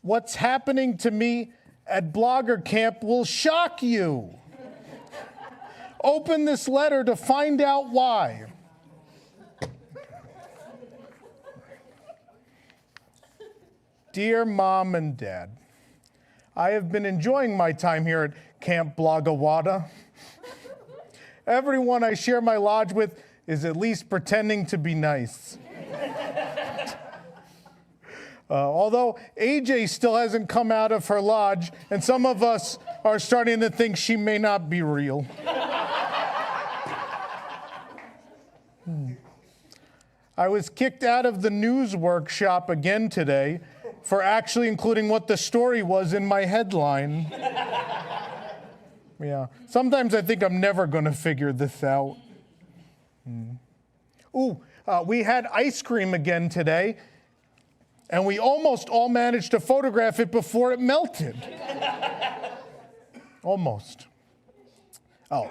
What's happening to me at blogger camp will shock you. Open this letter to find out why. Dear Mom and Dad, I have been enjoying my time here at Camp Bloggawada. Everyone I share my lodge with is at least pretending to be nice. Although AJ still hasn't come out of her lodge, and some of us are starting to think she may not be real. I was kicked out of the news workshop again today for actually including what the story was in my headline. Yeah, sometimes I think I'm never going to figure this out. We had ice cream again today, and we almost all managed to photograph it before it melted. Almost.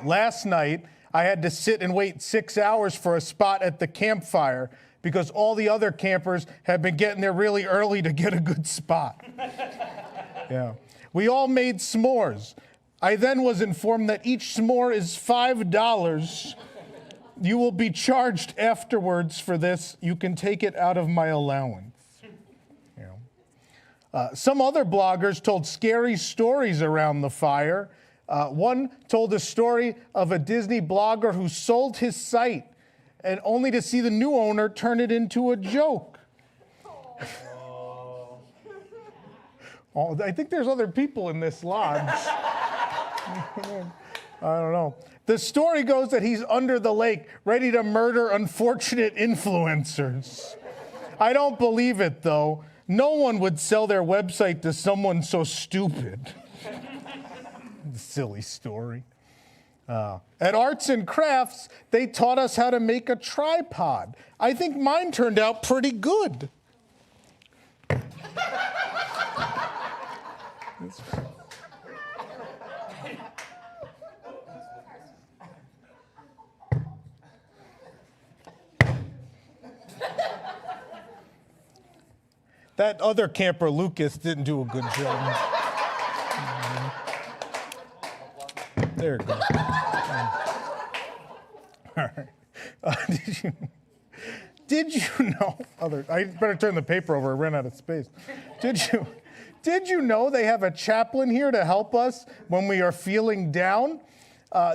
Last night, I had to sit and wait 6 hours for a spot at the campfire because all the other campers had been getting there really early to get a good spot. Yeah. We all made s'mores. I then was informed that each s'more is $5. You will be charged afterwards for this. You can take it out of my allowance. Some other bloggers told scary stories around the fire. One told a story of a Disney blogger who sold his site and only to see the new owner turn it into a joke. I think there's other people in this lodge. I don't know. The story goes that he's under the lake, ready to murder unfortunate influencers. I don't believe it, though. No one would sell their website to someone so stupid. Silly story. At Arts and Crafts, they taught us how to make a tripod. I think mine turned out pretty good. That other camper, Lucas, didn't do a good job. There it goes. All right. Did you know? I better turn the paper over. I ran out of space. Did you know they have a chaplain here to help us when we are feeling down?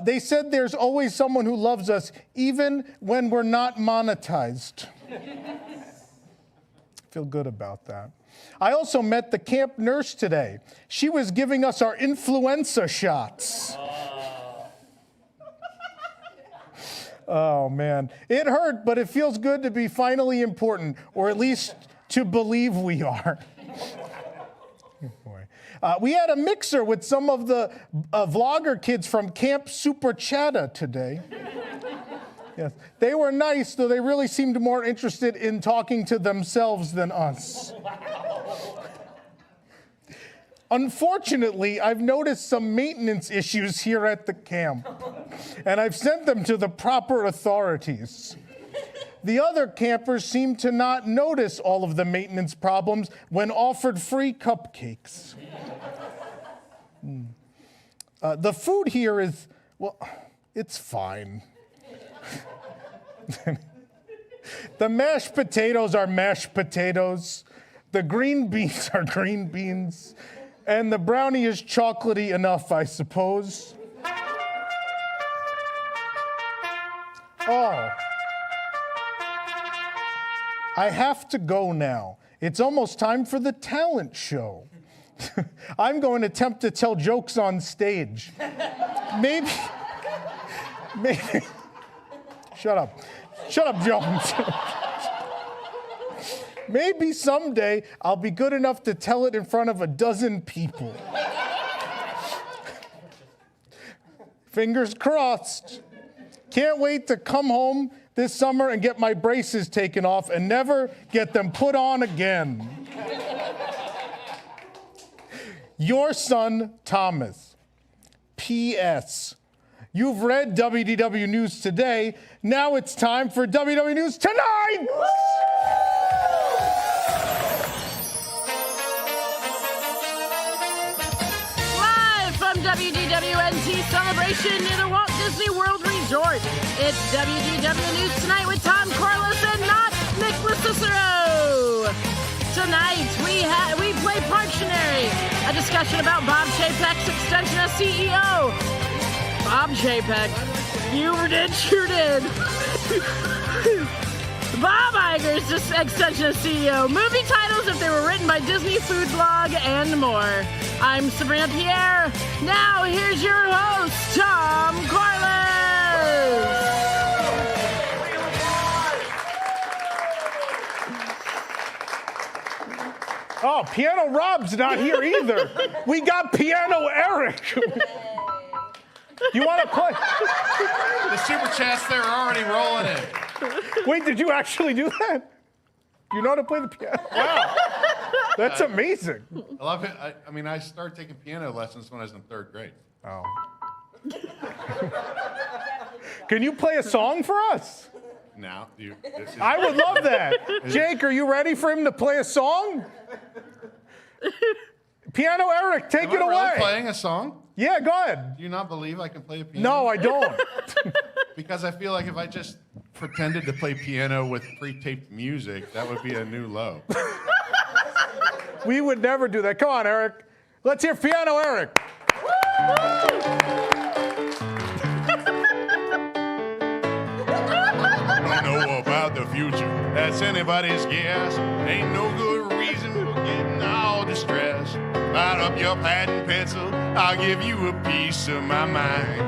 They said there's always someone who loves us, even when we're not monetized. Feel good about that. I also met the camp nurse today. She was giving us our influenza shots. Oh, man. It hurt, but it feels good to be finally important, or at least to believe we are. We had a mixer with some of the vlogger kids from Camp Super Chatta today. Yes. They were nice, though they really seemed more interested in talking to themselves than us. Unfortunately, I've noticed some maintenance issues here at the camp, and I've sent them to the proper authorities. The other campers seem to not notice all of the maintenance problems when offered free cupcakes. The food here is, well, it's fine. The mashed potatoes are mashed potatoes. The green beans are green beans. And the brownie is chocolatey enough, I suppose. Oh. I have to go now. It's almost time for the talent show. I'm going to attempt to tell jokes on stage. Maybe. Shut up, Jones. Maybe someday I'll be good enough to tell it in front of a dozen people. Fingers crossed. Can't wait to come home this summer and get my braces taken off and never get them put on again. Your son, Thomas. P.S. You've read WDW News Today. Now it's time for WDW News Tonight! WDWNT celebration near the Walt Disney World Resort. It's WDW News Tonight with Tom Corless and not Nick LoCicero. Tonight we play Parktionary, a discussion about Bob Chapek's extension as CEO. Bob Chapek, you sure did. Bob Iger's extension as CEO. Movie titles if they were written by Disney Food Blog and more. I'm Sabrina Pierre. Now here's your host, Tom Corless. Oh, Piano Rob's not here either. We got Piano Eric. You want to play? The super chats, they're already rolling in. Wait, did you actually do that? You know how to play the piano? Wow. That's amazing. I love it. I started taking piano lessons when I was in 3rd grade. Oh. Can you play a song for us? Now, I would love that. Jake, are you ready for him to play a song? Piano Eric, take it away. Am I really playing a song? Yeah, go ahead. Do you not believe I can play a piano? No, I don't. Because I feel like if I just pretended to play piano with pre-taped music, that would be a new low. We would never do that. Come on, Eric. Let's hear Piano Eric. Don't know about the future. That's anybody's guess. Ain't no good reason for getting all distressed. Light up your pad and pencil. I'll give you a piece of my mind.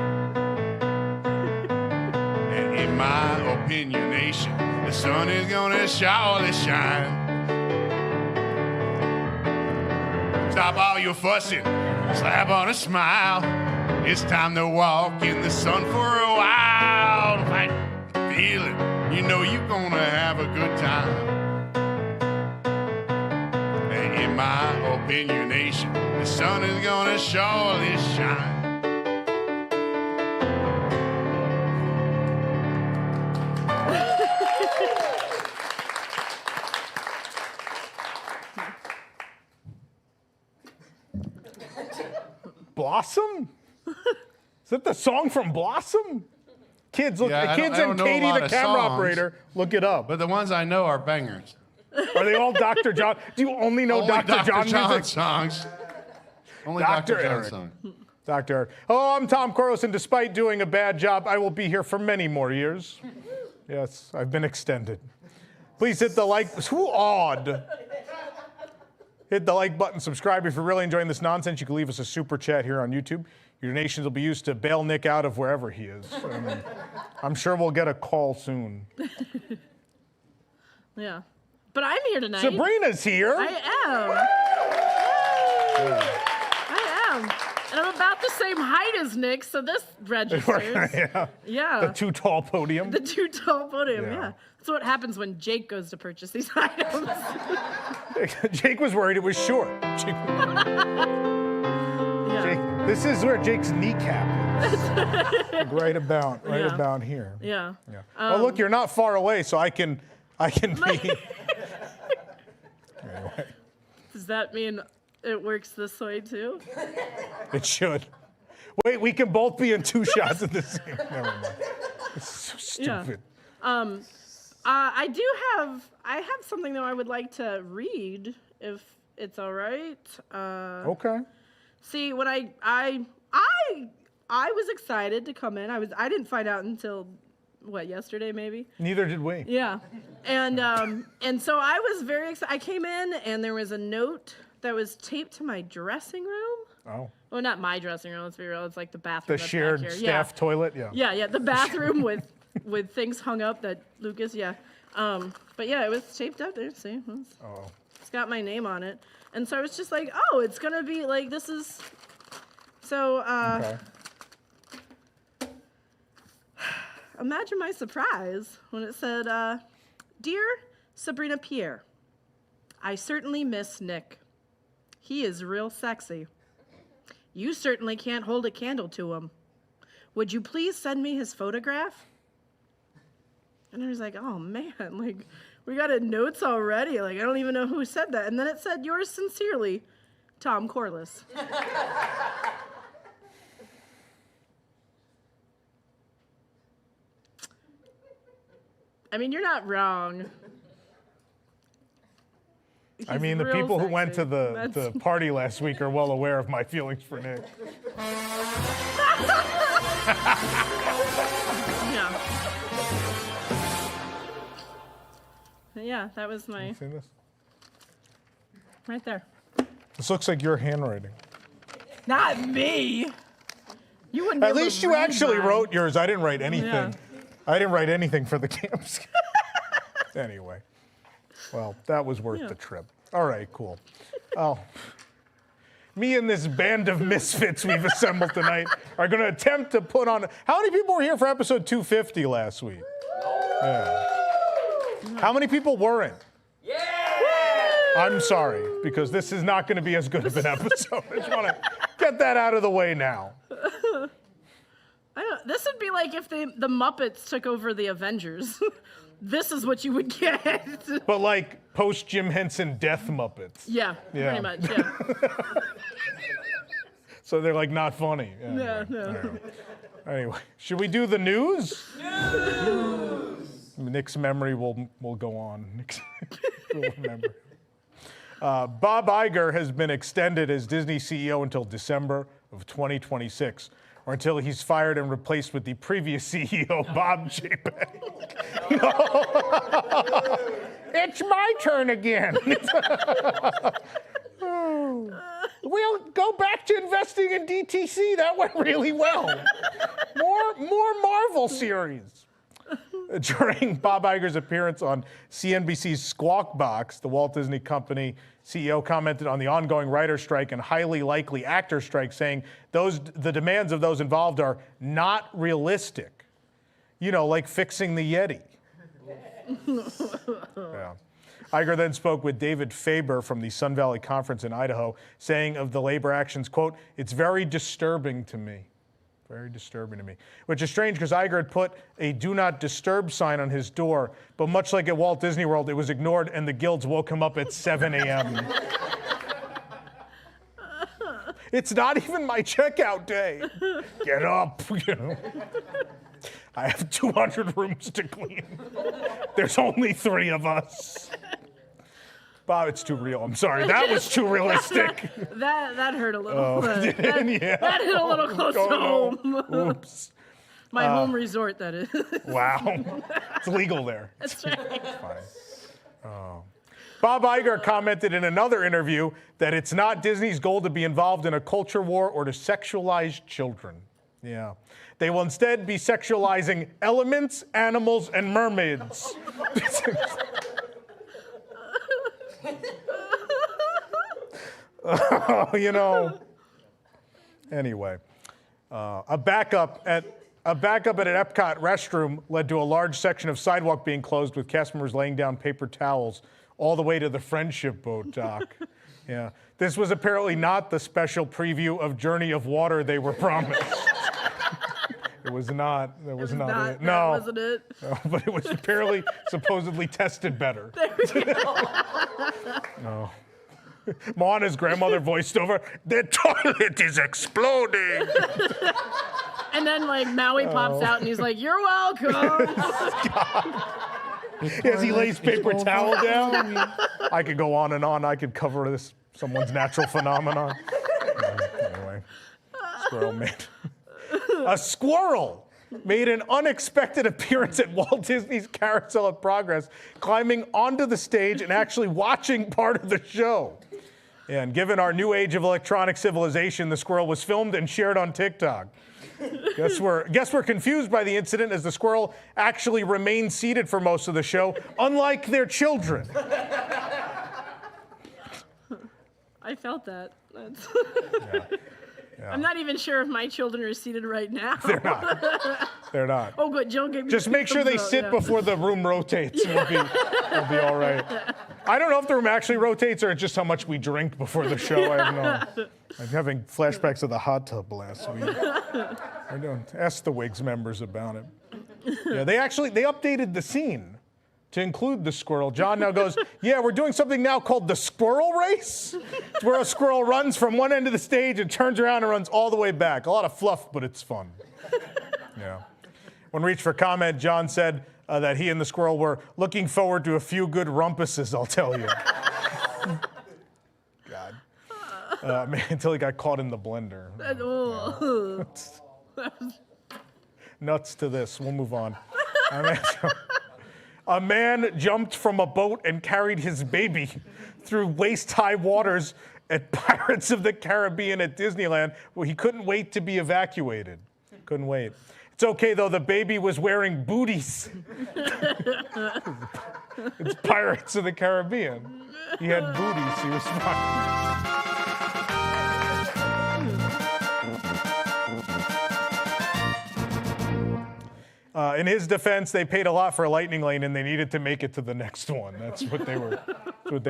And in my opinionation, the sun is gonna surely shine. Stop all your fussing, slap on a smile. It's time to walk in the sun for a while. If I feel it, you know you're gonna have a good time. And in my opinionation, the sun is gonna surely shine. Blossom? Is that the song from Blossom? Kids, look. Yeah, Kids and Katie, the camera operator, look it up. But the ones I know are bangers. Are they all Dr. John? Do you only know Dr. John music? Songs. Only Dr. Dr. John Eric. songs. Dr. Eric. Oh, I'm Tom Corless, and despite doing a bad job, I will be here for many more years. Yes, I've been extended. Please hit the like. Who awed? Hit the like button, subscribe if you're really enjoying this nonsense. You can leave us a super chat here on YouTube. Your donations will be used to bail Nick out of wherever he is. I'm sure we'll get a call soon. Yeah. But I'm here tonight. Sabrina's here. I am. I am. And I'm about the same height as Nick, so this registers. Yeah. The too tall podium. The too tall podium, Yeah. yeah. That's what happens when Jake goes to purchase these items. Jake was worried it was short. Jake, this is where Jake's kneecap is. right about here. Yeah. Oh, look, you're not far away, so I can be. Anyway. Does that mean it works this way too? It should. Wait, we can both be in 2 shots at the same. Never mind. It's so stupid. Yeah. I have something though I would like to read if it's all right. Okay. See, when I was excited to come in. I didn't find out until yesterday maybe. Neither did we. Yeah, and so I was very excited. I came in and there was a note that was taped to my dressing room. Oh. Well, not my dressing room. Let's be real. It's like the bathroom. The that's shared back here. staff toilet. Yeah. Yeah. The bathroom with things hung up that Lucas. Yeah. But yeah, it was taped up there. See. It's got my name on it. And so I was just like, oh, it's going to be like, this is, so, Okay. Imagine my surprise when it said, Dear Sabrina Pierre, I certainly miss Nick. He is real sexy. You certainly can't hold a candle to him. Would you please send me his photograph? And I was like, oh man, like, we got notes already. Like, I don't even know who said that. And then it said, yours sincerely, Tom Corless. I mean, you're not wrong. I mean, the real people who went to sexy. the party last week are well aware of my feelings for Nick. Yeah. Yeah, that was my, See this? right there. This looks like your handwriting. Not me. You wouldn't. be At able to least you read actually mine. wrote yours. I didn't write anything. Yeah. I didn't write anything for the camps. Anyway, well, that was worth the trip. All right, cool. Oh, me and this band of misfits we've assembled tonight are going to attempt to put on. How many people were here for episode 250 last week? Yeah. How many people weren't? Yeah! I'm sorry, because this is not going to be as good of an episode. I just want to get that out of the way now. This would be like if the Muppets took over the Avengers. This is what you would get. But like post Jim Henson death Muppets. Yeah, Yeah. pretty much. Yeah. So they're like not funny. Yeah, no. Anyway, should we do the news? Nick's memory will go on. We'll remember. Bob Iger has been extended as Disney CEO until December of 2026, or until he's fired and replaced with the previous CEO, Bob JPEG. No. It's my turn again. We'll go back to investing in DTC. That went really well. More Marvel series. During Bob Iger's appearance on CNBC's Squawk Box, the Walt Disney Company CEO commented on the ongoing writer strike and highly likely actor strike, saying the demands of those involved are not realistic. You know, like fixing the Yeti. Yeah. Iger then spoke with David Faber from the Sun Valley Conference in Idaho, saying of the labor actions, quote, "It's very disturbing to me." Very disturbing to me. Which is strange because Iger had put a do not disturb sign on his door, but much like at Walt Disney World, it was ignored and the guilds woke him up at 7 a.m. It's not even my checkout day. Get up, you know. I have 200 rooms to clean. There's only 3 of us. Bob, it's too real. I'm sorry. That was too realistic. That hurt a little. Yeah. That hit a little close to home. No. Oops. My home resort, that is. Wow. It's legal there. That's right. It's fine. Oh. Bob Iger commented in another interview that it's not Disney's goal to be involved in a culture war or to sexualize children. Yeah. They will instead be sexualizing elements, animals, and mermaids. You know. Anyway, a backup at an Epcot restroom led to a large section of sidewalk being closed, with cast members laying down paper towels all the way to the Friendship Boat dock. Yeah, this was apparently not the special preview of Journey of Water they were promised. It was not. That was not it. That No, wasn't it. no, but it was apparently supposedly tested better. No. Moana's grandmother voiced over, "The toilet is exploding." And then like Maui pops out and he's like, "You're welcome." As he lays paper towel down. I could go on and on. I could cover this someone's natural phenomenon. Anyway, squirrel man. A squirrel made an unexpected appearance at Walt Disney's Carousel of Progress, climbing onto the stage and actually watching part of the show. And given our new age of electronic civilization, the squirrel was filmed and shared on TikTok. Guess we're confused by the incident, as the squirrel actually remained seated for most of the show, unlike their children. I felt that. That's Yeah. I'm not even sure if my children are seated right now. They're not. Oh, good. Jill gave me Just make sure they thumbs up, sit yeah. before the room rotates. We'll be all right. I don't know if the room actually rotates or it's just how much we drink before the show. I don't know. I'm having flashbacks of the hot tub last week. I don't ask the Wigs members about it. Yeah, they updated the scene to include the squirrel. John now goes, "Yeah, we're doing something now called the squirrel race." It's where a squirrel runs from one end of the stage and turns around and runs all the way back. A lot of fluff, but it's fun. Yeah. When reached for comment, John said, that he and the squirrel were looking forward to a few good rumpuses, I'll tell you. God. Man, until he got caught in the blender. Nuts to this. We'll move on. A man jumped from a boat and carried his baby through waist-high waters at Pirates of the Caribbean at Disneyland, where he couldn't wait to be evacuated. Couldn't wait. It's okay, though. The baby was wearing booties. It's Pirates of the Caribbean. He had booties. He was fine. In his defense, they paid a lot for a lightning lane, and they needed to make it to the next one. That's what they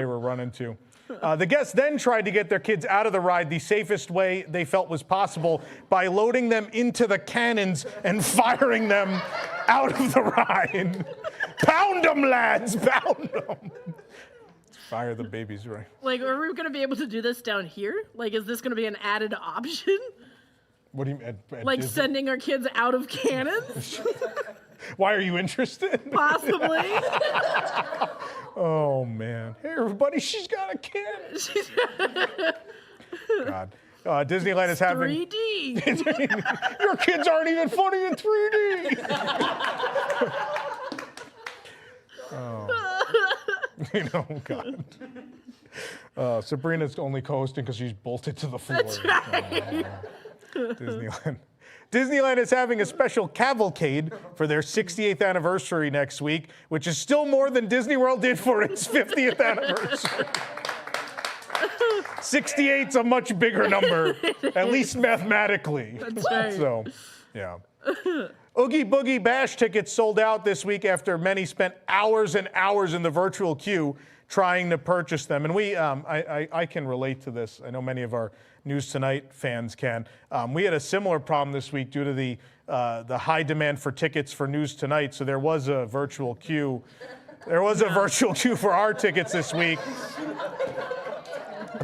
were running to. The guests then tried to get their kids out of the ride the safest way they felt was possible by loading them into the cannons and firing them out of the ride. Pound them, lads, pound them. Fire the babies, right? Like, are we going to be able to do this down here? Like, is this going to be an added option? What do you mean? Like Disney? sending our kids out of cannons? Why are you interested? Possibly. Oh, man. Hey, everybody, she's got a cannon. God. Disneyland is having... 3D. Your kids aren't even funny in 3D. God. Sabrina's only co-hosting because she's bolted to the floor. That's right. Disneyland. Disneyland is having a special cavalcade for their 68th anniversary next week, which is still more than Disney World did for its 50th anniversary. 68's a much bigger number, at least mathematically. That's right. So, yeah. Oogie Boogie Bash tickets sold out this week after many spent hours and hours in the virtual queue trying to purchase them. And I can relate to this. I know many of our News Tonight fans can. We had a similar problem this week due to the high demand for tickets for News Tonight. So there was a virtual queue. There was a virtual queue for our tickets this week.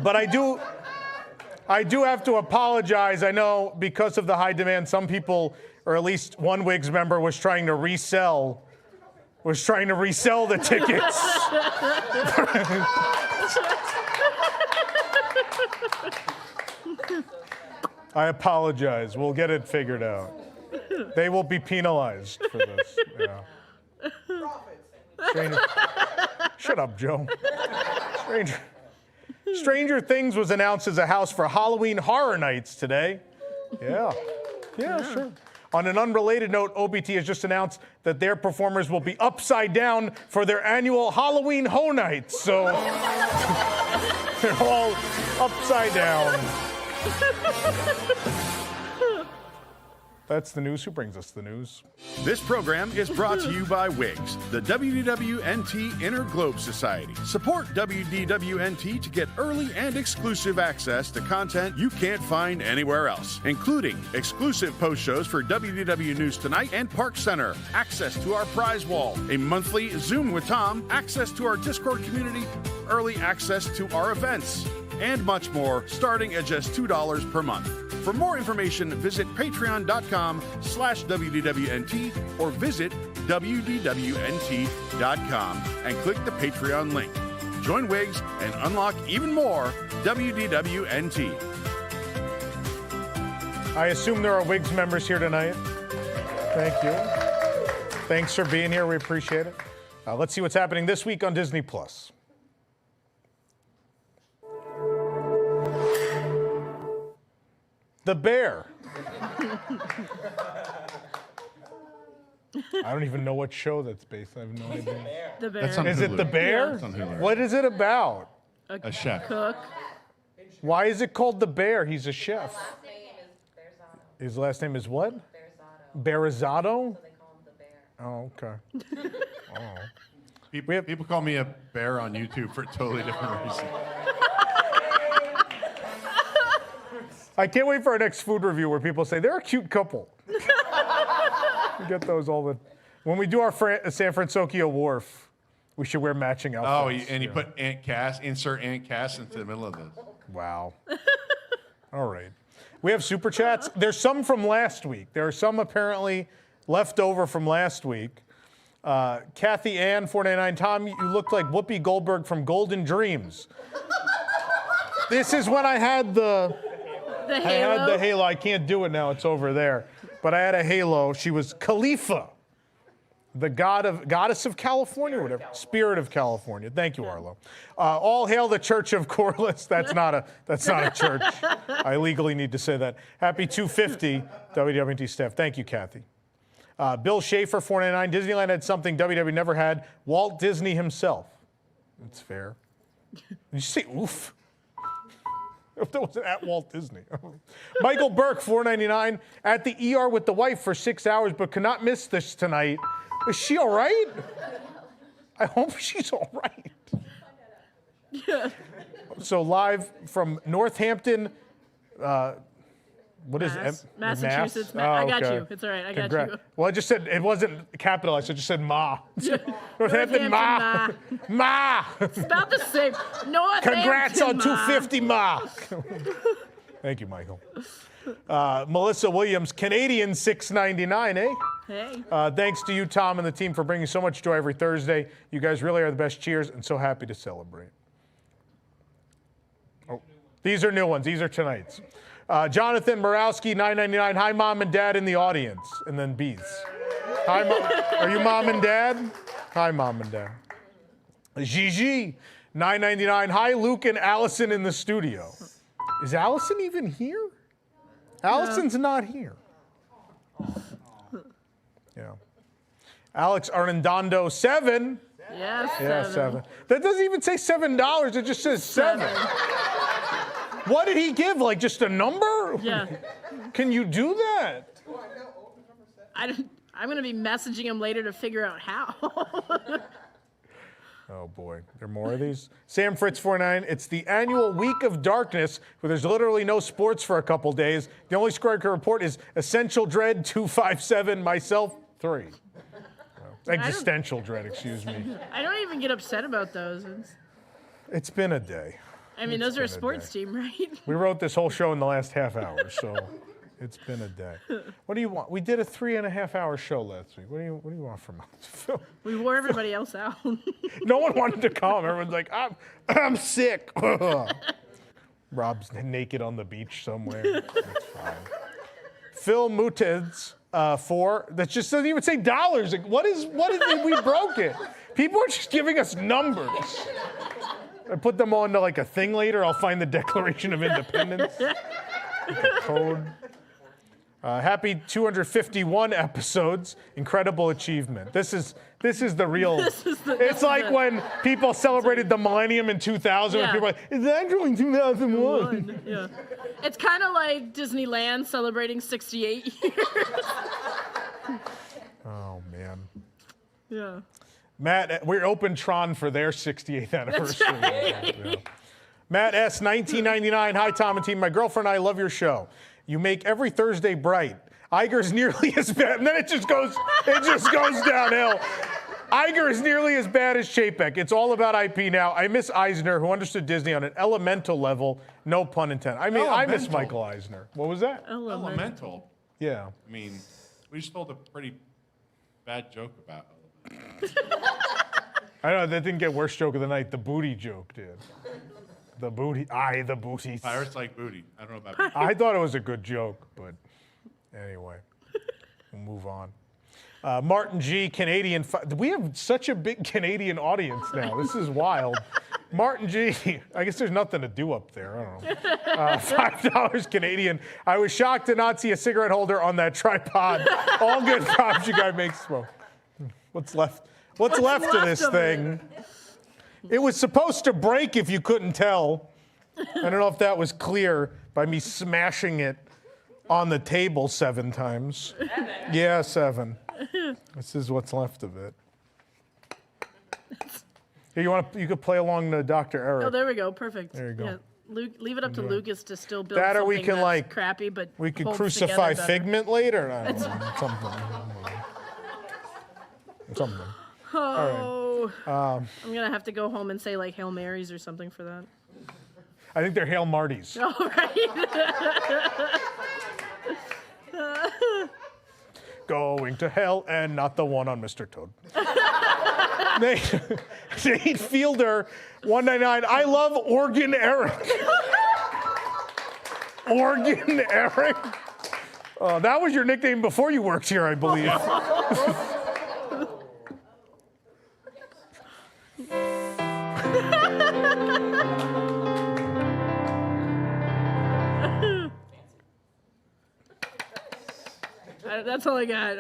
But I do have to apologize. I know because of the high demand, some people, or at least one WIGS member, was trying to resell the tickets. I apologize. We'll get it figured out. They will be penalized for this. Yeah. Shut up, Joe. Stranger Things was announced as a house for Halloween Horror Nights today. Yeah, sure. On an unrelated note, OBT has just announced that their performers will be upside down for their annual Halloween Ho Nights. So they're all upside down. That's the news. Who brings us the news? This program is brought to you by WIGS, the WDWNT Inner Globe Society. Support WDWNT to get early and exclusive access to content you can't find anywhere else, including exclusive post shows for WDW News Tonight and Park Center, access to our prize wall, a monthly Zoom with Tom, access to our Discord community, early access to our events, and much more, starting at just $2 per month. For more information, visit patreon.com/WDWNT or visit WDWNT.com and click the Patreon link. Join WIGS and unlock even more WDWNT. I assume there are WIGS members here tonight. Thank you. Thanks for being here. We appreciate it. Let's see what's happening this week on Disney+. The Bear. I don't even know what show that's based on. I have no idea. The Bear. That's on Is it Hulu. The Bear? That's on Hulu. What is it about? A chef. Cook. Why is it called The Bear? He's a chef. His last name is what? Berizzato? So they call him the Bear. Oh, okay. People call me a bear on YouTube for a totally different reason. I can't wait for our next food review where people say, they're a cute couple. We get those all the... When we do our San Francisco Wharf, we should wear matching outfits. Oh, and you put Aunt Cass, insert Aunt Cass into the middle of this. Wow. All right. We have Super Chats. There's some from last week. There are some apparently left over from last week. Kathy Ann, 499. Tom, you looked like Whoopi Goldberg from Golden Dreams. This is when I had the The halo. I had the halo. I can't do it now. It's over there. But I had a halo. She was Khalifa, the goddess of California, whatever. Spirit of California. Thank you, Arlo. All hail the Church of Corless. That's not a church. I legally need to say that. Happy 250, WDWNT staff. Thank you, Kathy. Bill Schaefer, 499. Disneyland had something WDW never had. Walt Disney himself. That's fair. Did you say oof? If that wasn't at Walt Disney. Michael Burke, 499. At the ER with the wife for 6 hours, but could not miss this tonight. Is she all right? I hope she's all right. Yeah. So live from Northampton, what is it? Massachusetts. Mass? I got okay. you. It's all right. I got you. Well, I just said it wasn't capitalized. I just said Ma. Northampton Ma. Ma. It's about the same. Northampton Congrats on Ma. 250 Ma. Thank you, Michael. Melissa Williams, Canadian 699, eh? Hey. Thanks to you, Tom, and the team for bringing so much joy every Thursday. You guys really are the best. Cheers, and so happy to celebrate. Oh, these are new ones. These are tonight's. Jonathan Borowski, 999. Hi, Mom and Dad in the audience. And then bees. Hi, are you Mom and Dad? Hi, Mom and Dad. Gigi, 999. Hi, Luke and Allison in the studio. Is Allison even here? Allison's not here. Yeah. Alex Arndondo, 7. Yes. Yeah, 7. That doesn't even say $7. It just says 7. What did he give? Like just a number? Yeah. Can you do that? I'm going to be messaging him later to figure out how. Oh boy, there are more of these. Sam Fritz 49. It's the annual Week of Darkness where there's literally no sports for a couple days. The only score I can report is Essential Dread 257, myself 3. Existential Dread, excuse me. I don't even get upset about those. It's been a day. I mean, those are a sports team, right? We wrote this whole show in the last half hour, so it's been a day. What do you want? We did a 3.5-hour show last week. What do you want from us? We wore everybody else out. No one wanted to come. Everyone's like, I'm sick. Rob's naked on the beach somewhere. That's fine. Phil Mutez, 4. That just doesn't even say dollars. Like, what is it? We broke it. People are just giving us numbers. I put them on to like a thing later. I'll find the Declaration of Independence. The code. Happy 251 episodes. Incredible achievement. This is the real. It's like when people celebrated the millennium in 2000. Yeah. And people are like, it's actually 2001. Yeah. It's kind of like Disneyland celebrating 68 years. Oh man. Yeah. Matt, we're open Tron for their 68th anniversary. Right. Yeah. Matt S, 1999. Hi, Tom and team. My girlfriend and I love your show. You make every Thursday bright. Iger's nearly as bad. And then it just goes downhill. Iger is nearly as bad as Chapek. It's all about IP now. I miss Eisner, who understood Disney on an elemental level. No pun intended. I mean, I miss Michael Eisner. What was that? Elemental. Yeah. I mean, we just told a pretty bad joke about elemental. I know, that didn't get worst joke of the night. The booty joke did. The booty. The booties. Pirates like booty. I don't know about booty. I thought it was a good joke, but anyway, we'll move on. Martin G, Canadian. We have such a big Canadian audience now. This is wild. Martin G, I guess there's nothing to do up there. I don't know. $5 Canadian. I was shocked to not see a cigarette holder on that tripod. All good props you guys make smoke. What's left? What's left of this thing? It was supposed to break if you couldn't tell. I don't know if that was clear by me smashing it on the table 7 times. 7. Yeah, 7. This is what's left of it. Here, you could play along to Dr. Eric. Oh, there we go. Perfect. There you go. Yeah. Luke, leave it up to Lucas to still build That, or something we can that's like crappy, but we could holds crucify together better. Figment later. I don't know, something. Oh, I'm gonna have to go home and say like Hail Marys or something for that. I think they're Hail Martys. All right. going to hell, and not the one on Mr. Toad. Nate Fielder, 199. I love Organ Eric. Organ Eric. That was your nickname before you worked here, I believe. That's all I got.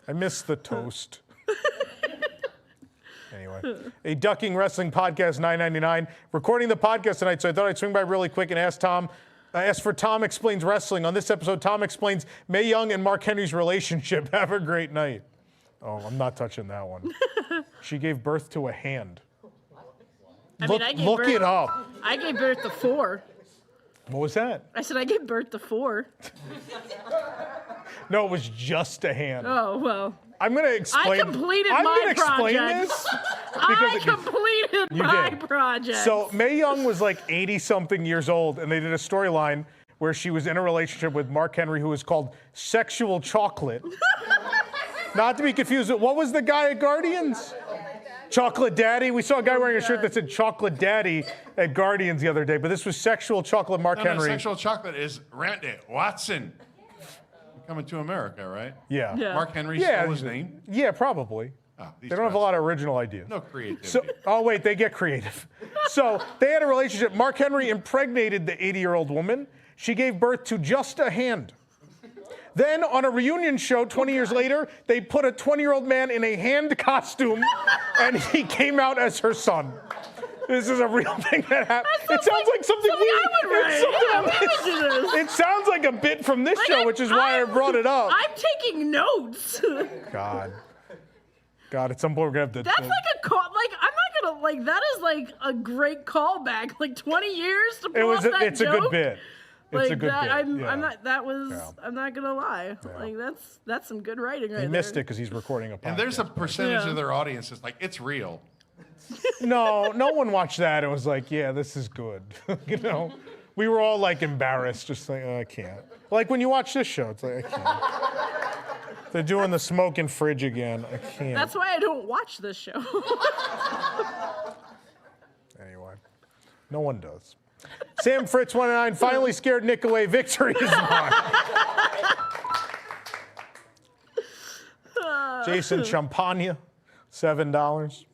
I miss the toast. Anyway, a Ducking Wrestling Podcast 999. Recording the podcast tonight, so I thought I'd swing by really quick and ask for Tom Explains Wrestling. On this episode, Tom explains Mae Young and Mark Henry's relationship. Have a great night. Oh, I'm not touching that one. She gave birth to a hand. Look it up. I gave birth to 4. What was that? I said I gave birth to 4. No, it was just a hand. Oh, well. I'm going to explain. I completed my project. This I completed my project. So Mae Young was like 80-something years old, and they did a storyline where she was in a relationship with Mark Henry, who was called Sexual Chocolate. Not to be confused with, what was the guy at Guardians? Chocolate Daddy. We saw a guy wearing a shirt that said Chocolate Daddy at Guardians the other day, but this was Sexual Chocolate Mark Henry. No, Sexual Chocolate is Randy Watson. Coming to America, right? Yeah. Mark Henry stole his name? Yeah, probably. Oh, they don't have a lot of original ideas. No creativity. So, oh, wait, they get creative. So they had a relationship. Mark Henry impregnated the 80-year-old woman. She gave birth to just a hand. Then on a reunion show 20 years later, they put a 20-year-old man in a hand costume, and he came out as her son. This is a real thing that happened. It sounds like something it sounds like a bit from this show, which is why I brought it up. I'm taking notes. God, at some point we're gonna have to. That's like a call. Like I'm not gonna that is like a great callback. Like 20 years to pull off that It's joke. a good bit. It's a good bit. I'm not. That was. Yeah. I'm not gonna lie. Yeah. Like that's some good writing right there. He missed it because he's recording a podcast. And there's a percentage of their audience that's like, it's real. No one watched that and was like, yeah, this is good. You know, we were all like embarrassed, just like, oh, I can't. Like when you watch this show, it's like, I can't. They're doing the smoking fridge again. I can't. That's why I don't watch this show. Anyway, no one does. Sam Fritz 109 finally scared Nick away. Victory is mine. Jason Champagne, $7.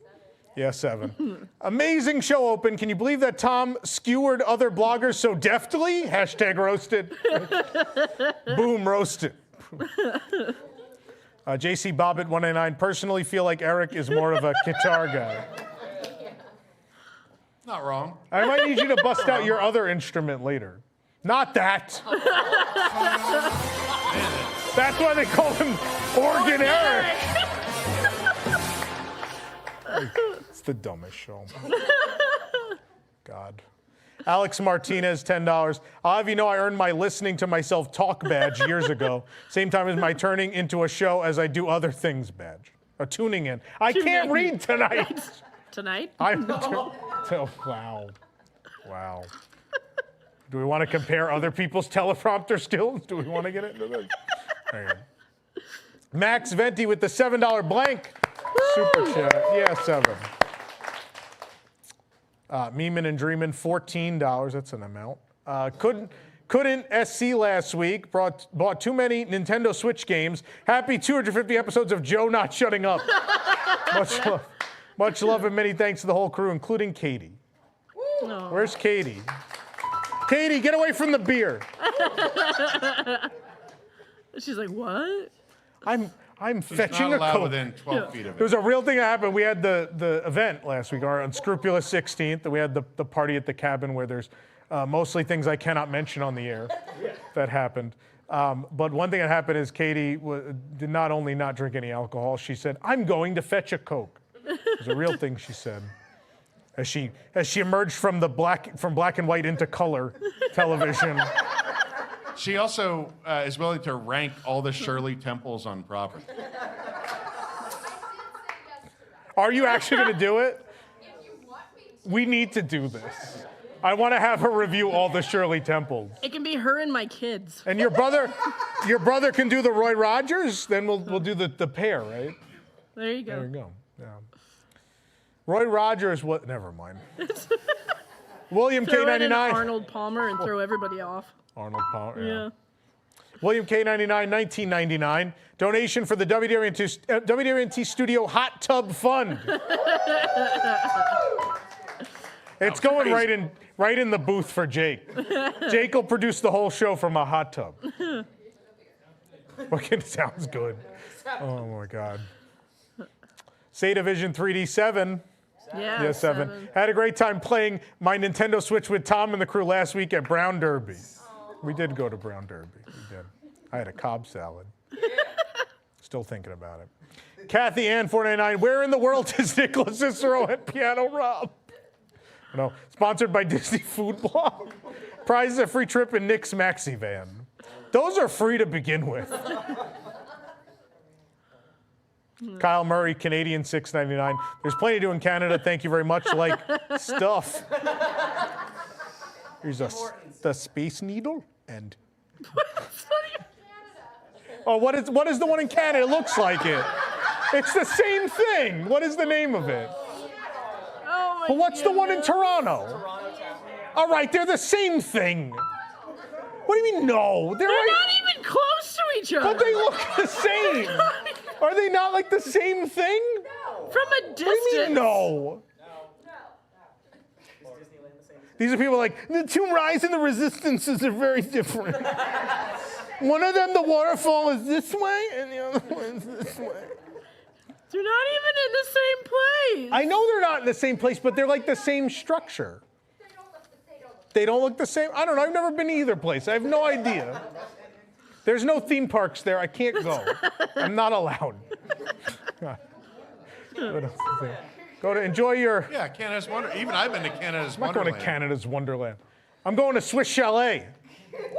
Yeah, 7. Amazing show open. Can you believe that Tom skewered other bloggers so deftly? Hashtag roasted. Boom, roasted. JC Bobbitt 199. Personally feel like Eric is more of a guitar guy. Not wrong. I might need you to bust out your other instrument later. Not that. That's why they call him Organ Eric. It's the dumbest show. God. Alex Martinez, $10. I'll have you know I earned my listening to myself talk badge years ago. Same time as my turning into a show as I do other things badge. Or tuning in. I can't read tonight. Tonight? Wow. Do we want to compare other people's teleprompter skills? Do we want to get into this? Hang on. Max Venti with the $7 blank. Super chat. Yeah, 7. Meeman and Dreamin', $14. That's an amount. Couldn't SC last week. Bought too many Nintendo Switch games. Happy 250 episodes of Joe not shutting up. Much love and many thanks to the whole crew, including Katie. No. Where's Katie? Katie, get away from the beer. She's like, what? I'm fetching not a allowed Coke. within 12 feet of It was a real thing that happened. We had the event last week, our Unscrupulous 16th. We had the party at the cabin where there's mostly things I cannot mention on the air that happened. But one thing that happened is Katie did not only not drink any alcohol, she said, I'm going to fetch a Coke. It was a real thing she said. As she emerged from black and white into color television. She also is willing to rank all the Shirley Temples on property. Are you actually going to do it? We need to do this. I want to have her review all the Shirley Temples. It can be her and my kids. And your brother can do the Roy Rogers. Then we'll do the pair, right? There you go. There you go. Yeah. Roy Rogers. What? Never mind. William Throw in an K99. Arnold Palmer and throw everybody off. Arnold Palmer. Yeah. William K99, 1999. Donation for the WDWNT Studio Hot Tub Fund. It's going right in the booth for Jake. Jake will produce the whole show from a hot tub. Okay, sounds good. Oh my God. Say Division 3D 7. Yeah, 7. Had a great time playing my Nintendo Switch with Tom and the crew last week at Brown Derby. We did go to Brown Derby. We did. I had a Cobb salad. Still thinking about it. Kathy Ann 499. Where in the world is Nick LoCicero at Piano Rob? No. Sponsored by Disney Food Blog. Prizes a free trip in Nick's Maxi Van. Those are free to begin with. Kyle Murray, Canadian 699. There's plenty to do in Canada. Thank you very much. Like stuff. Here's the Space Needle and. Oh, what is the one in Canada? It looks like it. It's the same thing. What is the name of it? Oh my But what's the one in Toronto? All right, they're the same thing. What do you mean, no? They're right. not even close to each other. But they look the same. Are they not like the same thing? No. From a distance. What do you mean, no? These are people like, the two Rise and the Resistances are very different. One of them, the waterfall is this way, and the other one is this way. They're not even in the same place. I know they're not in the same place, but they're like the same structure. They don't look the same? I don't know. I've never been to either place. I have no idea. There's no theme parks there. I can't go. I'm not allowed. What else is there? Go to enjoy your... Yeah, Canada's Wonderland. Even I've been to Canada's I'm not Wonderland. going to Canada's Wonderland. I'm going to Swiss Chalet.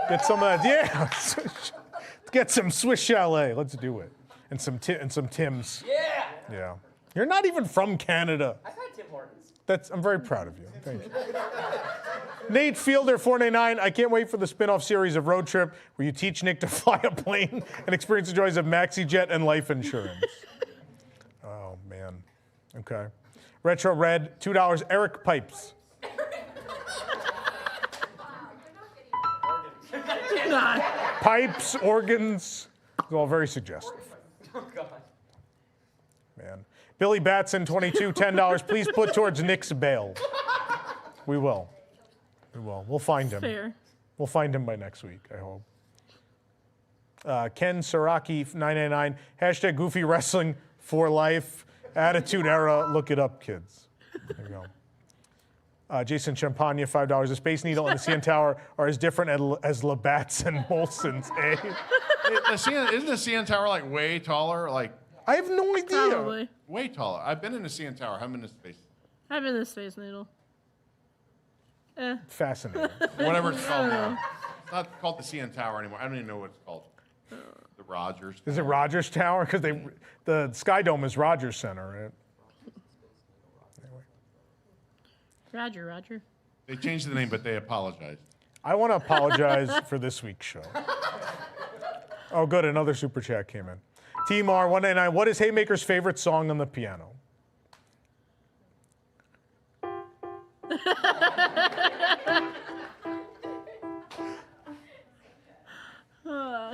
Get some of that. Yeah. Get some Swiss Chalet. Let's do it. And some Tim's. Yeah. Yeah. You're not even from Canada. I've had Tim Hortons. I'm very proud of you. Thank you. Nate Fielder, 499. I can't wait for the spin-off series of Road Trip where you teach Nick to fly a plane and experience the joys of MaxiJet and life insurance. Oh, man. Okay. Retro Red, $2. Eric Pipes. Pipes, organs. It's all very suggestive. Oh, God. Man. Billy Batson, 22, $10. Please put towards Nick's bail. We will. We will. We'll find him. Fair. We'll find him by next week, I hope. Ken Saraki, 999. Hashtag Goofy Wrestling for life. Attitude Era. Look it up, kids. There you go. Jason Champagne, $5. The Space Needle and the CN Tower are as different as Labatt's and Molson's, eh? Isn't the CN Tower like way taller? Like I have no idea. Probably. way taller. I've been in the CN Tower. I haven't been in space. I've been in the Space Needle. Fascinating. Whatever it's called now. It's not called the CN Tower anymore. I don't even know what it's called. The Rogers. Is it Rogers Tower? Because the Sky Dome is Rogers Center, right? Roger. They changed the name, but they apologized. I want to apologize for this week's show. Oh, good. Another super chat came in. T-Mar, 199. What is Haymaker's favorite song on the piano?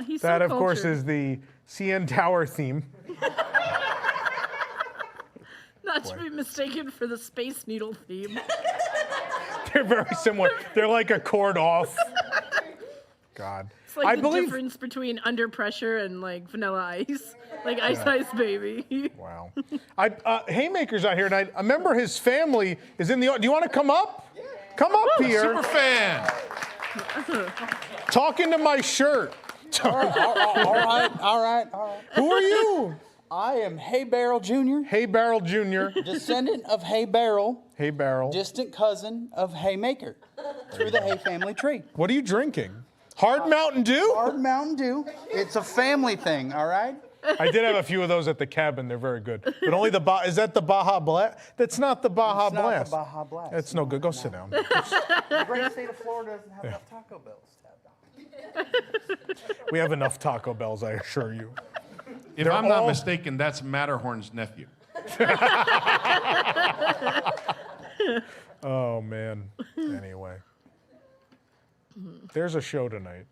He's That, so of course, cultured. is the CN Tower theme. Not to be mistaken for the Space Needle theme. They're very similar. They're like a chord off. God. It's like I the believe. difference between Under Pressure and like Vanilla Ice. Like Ice Ice Baby. Wow. Haymaker's out here tonight. I remember his family is in the. Do you want to come up? Come up here. Super fan. Talk into my shirt. All right. Who are you? I am Hay Barrel Jr., Hay Barrel Jr. descendant of Hay Barrel, Hay Barrel. distant cousin of Haymaker, through the Hay family tree. What are you drinking? Hard Mountain Dew? Hard Mountain Dew. It's a family thing, all right? I did have a few of those at the cabin. They're very good. But only the is that the Baja Blast? That's not the Baja It's not Blast. the Baja Blast. That's no good. Go sit down. The great state of Florida doesn't have enough Taco Bells tabbed on. We have enough Taco Bells, I assure you. If They're I'm not all- mistaken, that's Matterhorn's nephew. Oh, man. Anyway. There's a show tonight.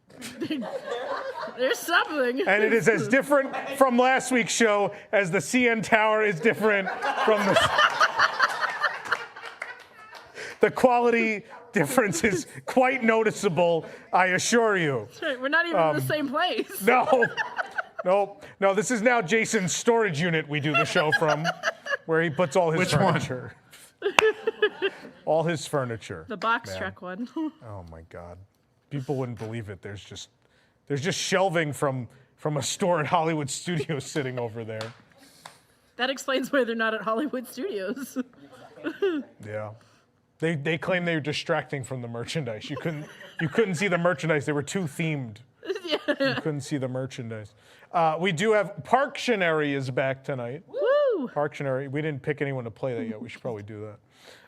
There's something. And it is as different from last week's show as the CN Tower is different from the... The quality difference is quite noticeable, I assure you. That's right, we're not even in the same place. No, this is now Jason's storage unit we do the show from, where he puts all his Which one? furniture. All his furniture. The box Man. truck one. Oh my God. People wouldn't believe it. There's just shelving from a store at Hollywood Studios sitting over there. That explains why they're not at Hollywood Studios. Yeah. They claim they were distracting from the merchandise. You couldn't see the merchandise. They were too themed. Yeah. You couldn't see the merchandise. We do have Parktionary is back tonight. Woo! Parktionary. We didn't pick anyone to play that yet. We should probably do that.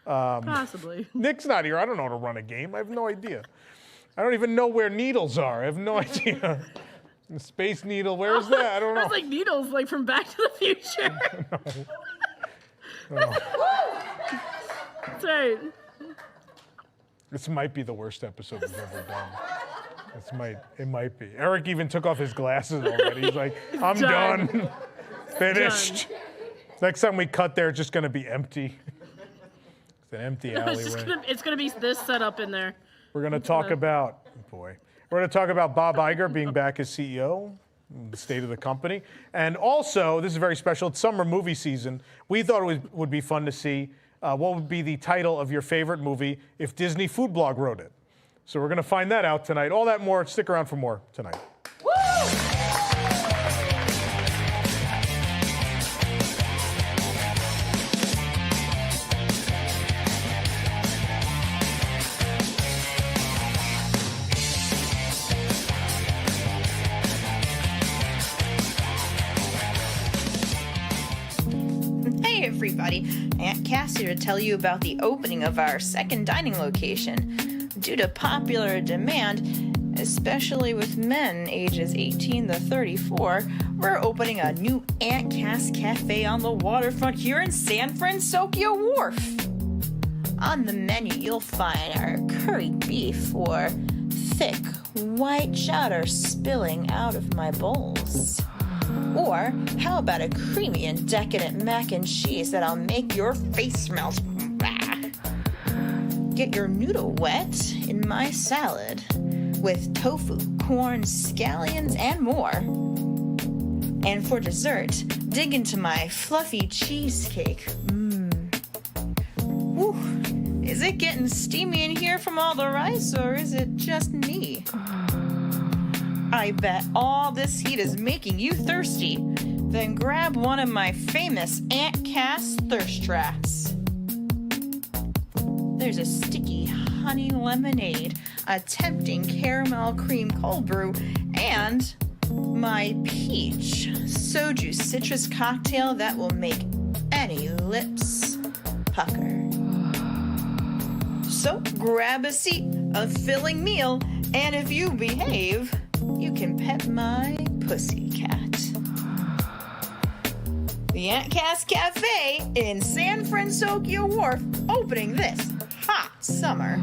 Possibly. Nick's not here. I don't know how to run a game. I have no idea. I don't even know where needles are. I have no idea. The Space Needle, where is that? I don't know. That's like needles, like from Back to the Future. That's right. This might be the worst episode we've ever done. It might be. Eric even took off his glasses already. He's like, I'm done. Finished. Next time we cut there, it's just going to be empty. It's an empty alleyway. It's gonna be this setup in there. We're going to talk about, we're going to talk about Bob Iger being back as CEO, the state of the company. And also, this is very special, it's summer movie season. We thought it would be fun to see what would be the title of your favorite movie if Disney Food Blog wrote it. So we're going to find that out tonight. All that more, stick around for more tonight. Hey everybody, Aunt Cassie to tell you about the opening of our second dining location. Due to popular demand, especially with men ages 18 to 34, we're opening a new Aunt Cass Cafe on the waterfront here in San Francisco Wharf. On the menu you'll find our curried beef or thick white cheddar spilling out of my bowls. Or how about a creamy and decadent mac and cheese that'll make your face melt? Get your noodle wet in my salad with tofu, corn, scallions, and more. And for dessert, dig into my fluffy cheesecake. Woo. Is it getting steamy in here from all the rice, or is it just me? I bet all this heat is making you thirsty. Then grab one of my famous Aunt Cass thirst traps. There's a sticky honey lemonade, a tempting caramel cream cold brew, and my peach soju citrus cocktail that will make any lips pucker. So grab a seat, a filling meal, and if you behave, you can pet my pussycat. The Aunt Cass Cafe in San Francisco Wharf, opening this hot summer.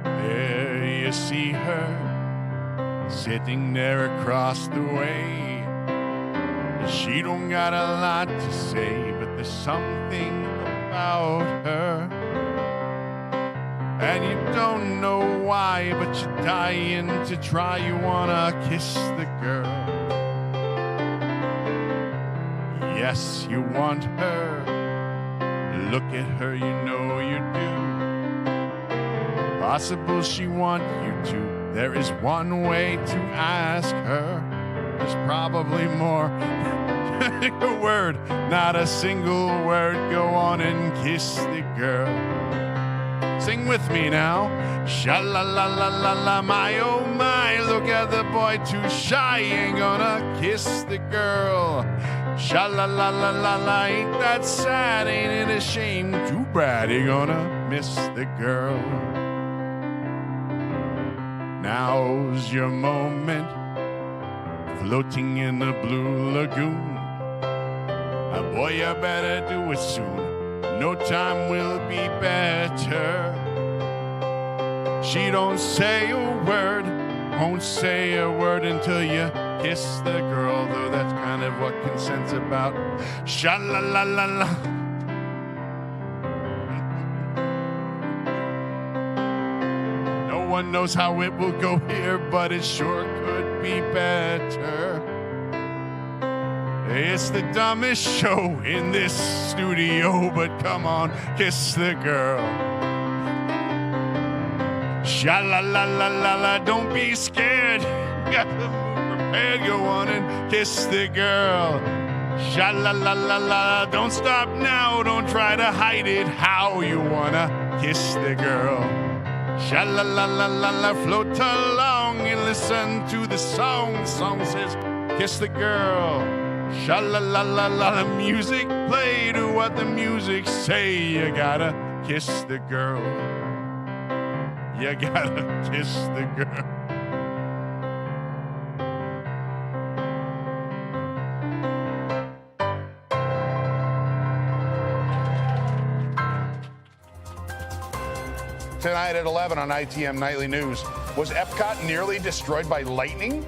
There you see her, sitting there across the way. She don't got a lot to say, but there's something about her. And you don't know why, but you're dying to try. You wanna kiss the girl. Yes, you want her. Look at her, you know you do. Possible she want you to. There is one way to ask her. There's probably more. a word, not a single word. Go on and kiss the girl. Sing with me now. Sha-la-la-la-la-la, my oh my. Look at the boy, too shy, ain't gonna kiss the girl. Sha-la-la-la-la-la, ain't that sad, ain't it a shame? Too bad you're gonna miss the girl. Now's your moment, floating in the blue lagoon. Boy, you better do it soon. No time will be better. She don't say a word, won't say a word until you kiss the girl, though that's kind of what consent's about. Sha-la-la-la-la. No one knows how it will go here, but it sure could be better. It's the dumbest show in this studio, but come on, kiss the girl. Sha-la-la-la-la-la, don't be scared. Got to move prepared, go on and kiss the girl. Sha-la-la-la-la, don't stop now, don't try to hide it. How you wanna kiss the girl. Sha-la-la-la-la-la, float along and listen to the song. The song says, kiss the girl. Sha-la-la-la-la, the music play, do what the music say. You gotta kiss the girl. You gotta kiss the girl. Tonight at 11 on ITM Nightly News. Was Epcot nearly destroyed by lightning?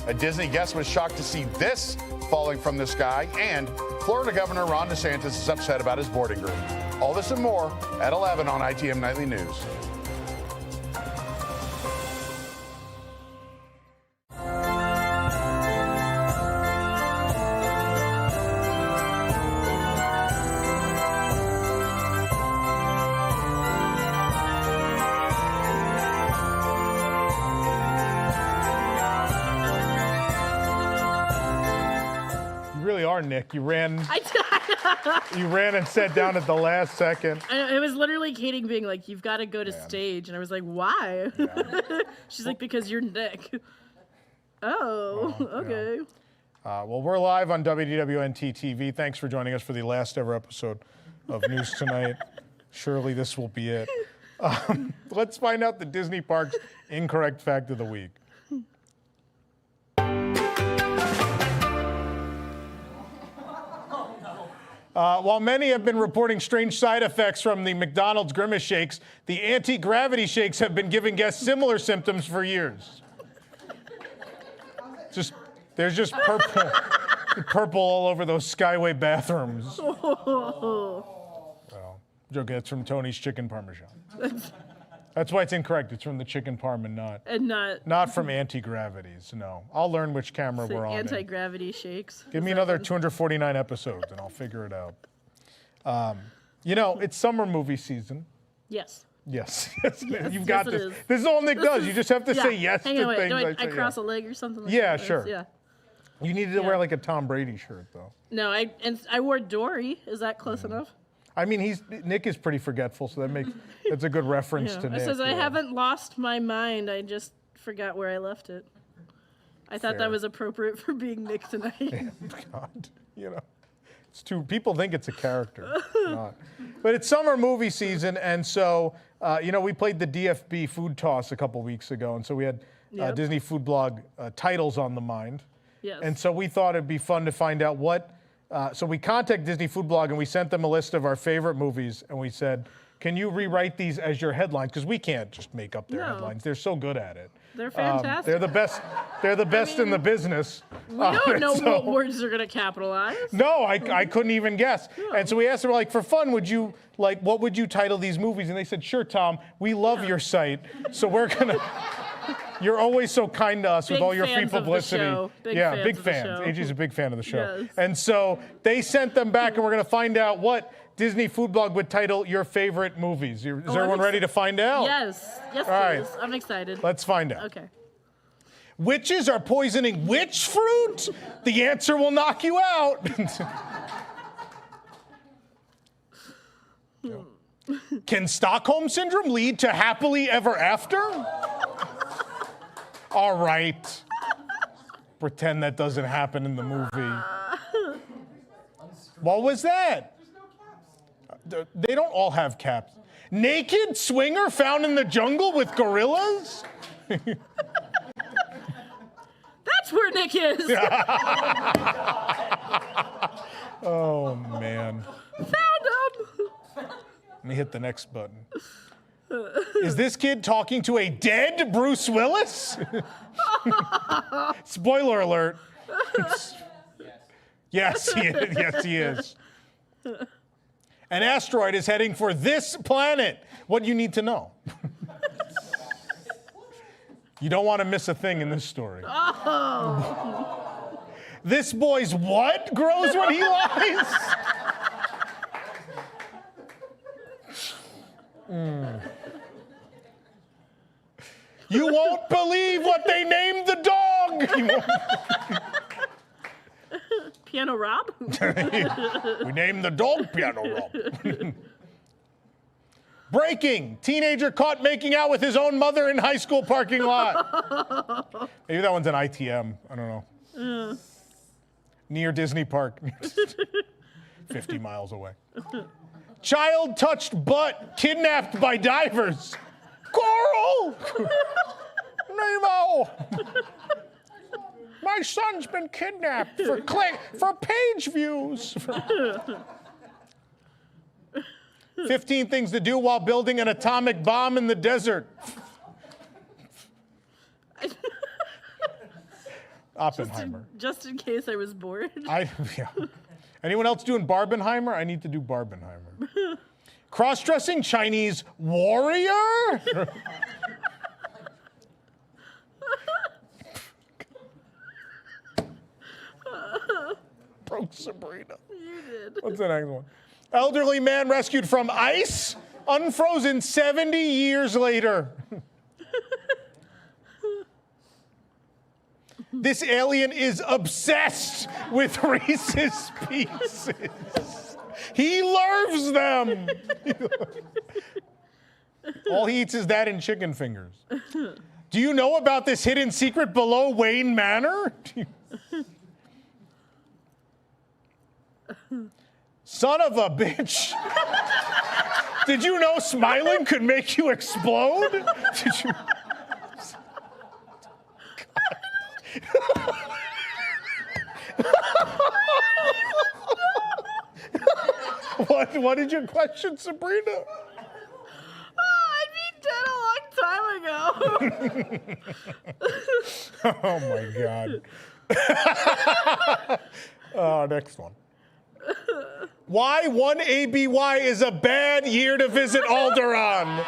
A Disney guest was shocked to see this falling from the sky, and Florida Governor Ron DeSantis is upset about his boarding group. All this and more at 11 on ITM Nightly News. Nick, you ran and sat down at the last second. It was literally Katie being like, you've got to go to stage. And I was like, why? Yeah. She's like, because you're Nick. Oh, okay. Yeah. Well, we're live on WDWNT TV. Thanks for joining us for the last ever episode of News Tonight. Surely this will be it. Let's find out the Disney Parks incorrect fact of the week. While many have been reporting strange side effects from the McDonald's Grimace shakes, the anti-gravity shakes have been giving guests similar symptoms for years. There's just purple all over those Skyway bathrooms. Well, joke, that's from Tony's Chicken Parmesan. That's why it's incorrect. It's from the Chicken Parm and not from anti-gravities. No, I'll learn which camera we're on. Anti-gravity shakes. Give me another 249 episodes, and I'll figure it out. It's summer movie season. Yes. Yes. You've got this. This is all Nick does. You just have to say yes to things. Do I cross a leg or something like that? Yeah, sure. Yeah. You needed to wear like a Tom Brady shirt, though. No, I wore Dory. Is that close enough? I mean, Nick is pretty forgetful, so that's a good reference to Nick. It says, I haven't lost my mind. I just forgot where I left it. I thought that was appropriate for being Nick tonight. God, it's people think it's a character. It's not. But it's summer movie season, and so, we played the DFB food toss a couple weeks ago, and so we had Disney Food Blog titles on the mind. Yes. And so we thought it'd be fun to find out what. So we contacted Disney Food Blog and we sent them a list of our favorite movies, and we said, can you rewrite these as your headlines? Because we can't just make up their headlines. They're so good at it. They're fantastic. They're the best. They're the best in the business. We don't know what words they're going to capitalize. No, I couldn't even guess. No. And so we asked them, for fun, what would you title these movies? And they said, sure, Tom, we love your site, so we're going to... You're always so kind to us with all your free publicity. Big fans. AJ's a big fan of the show. Yes. And so they sent them back, and we're going to find out what Disney Food Blog would title your favorite movies. Is everyone ready to find out? Yes. Yes, all please. right. I'm excited. Let's find out. Okay. Witches are poisoning witch fruit? The answer will knock you out. Can Stockholm Syndrome lead to happily ever after? All right. Pretend that doesn't happen in the movie. What was that? They don't all have caps. Naked swinger found in the jungle with gorillas? That's where Nick is. Oh, man. Found him. Let me hit the next button. Is this kid talking to a dead Bruce Willis? Spoiler alert. Yes, he is. Yes, he is. An asteroid is heading for this planet. What you need to know. You don't want to miss a thing in this story. Oh. This boy's what grows when he lies? You won't believe what they named the dog. Piano Rob? We named the dog Piano Rob. Breaking. Teenager caught making out with his own mother in high school parking lot. Maybe that one's an ITM. I don't know. Near Disney Park. 50 miles away. Child touched butt kidnapped by divers. Coral! Nemo! My son's been kidnapped for page views. 15 things to do while building an atomic bomb in the desert. Oppenheimer. Just in case I was bored. Yeah. Anyone else doing Barbenheimer? I need to do Barbenheimer. Cross-dressing Chinese warrior? Broke Sabrina. You did. What's the next one? Elderly man rescued from ice, unfrozen 70 years later. This alien is obsessed with Reese's Pieces. He loves them. All he eats is that and chicken fingers. Do you know about this hidden secret below Wayne Manor? Son of a bitch. Did you know smiling could make you explode? Did you? What did your question, Sabrina? Oh, I'd be dead a long time ago. Oh my God. Next one. Why 1 ABY is a bad year to visit Alderaan.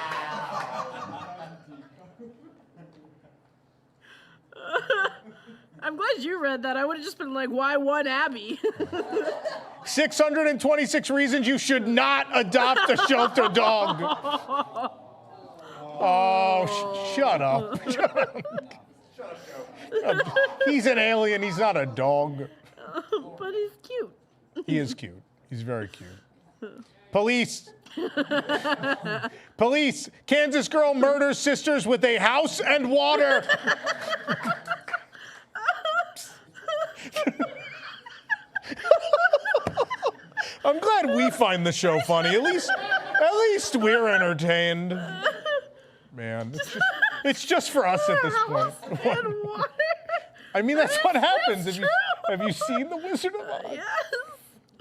I'm glad you read that. I would have just been like, why one Abby? 626 reasons you should not adopt a shelter dog. Oh, shut up. Shut up. He's an alien. He's not a dog. But he's cute. He is cute. He's very cute. Police. Police. Kansas girl murders sisters with a house and water. I'm glad we find the show funny. At least we're entertained. Man, it's just for us at this point. And water. I mean, that's what happens. Have you seen The Wizard of Oz? Yes.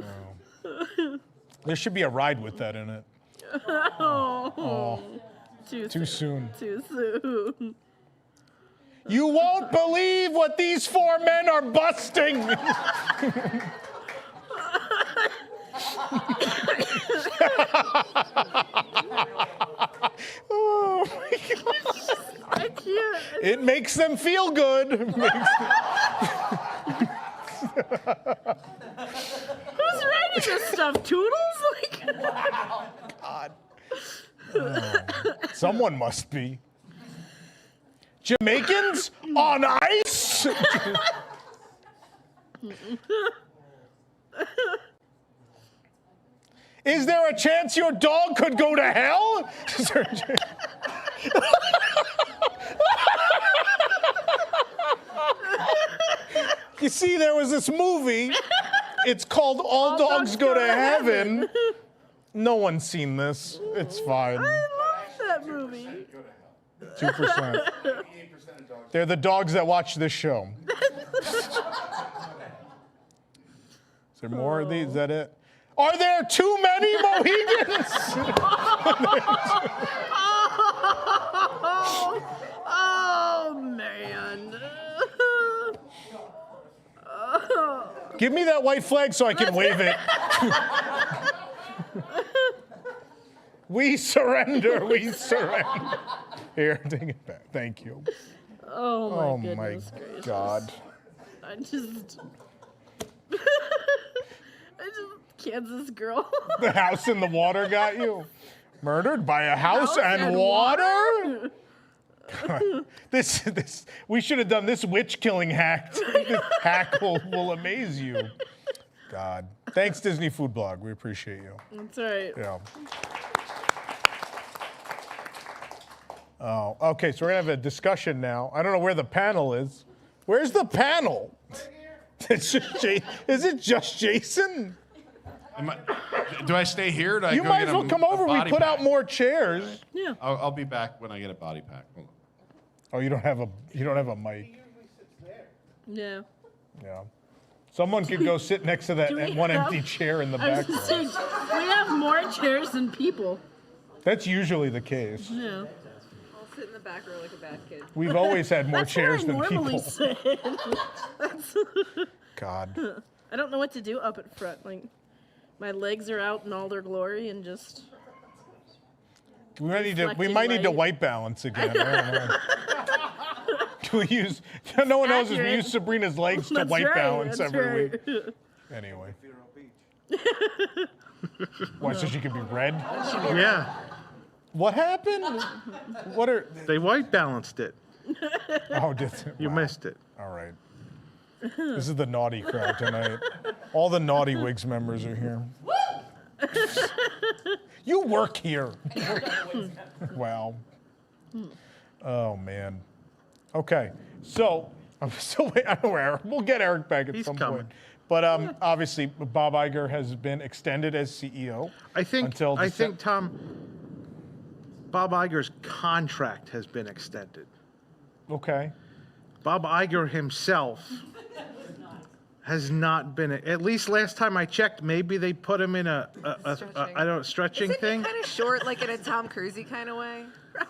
Oh. There should be a ride with that in it. Oh. Too soon. Too soon. You won't believe what these 4 men are busting. Oh my God. I can't. It makes them feel good. Who's writing this stuff? Toodles? God. Oh. Someone must be. Jamaicans on ice? Is there a chance your dog could go to hell? You see, there was this movie. It's called All Dogs Go to Heaven. No one's seen this. It's fine. I love that movie. 2%. They're the dogs that watch this show. Is there more of these? Is that it? Are there too many Mohegans? Oh, man. Give me that white flag so I can wave it. We surrender. We surrender. Here, take it back. Thank you. Oh, my goodness gracious. God. I just Kansas girl. The house in the water got you? Murdered by a house and water? God. This we should have done this witch killing hack. This hack will amaze you. God. Thanks, Disney Food Blog. We appreciate you. That's right. Yeah. Oh, okay, so we're gonna have a discussion now. I don't know where the panel is. Where's the panel? It's just is it just Jason? Do I stay here? Or do I You go might get as well come over. We body put pack? out more chairs. Yeah. I'll be back when I get a body pack. Hold on. Oh, you don't have a mic. Yeah. Yeah. Someone could go sit next to that Do we one have- empty chair in the I was back. just saying, we have more chairs than people. That's usually the case. Yeah. I'll sit in the back row like a bad kid. We've always had more That's chairs what I than normally people. say. God. I don't know what to do up at front. Like, my legs are out in all their glory and just. We might need to Reflecting light. white balance again. I don't know. Can we use? No one knows. We Accurate. use Sabrina's legs to That's white right, balance that's every right. week. Anyway. Why? So she could be red? Yeah, What happened? What are? they white balanced it. Oh, did You wow. missed it. All right. This is the naughty crowd tonight. All the Naughty Wigs members are here. You work here. Wow. Oh, man. Okay. So, I'm still waiting. I don't know where Eric. We'll get Eric back at He's some coming. point. But obviously, Bob Iger has been extended as CEO. I think until Tom, Bob Iger's contract has been extended. Okay. Bob Iger himself has not been, at least last time I checked, maybe they put him in a stretching thing. Kind of short, like in a Tom Cruise-y kind of way.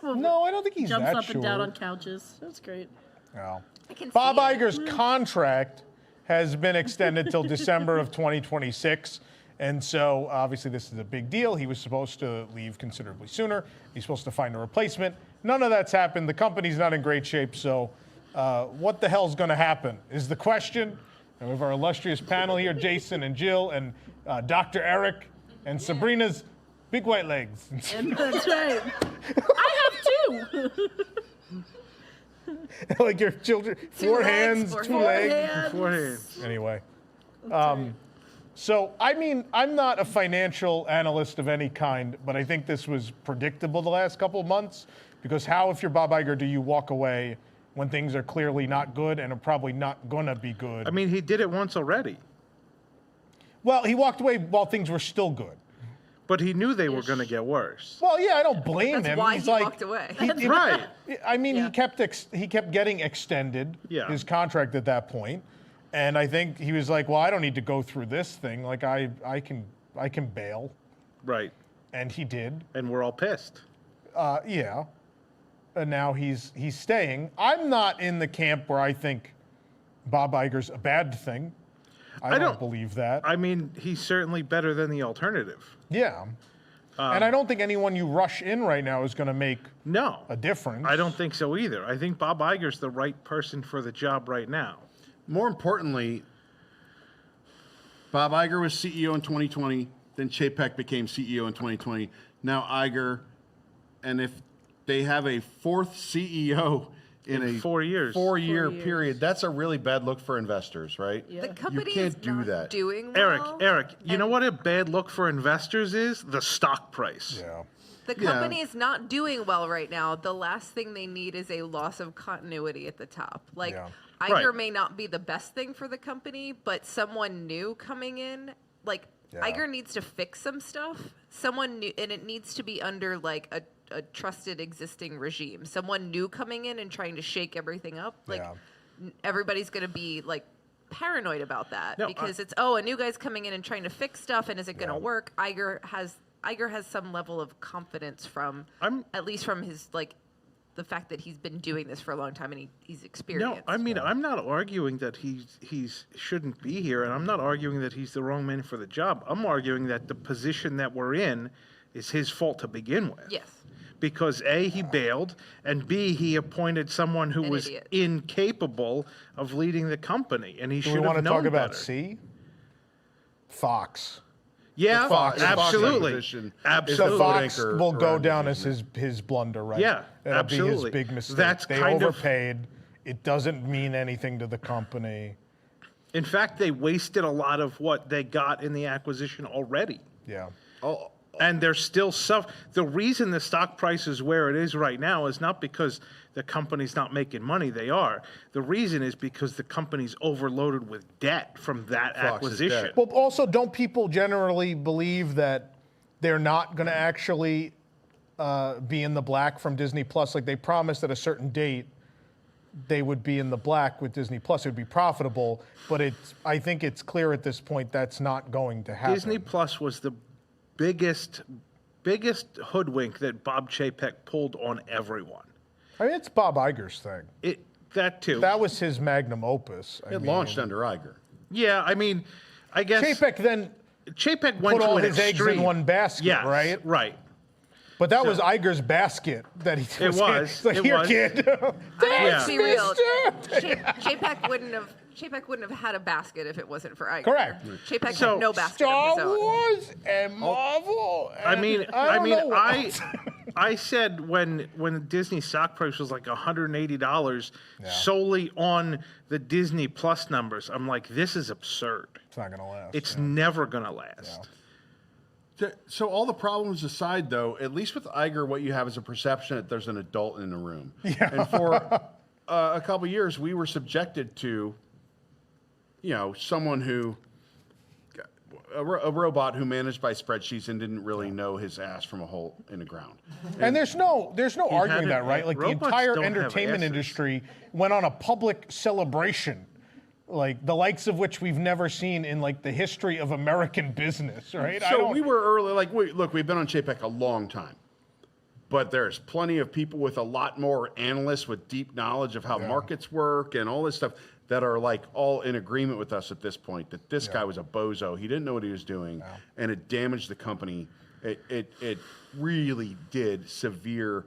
No, I don't think he's Jumps that up short. and down on couches. That's great. No. I can Bob see it. Iger's contract has been extended till December of 2026. And so, obviously, this is a big deal. He was supposed to leave considerably sooner. He's supposed to find a replacement. None of that's happened. The company's not in great shape. So, what the hell's going to happen is the question. And we have our illustrious panel here, Jason and Jill and Dr. Eric and Sabrina's big white legs. And that's right. I have two. Like your children, four legs, hands, four two hands. legs. Beforehand. Anyway. So, I mean, I'm not a financial analyst of any kind, but I think this was predictable the last couple of months. Because how, if you're Bob Iger, do you walk away when things are clearly not good and are probably not going to be good? I mean, he did it once already, Well, he walked away while things were still good. but he knew they were going to get worse. Well, yeah, I don't blame That's him. why He's he like, walked away. Right. I mean, Yeah. he kept getting extended, Yeah. his contract at that point. And I think he was like, well, I don't need to go through this thing. Like, I can bail. Right. And he did. And we're all pissed. Yeah. And now he's staying. I'm not in the camp where I think Bob Iger's a bad thing. I don't believe that. I mean, he's certainly better than the alternative. Yeah. And I don't think anyone you rush in right now is going to make No. a difference. I don't think so either. I think Bob Iger's the right person for the job right now. More importantly, Bob Iger was CEO in 2020, then Chapek became CEO in 2020. Now Iger, and if they have a fourth CEO, in a 4 years. 4-year 4 years. period. That's a really bad look for investors, right? The company can't is do not that. doing well. Eric, you know what a bad look for investors is? The stock price. Yeah. The company is not doing well right now. The last thing they need is a loss of continuity at the top. Like, Yeah. Iger Right. may not be the best thing for the company, but someone new coming in, like, Yeah. Iger needs to fix some stuff. Someone new, and it needs to be under, like, a trusted existing regime. Someone new coming in and trying to shake everything up. Like, Yeah. everybody's going to be, like, paranoid about that No, because it's, a new guy's coming in and trying to fix stuff, and is it going to Yeah. work? Iger has some level of confidence from, at least from his, like, the fact that he's been doing this for a long time and he's experienced. No, I mean, I'm not arguing that he's shouldn't be here, and I'm not arguing that he's the wrong man for the job. I'm arguing that the position that we're in is his fault to begin with. Yes. Because A, he bailed, and B, he appointed someone who An was idiot. incapable of leading the company, and he Do should we want have to known talk about better. C? Fox. Yeah, Fox absolutely. acquisition is The Absolutely. Fox anchor will go around down Disney. as his blunder, right? Yeah, That'll be absolutely. his big mistake. That's they kind of- overpaid. It doesn't mean anything to the company. In fact, they wasted a lot of what they got in the acquisition already. Yeah. Oh, And there's still the reason the stock price is where it is right now is not because the company's not making money. They are. The reason is because the company's overloaded with debt from that Fox's acquisition. debt. Well, also, don't people generally believe that they're not going to actually be in the black from Disney Plus? Like they promised at a certain date they would be in the black with Disney Plus. It would be profitable, but I think it's clear at this point that's not going to happen. Disney Plus was the biggest hoodwink that Bob Chapek pulled on everyone. I mean, it's Bob Iger's thing. That too. That was his magnum opus. it launched under Iger. Yeah, I mean, I guess Chapek then Chapek went put to all an his eggs extreme. in one basket, Yes, right? Right. But that was Iger's basket that he It was. was. It's like, It here, was. kid. Let's be real. mister. Chapek wouldn't have had a basket if it wasn't for Iger. Correct. Chapek So, had no basket Star of his own. Wars and Marvel. I and mean, don't know what else. I said when Disney stock price was like $180 solely on the Disney Plus numbers, I'm like, this is absurd. It's not gonna last. It's never gonna last. So all the problems aside, though, at least with Iger, what you have is a perception that there's an adult in the room. Yeah. And for a couple years, we were subjected to, someone who, a robot who managed by spreadsheets and didn't really know his ass from a hole in the ground. And there's no arguing had that, it- right? Like the robots entire don't have entertainment asses. industry went on a public celebration, like the likes of which we've never seen in like the history of American business, right? So we were early, look, we've been on Chapek a long time, but there's plenty of people with a lot more analysts with deep knowledge of how markets work and all this stuff that are like all in agreement with us at this point that this guy was a bozo. He didn't know what he was doing, and it damaged the company. It really did severe,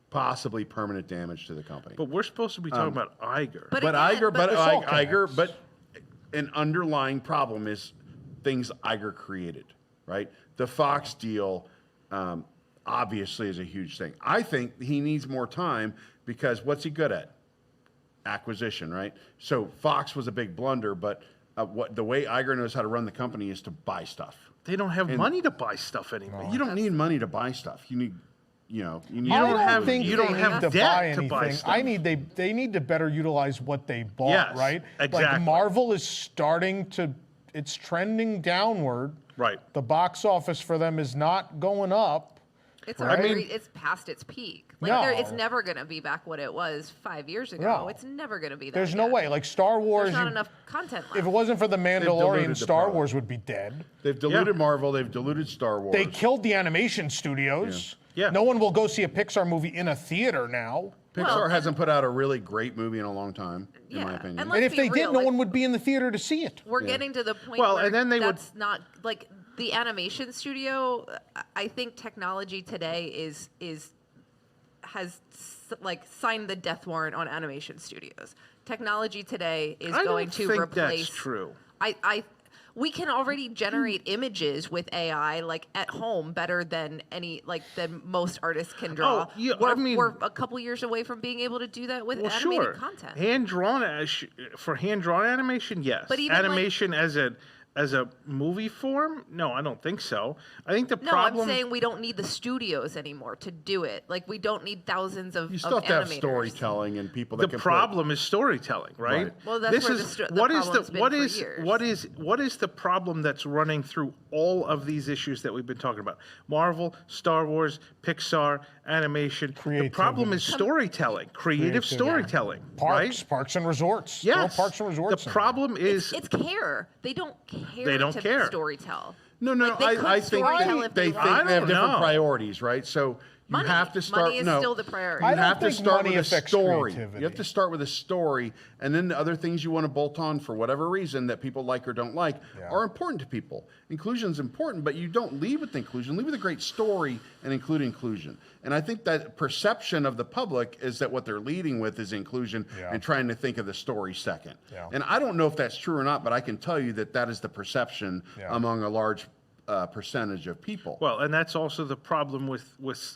possibly permanent damage to the company. But we're supposed to be talking about Iger. But But again, Iger, but an underlying problem is things Iger created, right? The Fox deal obviously is a huge thing. I think he needs more time because what's he good at? Acquisition, right? So Fox was a big blunder, but the way Iger knows how to run the company is to buy stuff. They don't have money to buy stuff anymore. You don't need money to buy stuff. You need, you need. I don't have- think you they don't have need to debt buy to anything. buy stuff. They need to better utilize what they bought, Yes, right? Like exactly. Marvel is starting to, it's trending downward. Right. The box office for them is not going up. It's Right? already, it's past its peak. Like No. it's never gonna be back what it was 5 years ago. No. It's never gonna be that. There's no again. way. Like Star Wars, There's not enough content left. if it wasn't for the diluted Mandalorian, the Star product. Wars would be dead. They've diluted Marvel. They've diluted Star Wars. They killed the animation studios. Yeah. No one will go see a Pixar movie in a theater now. Pixar Well, hasn't put out a really great movie in a long time, in my Yeah, opinion. and And let's if be they real, did, no like, one would be in the theater to see it. We're getting to the point Well, where and then they would- that's not like the animation studio. I think technology today has signed the death warrant on animation studios. Technology today is I going don't to think replace. that's true. we can already generate images with AI like at home better than than most artists can draw. Oh, yeah, we're a couple years away from being able to do that with animated content. For hand-drawn animation, yes. But even animation as a movie form, no, I don't think so. I think the problem. I'm saying we don't need the studios anymore to do it. Like we don't need thousands of. You still have to have animators. storytelling and people that The problem is storytelling, right? Well, that's where what is the problem that's running through all of these issues that we've been talking about? Marvel, Star Wars, Pixar, animation. The problem is storytelling, creative storytelling, right? Parks and resorts. Yes. Parks and resorts. The problem is it's care. They don't care. They don't care. Storytell. No, I think they have different priorities, right? So you have to start. Money is still the priority. You have to start with a story. Creativity. You have to start with a story, and then the other things you want to bolt on for whatever reason that people like or don't like are important to people. Inclusion is important, but you don't lead with inclusion. Lead with a great story and include inclusion. And I think that perception of the public is that what they're leading with is inclusion and trying to think of the story second. Yeah. And I don't know if that's true or not, but I can tell you that that is the perception among a large percentage of people. Well, and that's also the problem with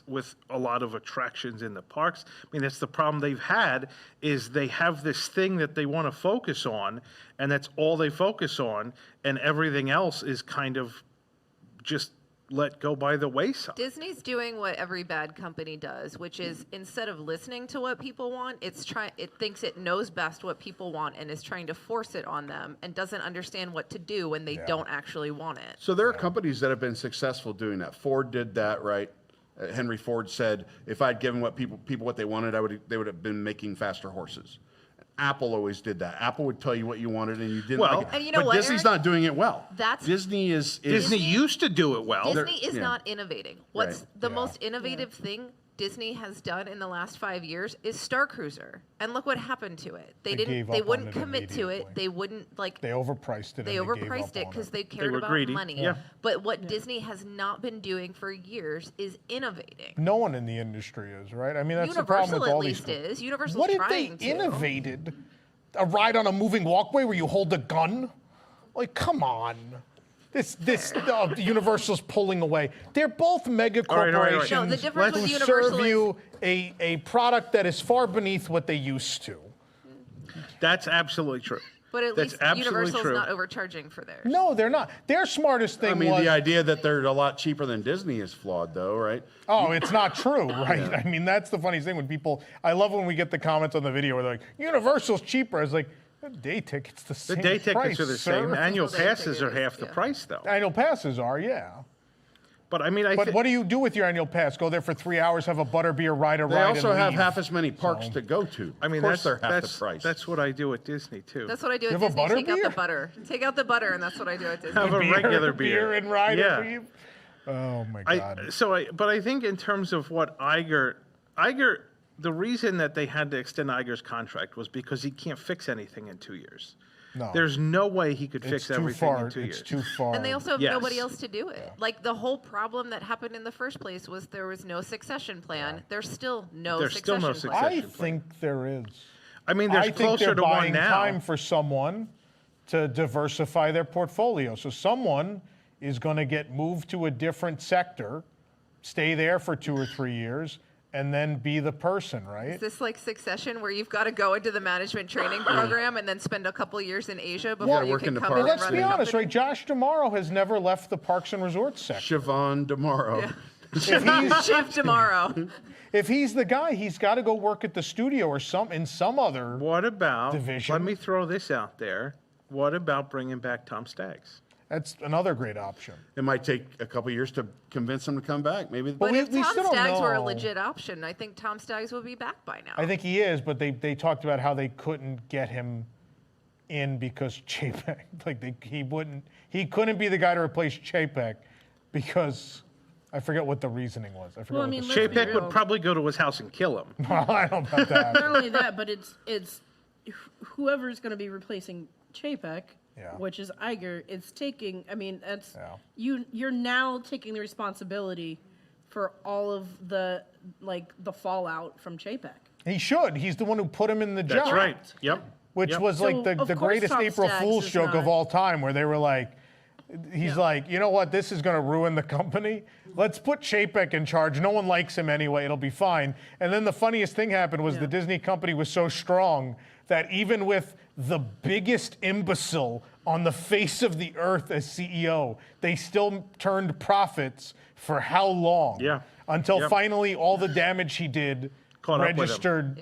a lot of attractions in the parks. I mean, that's the problem they've had, is they have this thing that they want to focus on, and that's all they focus on, and everything else is kind of just let go by the wayside. Disney's doing what every bad company does, which is instead of listening to what people want, it thinks it knows best what people want and is trying to force it on them and doesn't understand what to do when they don't actually want it. So there are companies that have been successful doing that. Ford did that, right? Henry Ford said, if I'd given people what they wanted, they would have been making faster horses. Apple always did that. Apple would tell you what you wanted and you didn't like it. And you know but what, Disney's not doing it well. Disney used to do it well. Disney is not innovating. What's the most innovative thing Disney has done in the last 5 years is Star Cruiser. And look what happened to it. They wouldn't commit to it. They wouldn't They overpriced it. They overpriced it because they cared about greedy. money. Yeah. But what Disney has not been doing for years is innovating. No one in the industry is, right? I mean, that's the problem with all these. Universal at least is. Universal's What if trying they to. innovated a ride on a moving walkway where you hold a gun? Like, come on. Universal's pulling away. They're both mega corporations No, the difference with who Universal serve you a product that is far beneath what they used to. That's absolutely true. But at least Universal's not overcharging for theirs. No, they're not. Their smartest thing was... the idea that they're a lot cheaper than Disney is flawed, though, right? Oh, it's not true, right? I mean, that's the funniest thing when people... I love when we get the comments on the video where they're like, Universal's cheaper. I was like, the day tickets the same The day tickets price, are the sir. same. Annual passes are half the price, though. Annual passes are, yeah. But I mean, But what do you do with your annual pass? Go there for 3 hours, have a butterbeer, ride a They ride, also and have leave. half as many parks to go to. I mean, of course they're half the price. That's what I do at Disney, too. That's what I do at You have a Disney. Take out the butterbeer? butter. Take out the butter, and that's what I do at Disney. Have a regular beer. and ride Yeah. and leave. Oh, my God. But I think in terms of what Iger, the reason that they had to extend Iger's contract was because he can't fix anything in 2 years. No. There's no way he could fix It's too everything far. in 2 years. It's too far. And they also have Yes. nobody else to do it. Like the whole problem that happened in the first place was there was no succession plan. There's still no succession plan. I think there is. I mean, there's I think closer they're to one buying now. time for someone to diversify their portfolio. So someone is going to get moved to a different sector, stay there for 2 or 3 years, and then be the person, right? Is this like Succession where you've got to go into the management training program and then spend a couple years in Asia before you can come in and Let's run be a honest, company? right? Josh DeMauro has never left the Parks and Resorts sector. Siobhan DeMauro. Yeah. Shift tomorrow. If he's the guy, he's got to go work at the studio or in some other What about, division. let me throw this out there. What about bringing back Tom Staggs? That's another great option. It might take a couple years to convince him to come back. Maybe. But we if Tom still don't Staggs were a know. legit option, I think Tom Staggs would be back by now. I think he is, but they talked about how they couldn't get him in because Chapek, he couldn't be the guy to replace Chapek because I forget what the reasoning was. I forget. Well, I what mean, the- let's be Chapek real. would probably go to his house and kill him. I don't know about that. Not only that, but it's whoever's going to be replacing Chapek, which is Iger. It's taking. I mean, that's you're now taking the responsibility for all of the fallout from Chapek. He should. He's the one who put him in the job. That's right. Yep. Which Yep. was like So, the of course, greatest Tom April Staggs Fool's is joke of not- all time, where they were like, He's like, you know what? This is going to ruin the company. Let's put Chapek in charge. No one likes him anyway. It'll be fine. And then the funniest thing happened was the Disney company was so strong that even with the biggest imbecile on the face of the earth as CEO, they still turned profits for how long? Yeah. Until finally all the damage he did registered,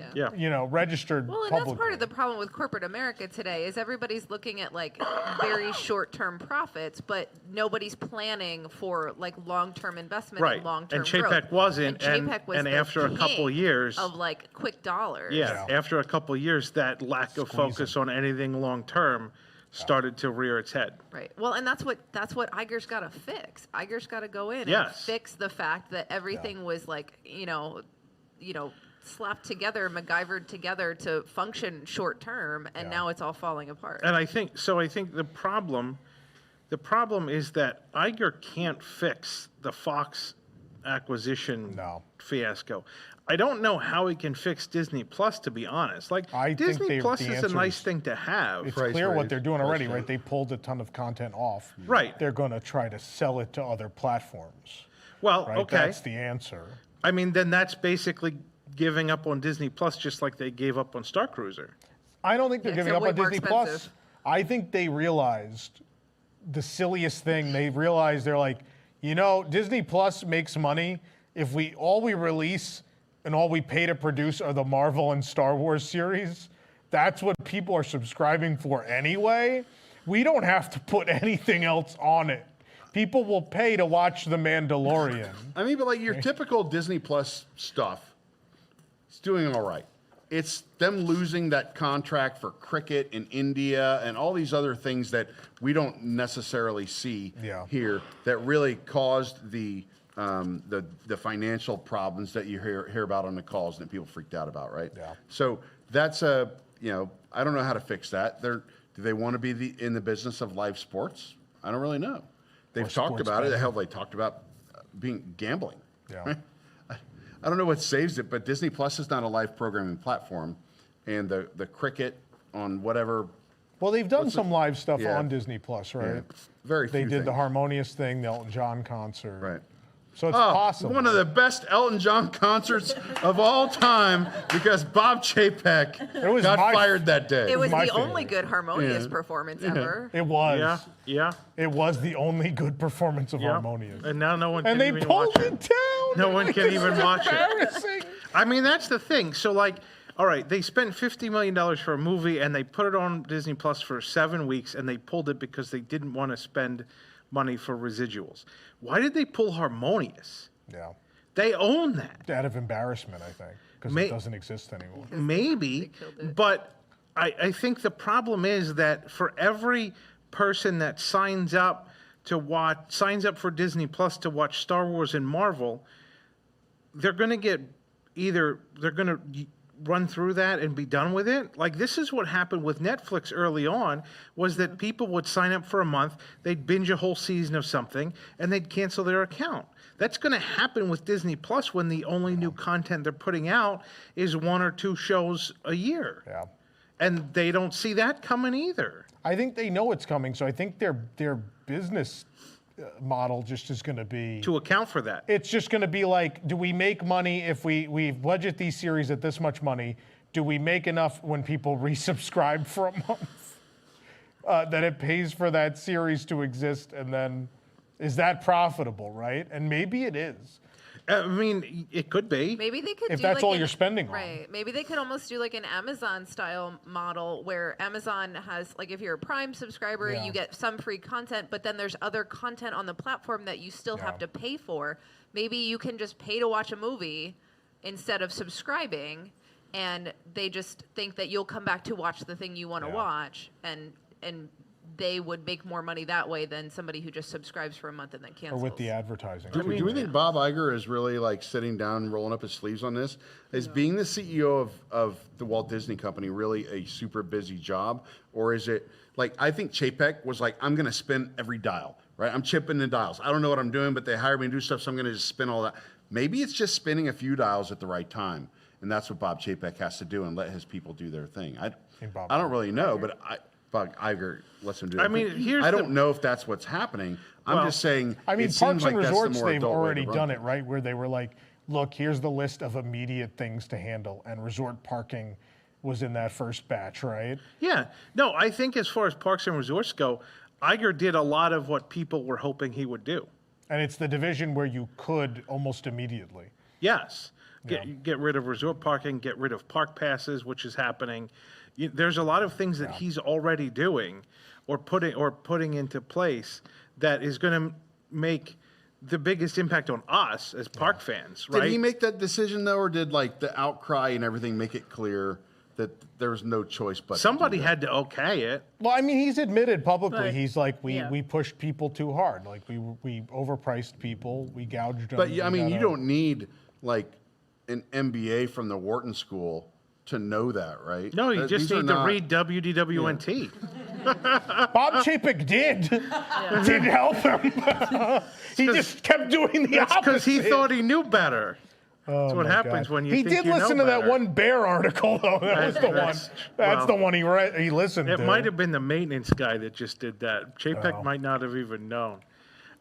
registered Well, and publicly. that's part of the problem with corporate America today is everybody's looking at like very short-term profits, but nobody's planning for like long-term investment Right. and long-term And growth. Chapek wasn't, and Chapek was and the after a couple king years- of like quick dollars. Yeah, after a couple years, that lack of focus on anything long-term started to rear its head. Right. Well, and that's what Iger's got to fix. Iger's got to go in and Yes. fix the fact that everything was like, you know, slapped together, MacGyvered together to function short term, and now it's all falling apart. And I think the problem is that Iger can't fix the Fox acquisition fiasco. I don't know how he can fix Disney Plus, to be honest. Like, I think Disney Plus the is a answer nice is- thing to have. It's clear what they're doing already, right? They pulled a ton of content off. Right. They're going to try to sell it to other platforms. Well, Right? okay. That's the answer. I mean, then that's basically giving up on Disney Plus, just like they gave up on Star Cruiser. I don't think they're Yeah, giving except up way on more Disney Plus. expensive. I think they realized the silliest thing. They realized they're like, you know, Disney Plus makes money if all we release and all we pay to produce are the Marvel and Star Wars series. That's what people are subscribing for anyway. We don't have to put anything else on it. People will pay to watch The Mandalorian. I mean, but like your typical Disney Plus stuff, it's doing all right. It's them losing that contract for cricket in India and all these other things that we don't necessarily see here that really caused the financial problems that you hear about on the calls and that people freaked out about, right? Yeah. So that's I don't know how to fix that. Do they want to be in the business of live sports? I don't really know. They've talked sports about it. betting. Hell, they talked about being gambling. Yeah. I don't know what saves it, but Disney Plus is not a live programming platform, and the cricket on whatever. Well, they've done some live stuff Yeah. on Disney Plus, right? Yeah, very They few did the things. Harmonious thing, the Elton John concert. Right. So it's possible. One of the best Elton John concerts of all time because Bob Chapek got fired that day. It was my the only favorite. good harmonious performance ever. It was. Yeah. It was the only good performance of Harmonious. And now no one can And they even pulled watch it it. down. No one can even watch it. Embarrassing. I mean, that's the thing. So, like, all right, they spent $50 million for a movie, and they put it on Disney Plus for 7 weeks, and they pulled it because they didn't want to spend money for residuals. Why did they pull Harmonious? Yeah. They own that. Out of embarrassment, I think, because May- it doesn't exist anymore. Maybe, but I think the problem is that for every person that signs up for Disney Plus to watch Star Wars and Marvel, they're going to run through that and be done with it. Like, this is what happened with Netflix early on, was that people would sign up for a month, they'd binge a whole season of something, and they'd cancel their account. That's going to happen with Disney Plus when the only new content they're putting out is 1 or 2 shows a year. Yeah. And they don't see that coming either. I think they know it's coming, so I think their business model just is going to be To account for that. It's just going to be like, do we make money if we budget these series at this much money? Do we make enough when people resubscribe for a month that it pays for that series to exist? And then is that profitable, right? And maybe it is. I mean, it could be. Maybe they could If do that's like all an- you're spending on. Right. Maybe they could almost do like an Amazon style model where Amazon has like if you're a Prime subscriber, Yeah. you get some free content, but then there's other content on the platform that you still have to pay for. Maybe you can just pay to watch a movie instead of subscribing, and they just think that you'll come back to watch the thing you want to watch, and they would make more money that way than somebody who just subscribes for a month and then Or cancels. with the advertising. Do we think Bob Iger is really like sitting down and rolling up his sleeves on this? Is being the CEO of the Walt Disney Company really a super busy job? Or is it like, I think Chapek was like, I'm going to spin every dial, right? I'm chipping the dials. I don't know what I'm doing, but they hired me to do stuff, so I'm going to just spin all that. Maybe it's just spinning a few dials at the right time. And that's what Bob Chapek has to do and let his people do their thing. I don't really know, but Bob Iger lets him do it. I mean, I don't know if that's what's happening. I'm just saying. I mean, it Parks seems and like that's the Resorts, more they've adult way to already run done things. it, right? Where they were like, look, here's the list of immediate things to handle. And resort parking was in that first batch, right? Yeah. No, I think as far as Parks and Resorts go, Iger did a lot of what people were hoping he would do. And it's the division where you could almost immediately. Yes. Get rid of resort parking, get rid of park passes, which is happening. There's a lot of things that he's already doing or putting into place that is going to make the biggest impact on us as park fans, right? Did he make that decision though, or did like the outcry and everything make it clear that there was no choice but Somebody had to okay it. Well, I mean, he's admitted publicly. But- He's like, we yeah. pushed people too hard. Like we overpriced people. We gouged them. But I mean, you gotta- don't need like an MBA from the Wharton School to know that, right? No, you just These are need to not- read WDWNT. Bob Chapek did. Didn't help him. He just kept doing the That's opposite. because he thought he knew better. Oh That's what my happens God. when you He think did you know listen to that better. one bear article, though. That was the one. That's- That's well, the one he read. He listened It to. might have been the maintenance guy that just did that. Chapek might not have even known.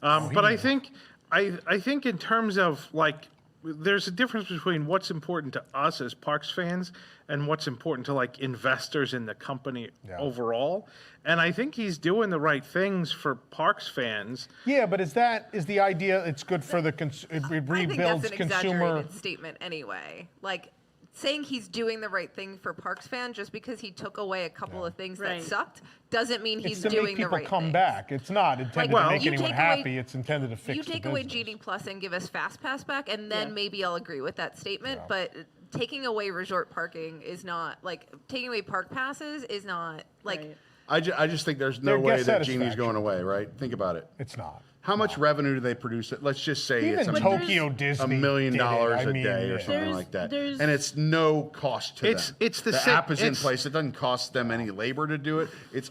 But I think in terms of like, there's a difference between what's important to us as Parks fans and what's important to like investors in the company overall. And I think he's doing the right things for Parks fans. Yeah, but is the idea? It's good for the it I think rebuilds that's an consumer. exaggerated statement anyway. Like saying he's doing the right thing for Parks fans just because he took away a couple of things Right. that sucked doesn't mean It's he's to doing make the people right come things. back. It's not intended well, to make you anyone take away- happy. It's intended to fix You the take away business. GD Plus and give us Fast Pass back, and then maybe I'll agree with that statement. But taking away resort parking is not like taking away park passes is not like. Right. I just think there's no Their way guest that Genie's satisfaction. going away, right? Think about it. It's not. How much revenue do they produce? Let's just say Even it's Tokyo $1 Disney million did it. I a mean, day or yeah. something There's- like that, there's- and it's no cost to It's- them. it's the the same- app is in it's- place. It doesn't cost them any labor to do it. It's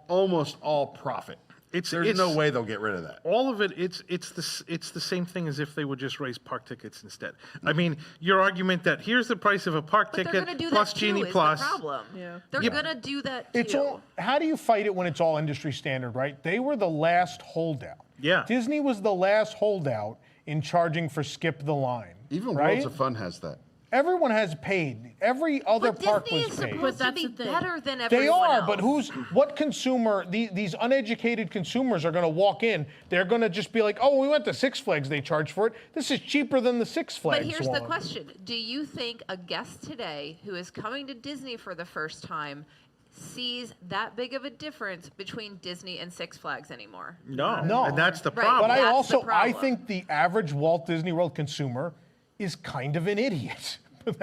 almost all profit. There's no it's- way they'll get rid of that. All of it, it's the same thing as if they would just raise park tickets instead. I mean, your argument that here's the price of a park But they're ticket going to do plus that Genie too, Plus. is the problem. Yeah. They're Yeah. going to do that too. It's all. How do you fight it when it's all industry standard, right? They were the last holdout. Yeah. Disney was the last holdout in charging for skip the line. Even right? Worlds of Fun has that. Everyone has paid. Every other But park Disney was is paid. supposed to But be that's the thing. better than They everyone are, else. but what consumer, these uneducated consumers are going to walk in, they're going to just be like, oh, we went to Six Flags, they charge for it. This is cheaper than the Six Flags But here's one. the question. Do you think a guest today who is coming to Disney for the first time sees that big of a difference between Disney and Six Flags anymore? No, No. and that's the Right. problem. But I That's the also, I problem. think the average Walt Disney World consumer is kind of an idiot.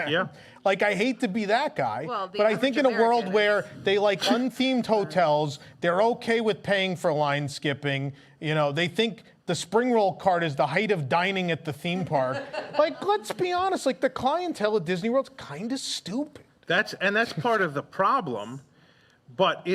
Yeah. Like, I hate to be that guy, Well, the but I think in average a world American where they like unthemed hotels, they're okay with paying for line skipping. You know, they think the spring roll cart is the height of dining at the theme park. Like, let's be honest, like the clientele at Disney World's kind of stupid. That's part of the problem, but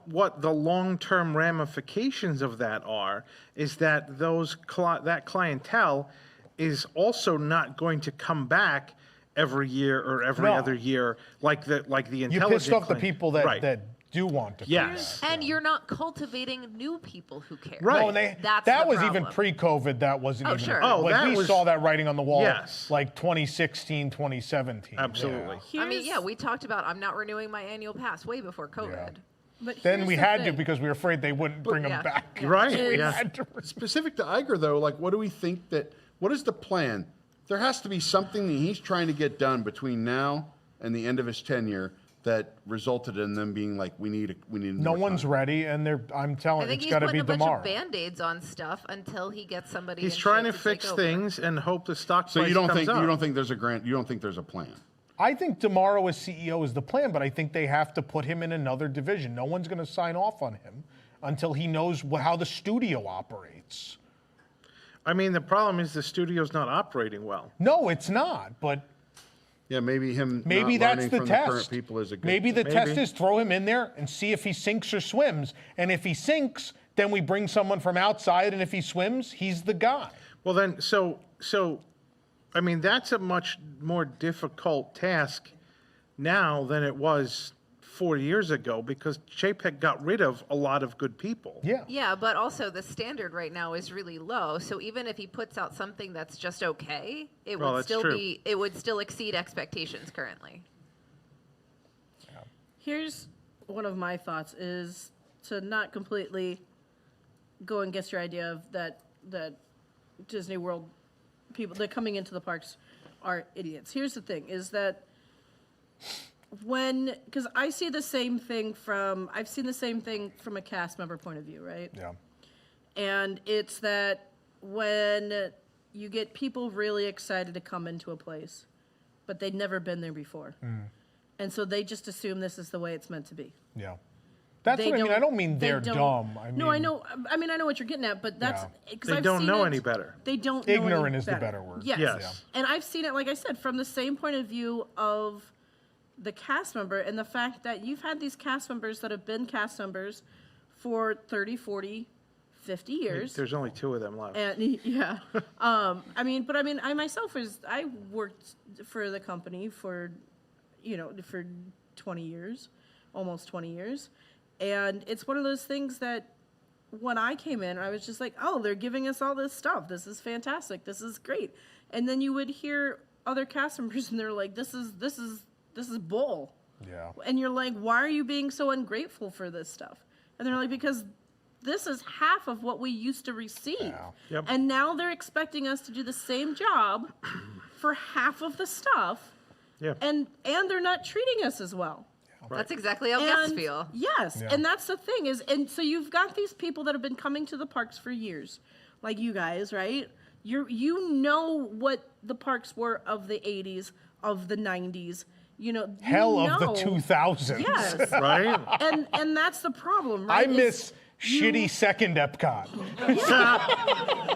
what the long-term ramifications of that are is that that clientele is also not going to come back every year or every No. other year like the You intelligent pissed off the client- people that, right. that do want to. come Yes. back. And you're not cultivating new people who care. Right. No, and That's that the was even problem. pre-COVID. That wasn't Oh, even. sure. Oh, like that we was- saw that writing on the wall. Yes. Like 2016, 2017. Absolutely. Yeah. I mean, yeah, we talked about I'm not renewing my annual pass way before COVID. But Then here's we the had to thing. because we were afraid they wouldn't bring yeah. them back. Right. We Yeah. had to- Specific to Iger, though, like, what do we think that? What is the plan? There has to be something that he's trying to get done between now and the end of his tenure that resulted in them being like, we need. No more one's time. ready, and I'm I telling think it's he's got to putting be a bunch tomorrow. of band-aids on stuff until he gets somebody. He's in trying to shape fix take over. things and hope the stock So price you don't comes think up. you don't think there's a grant? You don't think there's a plan? I think tomorrow as CEO is the plan, but I think they have to put him in another division. No one's going to sign off on him until he knows how the studio operates. I mean, the problem is the studio's not operating well. No, it's not, but Yeah, maybe him. maybe not that's learning the from test. The current people is a good. Maybe the Maybe. test is throw him in there and see if he sinks or swims. And if he sinks, then we bring someone from outside. And if he swims, he's the guy. Well, then, so, I mean, that's a much more difficult task now than it was 4 years ago because JPEG got rid of a lot of good people. Yeah. Yeah, but also the standard right now is really low. So even if he puts out something that's just okay, it Well, would that's still true. be it would still exceed expectations currently. Here's one of my thoughts is to not completely go and get your idea of that Disney World people that coming into the parks are idiots. Here's the thing is that because I've seen the same thing from a cast member point of view, right? Yeah. And it's that when you get people really excited to come into a place, but they'd never been there before. And so they just assume this is the way it's meant to be. Yeah. That's what I mean. I don't mean they're dumb. No, I know. I mean, I know what you're getting at, but that's because They don't know any better. They don't know Ignorant any is the better. better word. Yes. Yes. And I've seen it, like I said, from the same point of view of the cast member and the fact that you've had these cast members that have been cast members for 30, 40, 50 years. There's only 2 of them left. And yeah, I myself I worked for the company for 20 years, almost 20 years. And it's one of those things that when I came in, I was just like, oh, they're giving us all this stuff. This is fantastic. This is great. And then you would hear other cast members and they're like, this is bull. Yeah. And you're like, why are you being so ungrateful for this stuff? And they're like, because this is half of what we used to receive. Yeah. Yep. And now they're expecting us to do the same job for half of the stuff. Yeah. And they're not treating us as well. That's exactly how guests And- feel. Yes, Yeah. and that's the thing and so you've got these people that have been coming to the parks for years, like you guys, right? You know what the parks were of the 80s, of the 90s, Hell of the 2000s. Yes, Right? and that's the problem, I right? miss shitty second Epcot.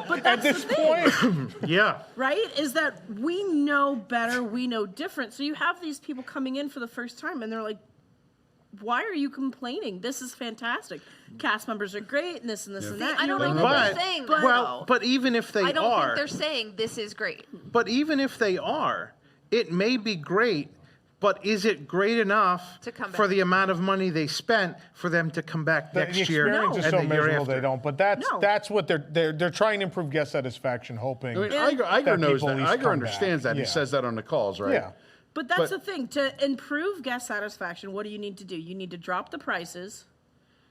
But At that's this the thing, point, Yeah. right? Is that we know better, we know different. So you have these people coming in for the first time, and they're like, "Why are you complaining? This is fantastic. Cast members are great, and this and this and that." I And don't you're know like, what But, they're saying. but even if they I don't are, think they're saying this is great. but even if they are, it may be great, but is it great enough To come for back. the amount of money they spent for them to come back the next year experience is and so the year miserable after? they don't. But that's No. that's what they're trying to improve guest satisfaction, hoping. I mean, And- Iger that knows people that. at least Iger come understands back. that. He Yeah. says that on the calls, right? Yeah. But that's But- the thing. To improve guest satisfaction, what do you need to do? You need to drop the prices.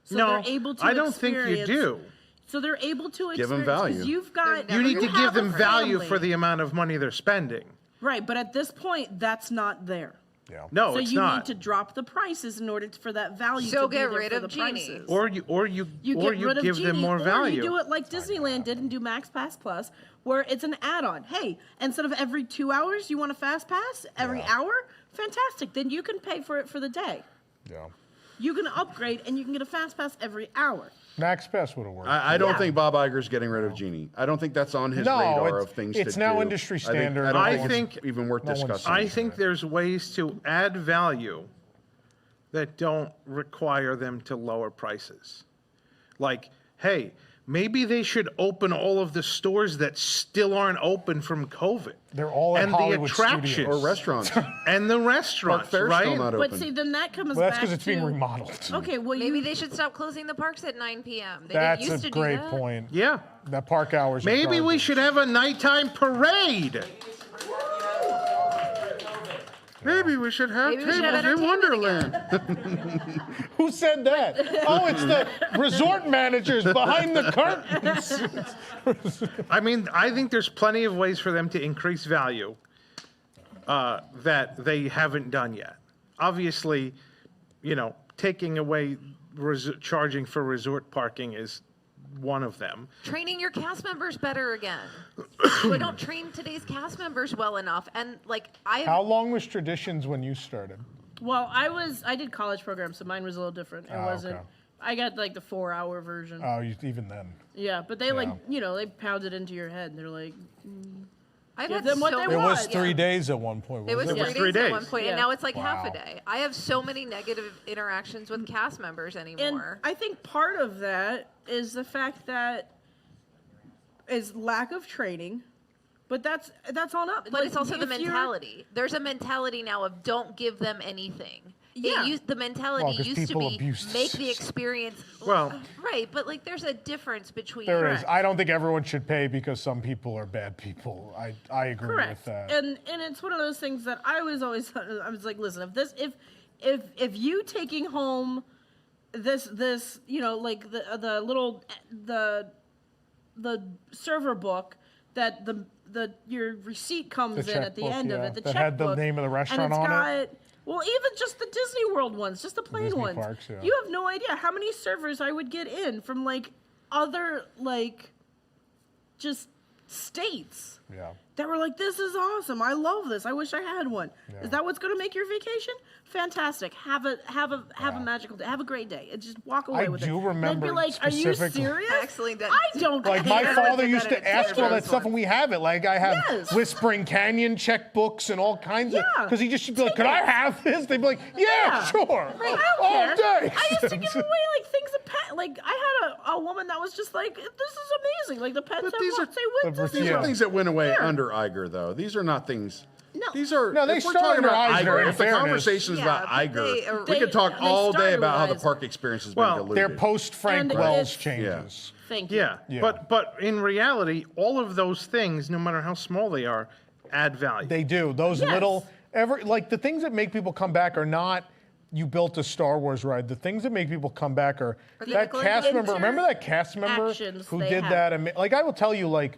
So No, they're able to I don't think you experience- do. So they're able to Give 'em experience- 'cause value. You've got They're You need to never give gonna them have a value family. for the amount of money they're spending. Right, but at this point, that's not there. Yeah. No, So it's you not. need to drop the prices in order for that value So to be get there rid for of the Genie. prices. Or you You or get you rid of give them Genie, more or value. you do it like Disneyland did and do Max Pass Plus, where it's an add-on. Hey, instead of every 2 hours, you want a Fast Pass every hour? Fantastic. Then you can pay for it for the day. Yeah. You can upgrade and you can get a Fast Pass every hour. Max Pass would have worked. I don't Yeah. think Bob Iger's getting rid of Genie. I don't think that's on his No, radar it's- of things it's to now do. industry I standard. don't I think think- it's even worth no one's discussing. I think there's ways to add value that don't require them to lower prices. Like, hey, maybe they should open all of the stores that still aren't open from COVID. They're all at and Hollywood the attractions Studios. Or restaurants. and the Park restaurants, Fair's right? still not But open. see, then that comes Well, that's back because it's being to- remodeled. Okay, well, Maybe you, they should stop closing the parks at 9 p.m. They That's didn't used a to do great that. point. Yeah. That park hours. are Maybe we garbage. should have a nighttime parade. Maybe we should have Maybe we should tables have in entertainment Wonderland. Who said that? Oh, it's the resort managers behind the curtains. I mean, I think there's plenty of ways for them to increase value that they haven't done yet. Obviously, taking away charging for resort parking is one of them. Training your cast members better again. We don't train today's cast members well enough. And How long was Traditions when you started? well, I did college programs, so mine was a little different. It Oh, wasn't. okay. I got like the 4-hour version. Oh, even then. Yeah, but they Yeah. they pound it into your head. They're like, I've Give had them what so they It many- want. was 3 days at one point. It was wasn't Yeah. 3 days, 3 at one days. point, Yeah. and now it's like half a Wow. day. I have so many negative interactions with cast members and anymore. I think part of that is the fact that is lack of training, but that's on up. But it's also the mentality. There's a mentality now of don't give them anything. Yeah. The mentality 'cause used to people be abuse the make the system. experience. Well- right, but like there's a difference between. There is. I don't think everyone should pay because some people are bad people. I agree Correct. with that. And it's one of those things that I was always like, listen, if you taking home this like the little the server book that your receipt comes The in at the checkbook, end of yeah, it, the that had the checkbook, name of the restaurant and it's on got, it. well, even just the Disney World ones, just the plain Disney ones. parks, yeah. You have no idea how many servers I would get in from like other like just states. Yeah. That were like, this is awesome. I love this. I wish I had one. Yeah. Is that what's going to make your vacation? Fantastic. Have a magical day. Have a great day. And just walk away with it. I do Then be remember like, are you specifically- serious? Actually, that- I don't Like care. my father did used that to at ask for all that Christmas stuff, and we have it. Like I have Yes. Whispering Canyon checkbooks and all kinds of. Yeah. Because he just should be like, "Could I have this?" They'd be like, "Yeah, sure, Right, I don't all care. day." I used to give away like things of pet. Like I had a woman that was just like, this is amazing. Like the pets But have these are- what they with The Disney These are World. things that went away Here. under Iger, though. These are not things. No. These are. No, they if we're started talking about under Iger, in If the fairness. conversation is Yeah, about but Iger, they- we could talk they all day started about how the with park experience has Well, been diluted. They're post Frank And Wells it's- changes. Thank you. Yeah, Yeah. but in reality, all of those things, no matter how small they are, add value. They do. Those Yes. little like the things that make people come back are not. You built a Star Wars ride. The things that make people come back are that the cast member. Remember that cast member interactions who they did have. that? Like I will tell you, like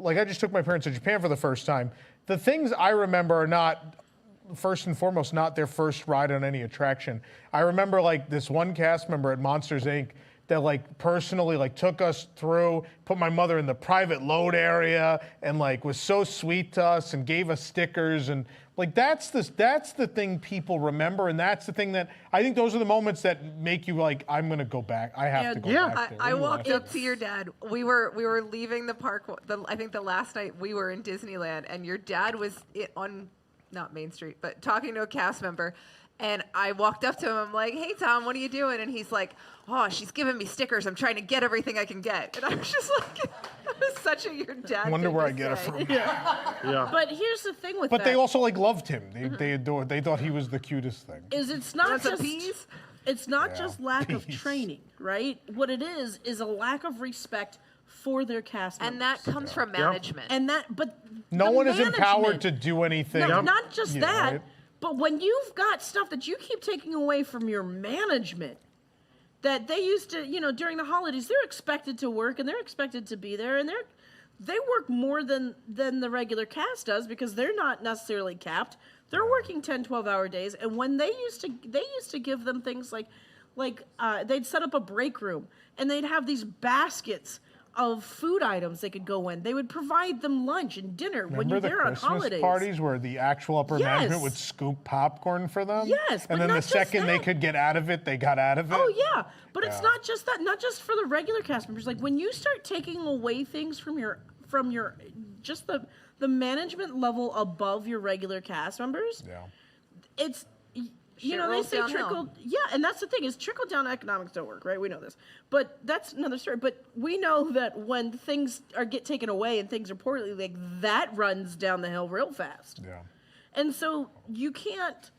I just took my parents to Japan for the first time. The things I remember are not, first and foremost, not their first ride on any attraction. I remember like this one cast member at Monsters Inc. that like personally like took us through, put my mother in the private load area, and like was so sweet to us and gave us stickers, and like that's the thing people remember, and that's the thing that I think those are the moments that make you like, I'm gonna go back. I have to And- go Yeah. back there. I What do you walked laugh up to your dad. We were leaving the park. I think the last night we were in Disneyland, and your dad was on not Main Street, but talking to a cast member. And I walked up to him. I'm like, "Hey Tom, what are you doing?" And he's like, "Oh, she's giving me stickers. I'm trying to get everything I can get." And I was just like, "That was such a your dad." Wonder thing where to I get it say. from. Yeah. But here's the thing with But that. they also like loved him. They adored. They thought he was the cutest thing. is it's not Want some just peas? it's not Yeah, just lack of peas. training, right? What it is a lack of respect for their cast members. And that comes from management. And that, but No the one is empowered management- to do anything. No, not just Yeah, that, right? but when you've got stuff that you keep taking away from your management, that they used to, during the holidays, they're expected to work and they're expected to be there, and they work more than the regular cast does because they're not necessarily capped. They're working 10, 12-hour days, and when they used to give them things like they'd set up a break room and they'd have these baskets of food items they could go in. They would provide them lunch and dinner when Remember you're the there on Christmas holidays. parties where the actual upper management Yes. would scoop popcorn for them? Yes, but And then not the just second they that. could get out of it, they got out of it? Oh yeah, but it's Yeah. not just that. Not just for the regular cast members. Like when you start taking away things from your just the management level above your regular cast members, Yeah. it's Shit they rolls say downhill. trickle. Yeah, and that's the thing is trickle down economics don't work, right? We know this, but that's another story. But we know that when things get taken away and things are poorly, like that runs down the hill real fast. Yeah. And so you can't.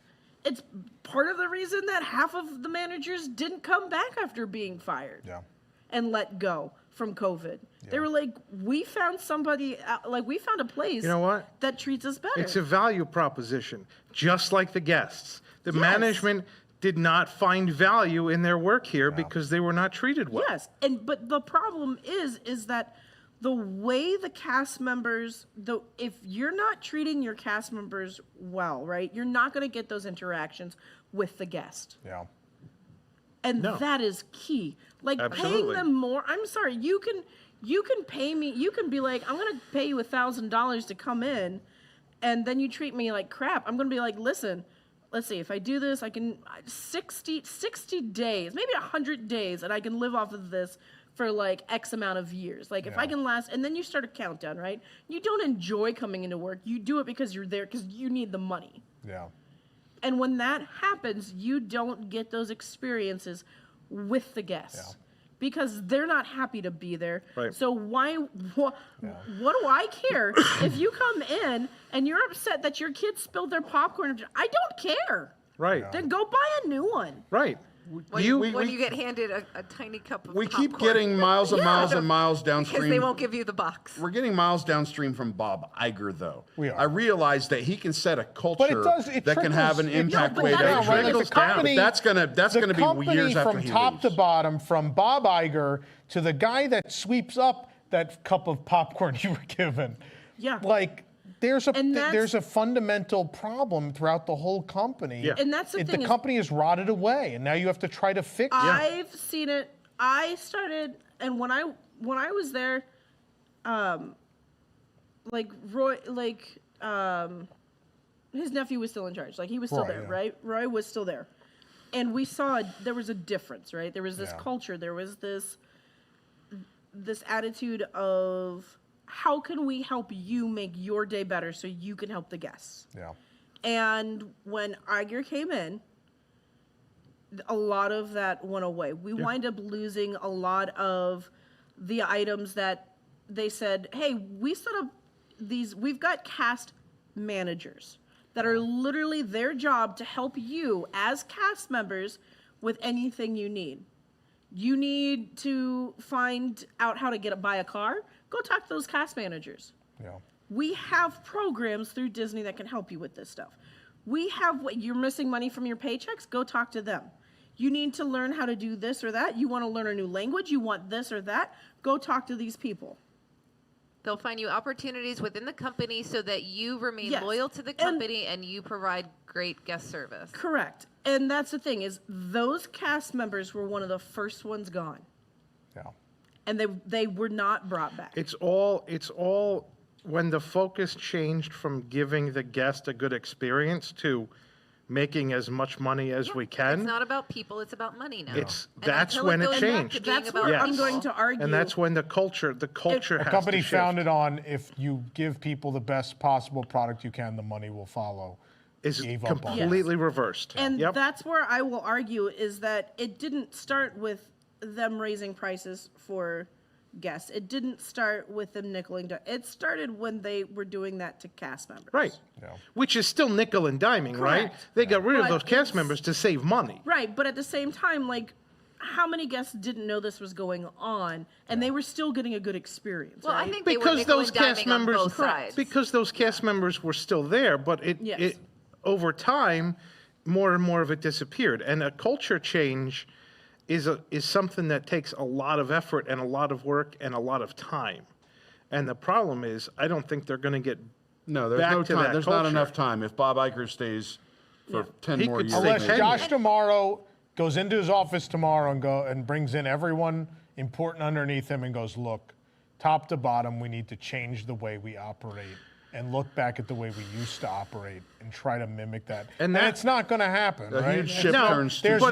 It's part of the reason that half of the managers didn't come back after being fired Yeah. and let go from COVID. They were like, we found somebody, we found a place You know what? that treats us better. It's a value proposition, just like the guests. The Yes. management did not find value in their work here because they were not treated well. Yes, but the problem is that the way the cast members, if you're not treating your cast members well, right, you're not going to get those interactions with the guest. Yeah. And No. that is key. Like paying Absolutely. them more. I'm sorry, you can pay me. You can be like, I'm gonna pay you $1,000 to come in, and then you treat me like crap. I'm gonna be like, listen, let's see. If I do this, I can 60 days, maybe 100 days, and I can live off of this for like X amount of years. Like if I can last, and then you start a countdown, right? You don't enjoy coming into work. You do it because you're there because you need the money. Yeah. And when that happens, you don't get those experiences with the guests because they're not happy to be there. Right. So what do I care if you come in and you're upset that your kids spilled their popcorn? I don't care. Right. Then go buy a new one. Right. When you get handed a tiny cup of We keep popcorn. getting miles and miles and miles Because downstream. they won't give you the box. We're getting miles downstream from Bob Iger, though. We are. I realize that he can set a culture it that can have an trickles- impact but way that's down. right. Like, Trickles the company, But that's gonna be years after from he top leaves. to bottom, from Bob Iger to the guy that sweeps up that cup of popcorn you were given. Yeah. Like, there's And that's- a fundamental problem throughout the whole company. Yeah. And that's the thing The is- company is rotted away, and now you have to try to fix it. I've seen it. I started, and when I was there, like Roy, his nephew was still in charge. Like he was still Roy, there, yeah. right? Roy was still there, and we saw there was a difference, right? There was this Yeah. culture. There was this attitude of how can we help you make your day better so you can help the guests. Yeah. And when Iger came in, a lot of that went away. We wind up losing a lot of the items that they said, hey, we set up these, we've got cast managers that are literally their job to help you as cast members with anything you need. You need to find out how to buy a car? Go talk to those cast managers. Yeah. We have programs through Disney that can help you with this stuff. We have what you're missing money from your paychecks, go talk to them. You need to learn how to do this or that. You want to learn a new language, you want this or that, go talk to these people. They'll find you opportunities within the company so that you remain Yes. loyal to the company and you provide great guest service. Correct. And that's the thing is those cast members were one of the first ones gone. Yeah. And they were not brought back. It's all when the focus changed from giving the guest a good experience to making as much money as we can. It's not about people, it's about money now. That's until when it goes back to changed. being That's about where I'm people. going to argue. And that's when the culture A has company to shift. founded on if you give people the best possible product you can, the money will follow. is gave up on it. completely reversed. And Yep. that's where I will argue is that it didn't start with them raising prices for guests. It didn't start with them nickeling down. It started when they were doing that to cast members. Right. Yeah. Which is still nickel and diming, right? Correct. They got rid of But those cast it's- members to save money. Right, but at the same time, like, how many guests didn't know this was going on, and they were still getting a good experience, Well, right? I think they were Because nickel those and cast diming on members, both sides. because those cast members were still there, but Yes. it over time, more and more of it disappeared. And a culture change is something that takes a lot of effort and a lot of work and a lot of time. And the problem is, I don't think they're going to get No, there's back no to time. that There's culture. not enough time. If Bob Iger stays for 10 He more could years, stay Unless Maybe. Josh tomorrow goes into his office tomorrow and brings in everyone important underneath him and goes, look, top to bottom, we need to change the way we operate and look back at the way we used to operate and try to mimic that. And that- it's not going to happen, a right? huge ship No, turns too There's slow.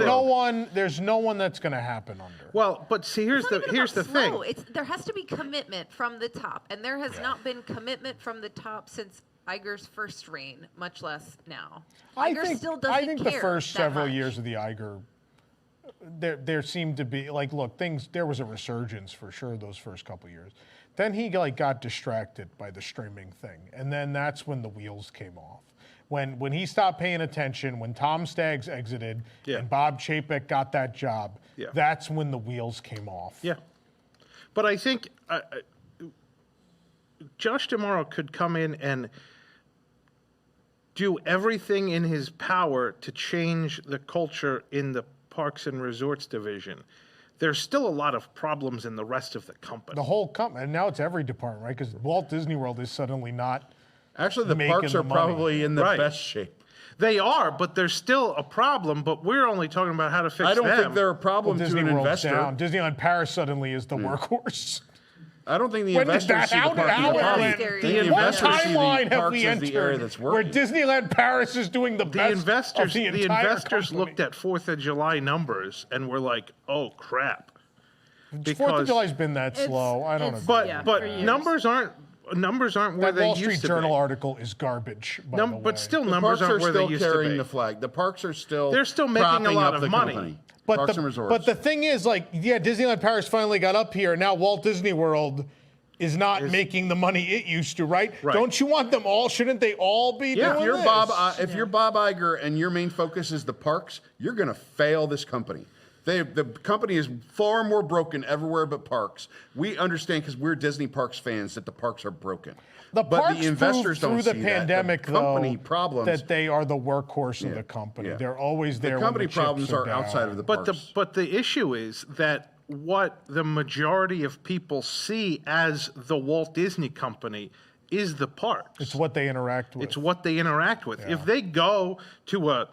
no one that's going to happen under. Well, but see, here's It's not even the about thing. slow. There has to be commitment from the top, and there has not been commitment from the top since Iger's first reign, much less now. Iger still doesn't I think care the first that several much. years of the Iger, there seemed to be like, look, there was a resurgence for sure those first couple years. Then he got distracted by the streaming thing, and then that's when the wheels came off. When he stopped paying attention, when Tom Staggs exited Yeah. and Bob Chapek got that job, Yeah. that's when the wheels came off. Yeah. But I think Josh tomorrow could come in and do everything in his power to change the culture in the Parks and Resorts division. There's still a lot of problems in the rest of the company. The whole company, and now it's every department, right? Because Walt Disney World is suddenly not. Actually, the making parks the are money. probably in the Right. best shape. They are, but there's still a problem, but we're only talking about how to fix I don't them. think they're a problem to Disney an World's investor. down. Disneyland Paris suddenly is the workhorse. I don't think the When did investors that? see the How park as a did problem. that? Scary. I think the What investors see the timeline have parks we as the area entered that's where working. Disneyland Paris is doing the The best investors, of the the entire investors company? looked at 4th of July numbers and were like, "Oh crap!" 4th of July's been that slow. I don't it's- agree. But Yeah, but for years. numbers aren't where That they Wall used Street to Journal be. article is garbage. By the way. But still, The numbers parks aren't are where they still used to carrying be. the flag. The parks are still They're still making a propping lot up of the money. company. But Parks and Resorts. the thing is, like, yeah, Disneyland Paris finally got up here. Now Walt Disney World is not making the money it used to, right? Right. Don't you want them all? Shouldn't they all be doing If you're this? if you're Bob Iger and your main focus is the parks, you're going to fail this company. The company is far more broken everywhere but parks. We understand because we're Disney Parks fans that the parks are broken. But the investors proved don't through the see that. pandemic, The company though, problems that they are the workhorse of the company. yeah. They're always there. The when company chips problems are down. outside of the But parks. but the issue is that what the majority of people see as the Walt Disney Company is the parks. It's what they interact with. It's what they interact with. If they go to a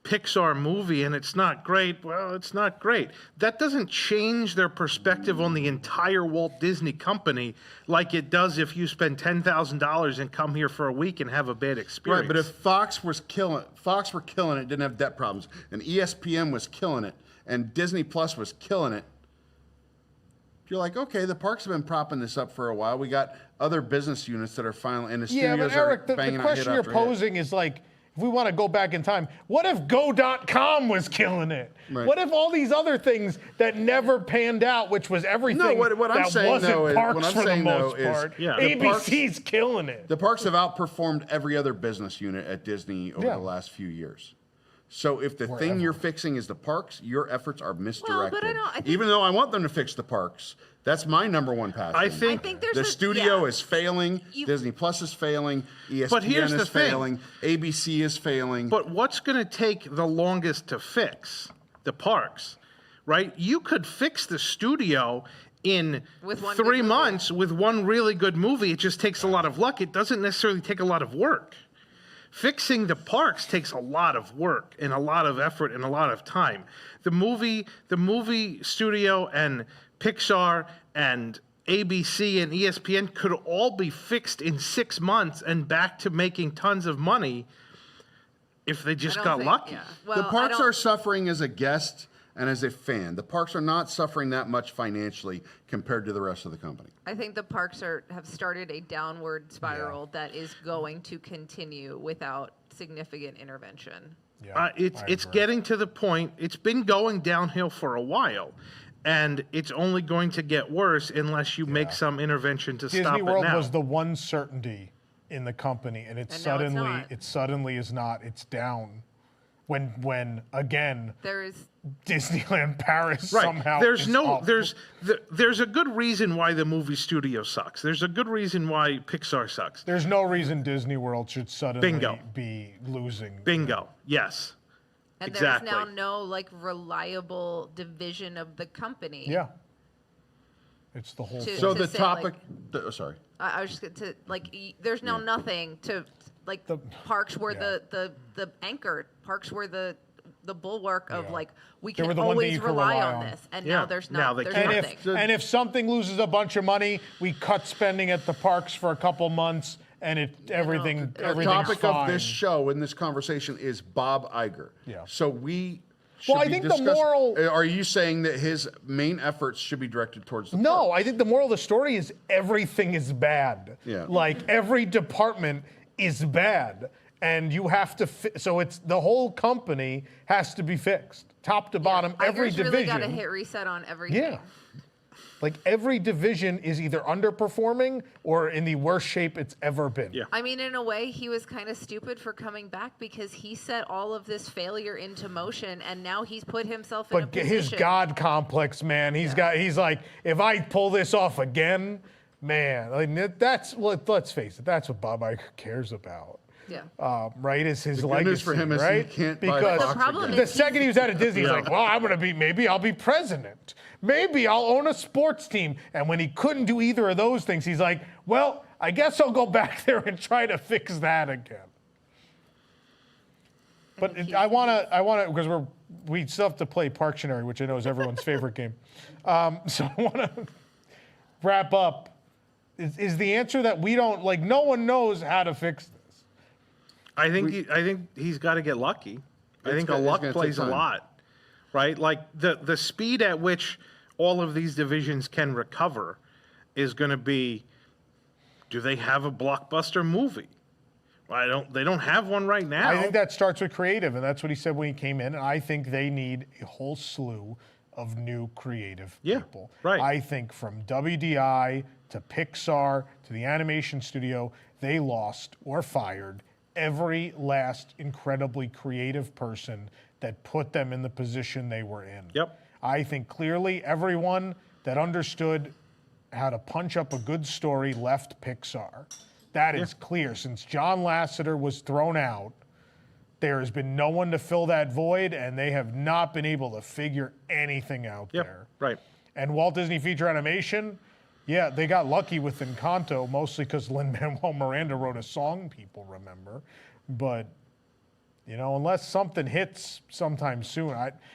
Pixar movie and it's not great, well, it's not great. That doesn't change their perspective on the entire Walt Disney Company like it does if you spend $10,000 and come here for a week and have a bad experience. Right, but if Fox were killing it, didn't have debt problems, and ESPN was killing it, and Disney Plus was killing it, you're like, okay, the parks have been propping this up for a while. We got other business units that are finally, and the Yeah, studios but Eric, are the banging out hit question you're after hit. posing is like, if we want to go back in time, what if Go.com was killing it? Right. What if all these other things that never panned out, which was everything No, what I'm that saying, wasn't though, is- parks what I'm for the saying, though, most is part, Yeah. the parks- ABC's killing it. The parks have outperformed every other business unit at Disney over Yeah. the last few years. So if the thing you're fixing is the parks, your efforts are misdirected. I think- Even though I want them to fix the parks, that's my number one passion. I think there's the studio is failing. You- Disney Plus is failing. ESPN But here's is the thing. failing. ABC is failing. But what's going to take the longest to fix? The parks, right? You could fix the studio in With one good 3 movie. months with one really good movie. It just takes a lot of luck. It doesn't necessarily take a lot of work. Fixing the parks takes a lot of work and a lot of effort and a lot of time. The movie studio and Pixar and ABC and ESPN could all be fixed in 6 months and back to making tons of money if they just I don't got think- lucky. yeah. Well, the I parks don't- are suffering as a guest and as a fan. The parks are not suffering that much financially compared to the rest of the company. I think the parks have started a downward spiral that is going to continue without significant intervention. Yeah, It's I agree. getting to the point. It's been going downhill for a while, and it's only going to get worse unless you make some intervention to stop Disney it World now. was the one certainty in the company, and And now it's suddenly is not. It's down. When again, There is Disneyland Paris Right. somehow. There's is no. up. There's a good reason why the movie studio sucks. There's a good reason why Pixar sucks. There's no reason Disney World should suddenly Bingo. be losing. Bingo. Yes. and Exactly. there's now no like reliable division of the company. Yeah. It's the whole To- thing. So to the say, topic, like- sorry. I was just going to like there's now nothing to like parks were the anchor, parks were the bulwark of Yeah. like we They can were the one that always you could rely rely on on. this, and Yeah. now there's Now not. they There's can't. nothing. And if something loses a bunch of money, we cut spending at the parks for a couple months, and everything's The topic fine. of this show and this conversation is Bob Iger. Yeah. So we should Well, I be think the discussing- moral- Are you saying that his main efforts should be directed towards the No, park? I think the moral of the story is everything is bad. Yeah. Like every department is bad, and you have to. So it's the whole company has to be fixed, top to bottom. Every Iger's division. really got to hit reset on everything. Yeah. Like every division is either underperforming or in the worst shape it's ever been. Yeah. I mean, in a way, he was kind of stupid for coming back because he set all of this failure into motion, and now he's put himself in a But position. his God complex, man, he's like, if I pull this off again, man, like, let's face it, that's what Bob Iger cares about. Yeah. Right, is his The good legacy, news for him is he right? can't buy because Fox The problem again. the is second he was out of Disney, he's like, well, maybe I'll be president. Maybe I'll own a sports team. And when he couldn't do either of those things, he's like, well, I guess I'll go back there and try to fix that again. But I want to, because we still have to play Parktionary, which I know is everyone's favorite game. So I want to wrap up. Is the answer that we don't, like, no one knows how to fix this? I think he's got to get lucky. I think luck gonna plays take a time. lot, right? Like the speed at which all of these divisions can recover is going to be, do they have a blockbuster movie? They don't have one right now. I think that starts with creative, and that's what he said when he came in. And I think they need a whole slew of new creative Yeah, people. right. I think from WDI to Pixar to the animation studio, they lost or fired every last incredibly creative person that put them in the position they were in. Yep. I think clearly everyone that understood how to punch up a good story left Pixar. That is clear. Since John Lasseter was thrown out, there has been no one to fill that void, and they have not been able to figure anything out there. Right. And Walt Disney Feature Animation, yeah, they got lucky with Encanto, mostly because Lin-Manuel Miranda wrote a song people remember. But, you know, unless something hits sometime soon,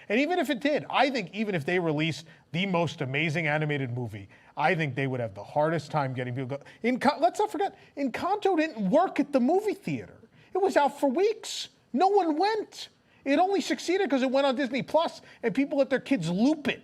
and even if it did, I think even if they released the most amazing animated movie, I think they would have the hardest time getting people let's not forget, Encanto didn't work at the movie theater. It was out for weeks. No one went. It only succeeded because it went on Disney Plus and people let their kids loop it.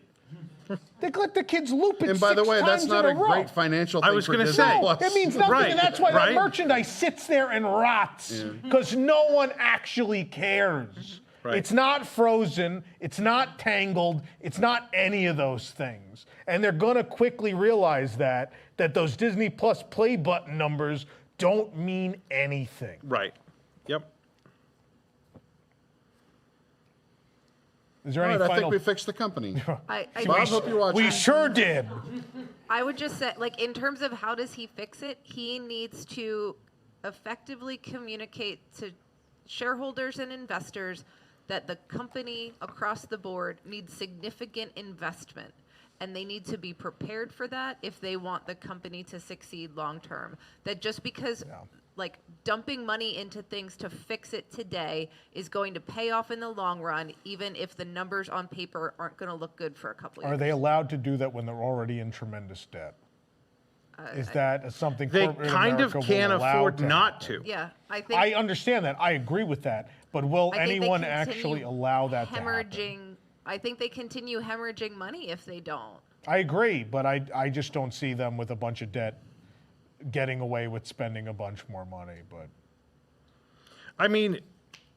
They let their kids loop it. And by the way, that's not a row. great financial thing. I was going gonna to say. No, it means nothing, Right, and that's why right. that merchandise sits there and rots because no one actually cares. Right. It's not Frozen, it's not Tangled, it's not any of those things. And they're gonna quickly realize that those Disney Plus play button numbers don't mean anything. Right. Yep. Is there All any right, I final? think we fixed the company. I Bob, hope you're watching. We sure did. I would just say, like, in terms of how does he fix it, he needs to effectively communicate to shareholders and investors that the company across the board needs significant investment. And they need to be prepared for that if they want the company to succeed long term. That just because like dumping money into things to fix it today is going to pay off in the long run, even if the numbers on paper aren't going to look good for a couple of years. Are they allowed to do that when they're already in tremendous debt? Is that something They corporate kind America of will can't allow afford to not happen? to. Yeah, I think. I understand that. I agree with that. But will I think they anyone continue actually allow that to happen? hemorrhaging. I think they continue hemorrhaging money if they don't. I agree, but I just don't see them with a bunch of debt getting away with spending a bunch more money. But I mean,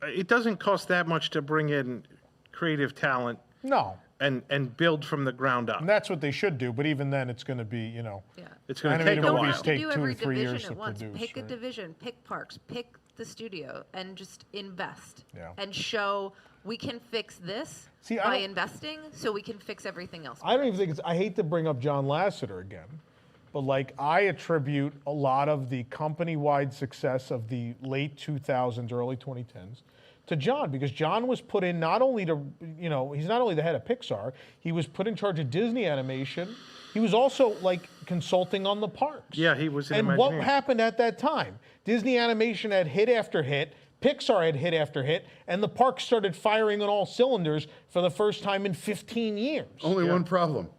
it doesn't cost that much to bring in creative talent no, and build from the ground up. and that's what they should do. But even then, it's going to be, you know, Yeah. It's going to take animated a Don't movies while. take do 2 or every 3 division years to at once. produce. Pick a right? division, pick parks, pick the studio, and just invest. Yeah. And show we can fix this See, I by don't- investing, so we can fix everything else. I don't even think it's. I hate to bring up John Lasseter again, but like I attribute a lot of the company-wide success of the late 2000s, early 2010s to John, because John was put in not only to, you know, he's not only the head of Pixar, he was put in charge of Disney Animation. He was also like consulting on the parks. Yeah, he was an And what Imagineer. happened at that time? Disney Animation had hit after hit. Pixar had hit after hit, and the parks started firing on all cylinders for the first time in 15 years. Only one problem.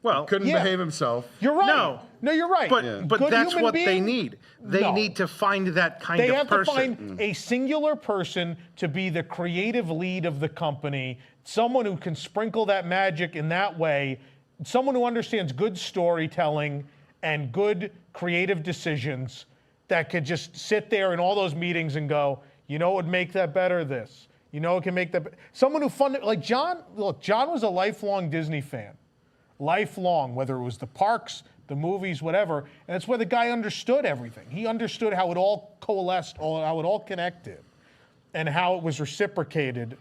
Well, Couldn't Yeah. behave himself. You're right. No. No, you're right. but Good that's human what they being? need. They No. need to find that kind They of have person. to find a singular person to be the creative lead of the company, someone who can sprinkle that magic in that way, someone who understands good storytelling and good creative decisions that could just sit there in all those meetings and go, you know what would make that better? This. You know what can make that someone who funded, like John, look, John was a lifelong Disney fan. Lifelong, whether it was the parks, the movies, whatever. And that's where the guy understood everything. He understood how it all coalesced, how it all connected, and how it was reciprocated,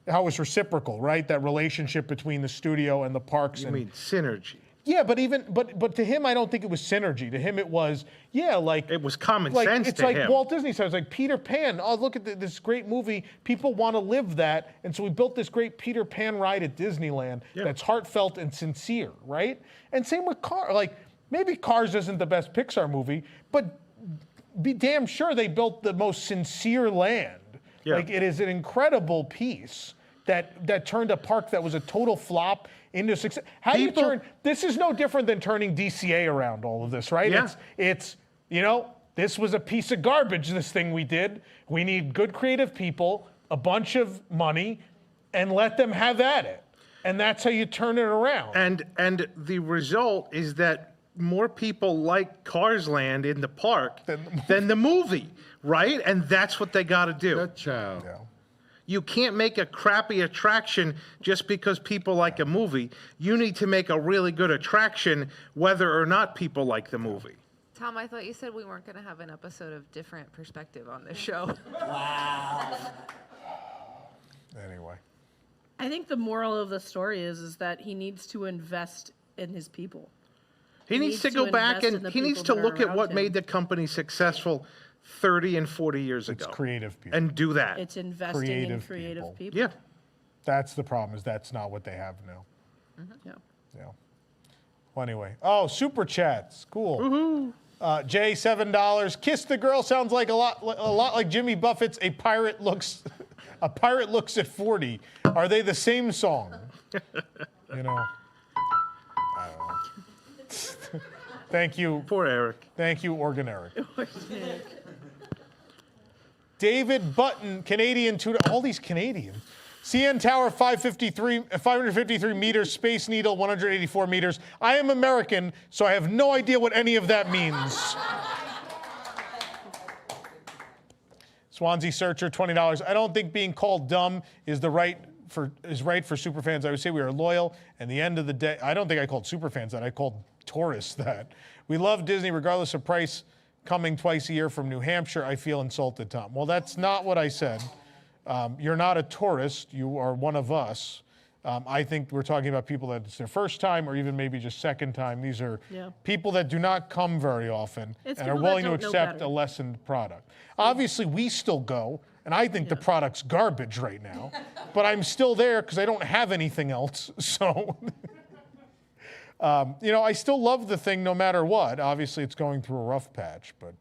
how it was reciprocal, right? That relationship between the studio and the parks. I And mean, synergy. yeah, but to him, I don't think it was synergy. To him, it was like It was common like, sense it's to like him. Walt Disney says, like Peter Pan. Oh, look at this great movie. People want to live that, and so we built this great Peter Pan ride at Disneyland that's heartfelt and sincere, right? And same with Cars. Like maybe Cars isn't the best Pixar movie, but be damn sure they built the most sincere land. Yeah. Like it is an incredible piece that turned a park that was a total flop into success. How do you People- turn? This is no different than turning DCA around all of this, right? Yeah. It's you know, this was a piece of garbage, this thing we did. We need good creative people, a bunch of money, and let them have at it. And that's how you turn it around. And the result is that more people like Cars Land in the park than the movie, right? And that's what they got to do. Good child. Yeah. You can't make a crappy attraction just because people like a movie. You need to make a really good attraction whether or not people like the movie. Tom, I thought you said we weren't going to have an episode of Different Perspective on this show. Anyway. I think the moral of the story is that he needs to invest in his people. He needs to go back invest in and the he needs to people that are look at around what him. made the company successful 30 and 40 years ago. It's creative people. And do that. It's investing in creative people. Yeah. That's the problem, is that's not what they have now. Yeah. Yeah. Well, anyway. Oh, super chats. Cool. Jay, $7. Kiss the Girl sounds like a lot like Jimmy Buffett's A Pirate Looks at 40. Are they the same song? You know. I don't know. Thank you. Poor Eric. Thank you, Organ Eric. David Button, Canadian tutor. All these Canadians. CN Tower, 553 meters. Space Needle, 184 meters. I am American, so I have no idea what any of that means. Swansea Searcher, $20. I don't think being called dumb is right for superfans. I would say we are loyal. And the end of the day, I don't think I called superfans that. I called tourists that. We love Disney regardless of price. Coming twice a year from New Hampshire, I feel insulted, Tom. Well, that's not what I said. You're not a tourist. You are one of us. I think we're talking about people that it's their first time or even maybe just second time. These are people that do not come very often and are willing to accept a lessened product. Obviously, we still go, and I think the product's garbage right now, but I'm still there because I don't have anything else. So, I still love the thing no matter what. Obviously, it's going through a rough patch, but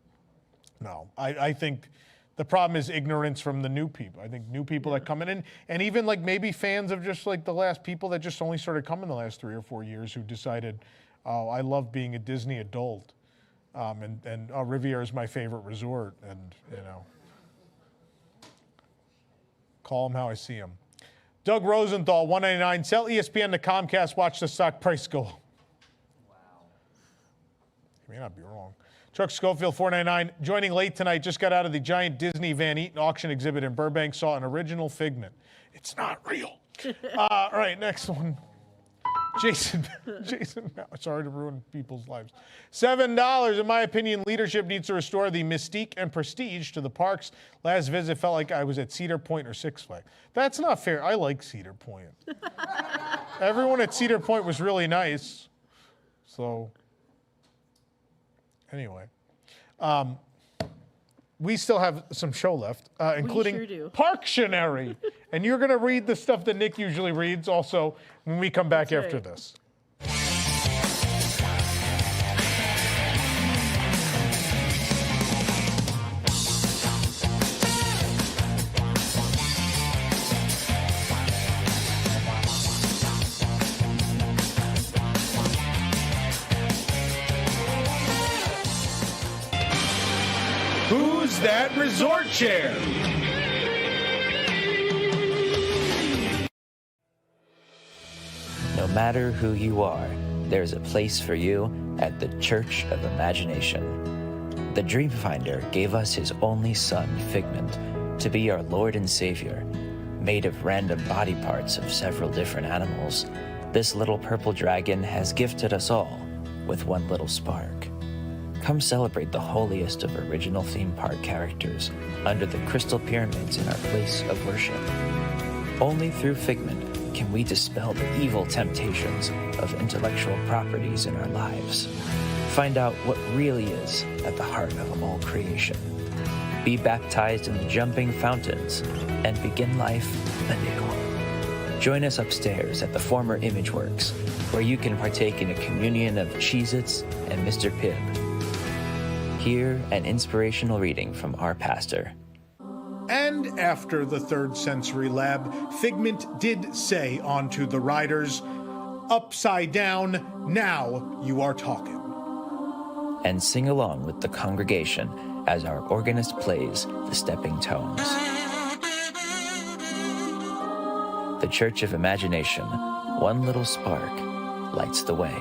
no, I think the problem is ignorance from the new people. I think new people that come in, and even like maybe fans of just like the last people that just only started coming the last 3 or 4 years who decided, oh, I love being a Disney adult, and Riviera is my favorite resort, and call them how I see them. Doug Rosenthal, $199. Sell ESPN to Comcast. Watch the stock price go. Wow. You may not be wrong. Chuck Schofield, $4.99. Joining late tonight, just got out of the giant Disney Van Eaton auction exhibit in Burbank. Saw an original Figment. It's not real. All right, next one. Jason, sorry to ruin people's lives. $7. In my opinion, leadership needs to restore the mystique and prestige to the parks. Last visit felt like I was at Cedar Point or Six Flags. That's not fair. I like Cedar Point. Everyone at Cedar Point was really nice. So, anyway. We still have some show left, including Parktionary. And you're going to read the stuff that Nick usually reads also when we come back after this. Who's that resort chair? No matter who you are, there's a place for you at the Church of Imagination. The Dreamfinder gave us his only son, Figment, to be our Lord and Savior. Made of random body parts of several different animals, this little purple dragon has gifted us all with one little spark. Come celebrate the holiest of original theme park characters under the crystal pyramids in our place of worship. Only through Figment can we dispel the evil temptations of intellectual properties in our lives. Find out what really is at the heart of all creation. Be baptized in the jumping fountains and begin life anew. Join us upstairs at the former Imageworks, where you can partake in a communion of Cheez-Its and Mr. Pibb. Hear an inspirational reading from our pastor. And after the Third Sensory Lab, Figment did say onto the riders, "Upside down, now you are talking." And sing along with the congregation as our organist plays the stepping tones. The Church of Imagination, one little spark lights the way.